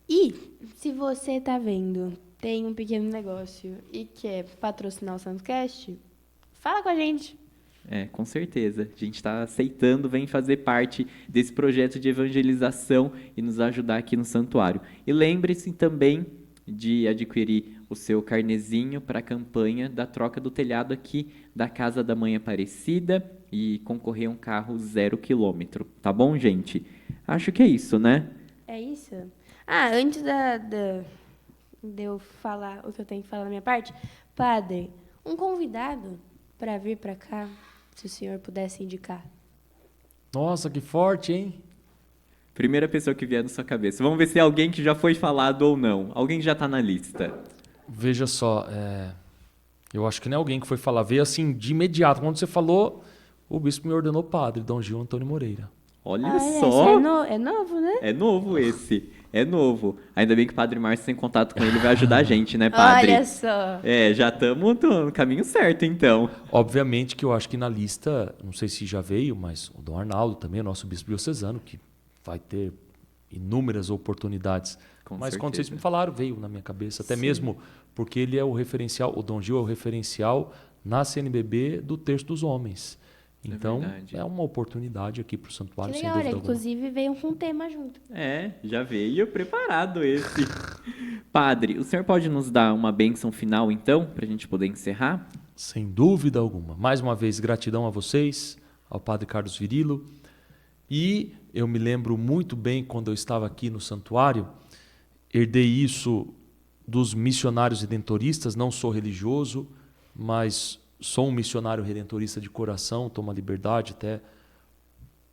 E, se você está vendo, tem um pequeno negócio e quer patrocinar o Santo Cast, fala com a gente. Com certeza. A gente está aceitando, vem fazer parte desse projeto de evangelização e nos ajudar aqui no santuário. E lembre-se também de adquirir o seu carnezinho para a campanha da troca do telhado aqui da Casa da Mãe Aparecida e concorrer a um carro 0 km. Tá bom, gente? Acho que é isso, né? É isso? Antes de eu falar o que eu tenho que falar na minha parte, padre, um convidado para vir para cá, se o senhor pudesse indicar. Nossa, que forte, hein? Primeira pessoa que vier na sua cabeça. Vamos ver se é alguém que já foi falado ou não. Alguém que já está na lista. Veja só, eu acho que não é alguém que foi falar. Veio assim, de imediato. Quando você falou, o bispo me ordenou padre, Dom Gil Antônio Moreira. Olha Esse só. é novo, né? É novo esse. É novo. Ainda bem que o Padre Márcio tem contato com ele, vai ajudar a gente, né, padre? Olha só. Já estamos no caminho certo, então. Obviamente que eu acho que na lista, não sei se já veio, mas o Dom Arnaldo também, o nosso bispo diocesano, que vai ter inúmeras oportunidades. Com Mas quando certeza. vocês me falaram, veio na minha cabeça. Até Sim. mesmo porque ele é o referencial, o Dom Gil é o referencial na CNBB do Terço dos Homens. Então, verdade. é uma oportunidade aqui para o Que santuário, sem legal, dúvida olha, alguma. inclusive veio com um tema junto. Já veio preparado esse. Padre, o senhor pode nos dar uma bênção final, então, para a gente poder encerrar? Sem dúvida alguma. Mais uma vez, gratidão a vocês, ao Padre Carlos Virilo. E eu me lembro muito bem, quando eu estava aqui no santuário, herdei isso dos missionários redentoristas. Não sou religioso, mas sou um missionário redentorista de coração, tomo a liberdade, até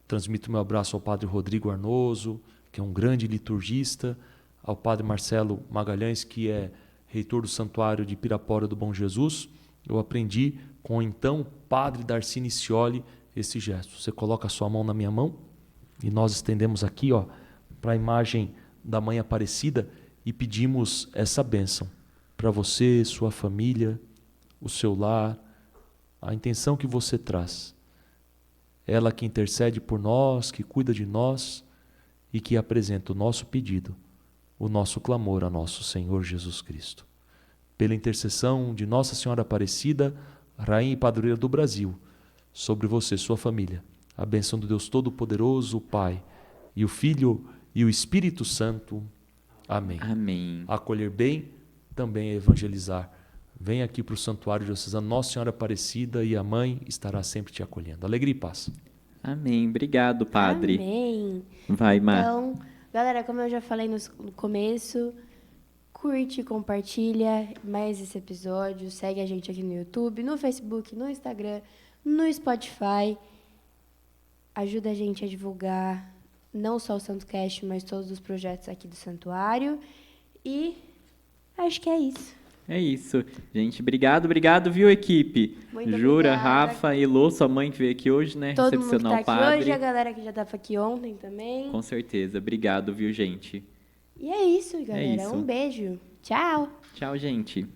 transmito meu abraço ao Padre Rodrigo Arnoso, que é um grande liturgista, ao Padre Marcelo Magalhães, que é reitor do Santuário de Pirapora do Bom Jesus. Eu aprendi com o então Padre Darcy Nicioli esse gesto. Você coloca a sua mão na minha mão e nós estendemos aqui para a imagem da Mãe Aparecida e pedimos essa bênção para você, sua família, o seu lar, a intenção que você traz. Ela que intercede por nós, que cuida de nós e que apresenta o nosso pedido, o nosso clamor a nosso Senhor Jesus Cristo. Pela intercessão de Nossa Senhora Aparecida, Rainha e Padroeira do Brasil, sobre você, sua família, a bênção do Deus Todo-Poderoso, o Pai, e o Filho e o Espírito Santo. Amém. Amém. Acolher bem também é evangelizar. Vem aqui para o Santuário Diocesano Nossa Senhora Aparecida e a Mãe estará sempre te acolhendo. Alegria e paz. Amém. Obrigado, padre. Amém. Vai, Mar. Então, galera, como eu já falei no começo, curte, compartilha mais esse episódio, segue a gente aqui no YouTube, no Facebook, no Instagram, no Spotify. Ajuda a gente a divulgar não só o SantoCast, mas todos os projetos aqui do Santuário. E acho que é isso. É isso. Gente, obrigado, viu, equipe? Muito Jura, obrigada. Rafa, Elô, sua mãe que veio aqui hoje, né? Todo mundo que Recepcionar tá o padre. aqui hoje, a galera que já estava aqui ontem também. Com certeza. Obrigado, viu, gente? E é isso, galera. isso. Um beijo. Tchau. Tchau, gente.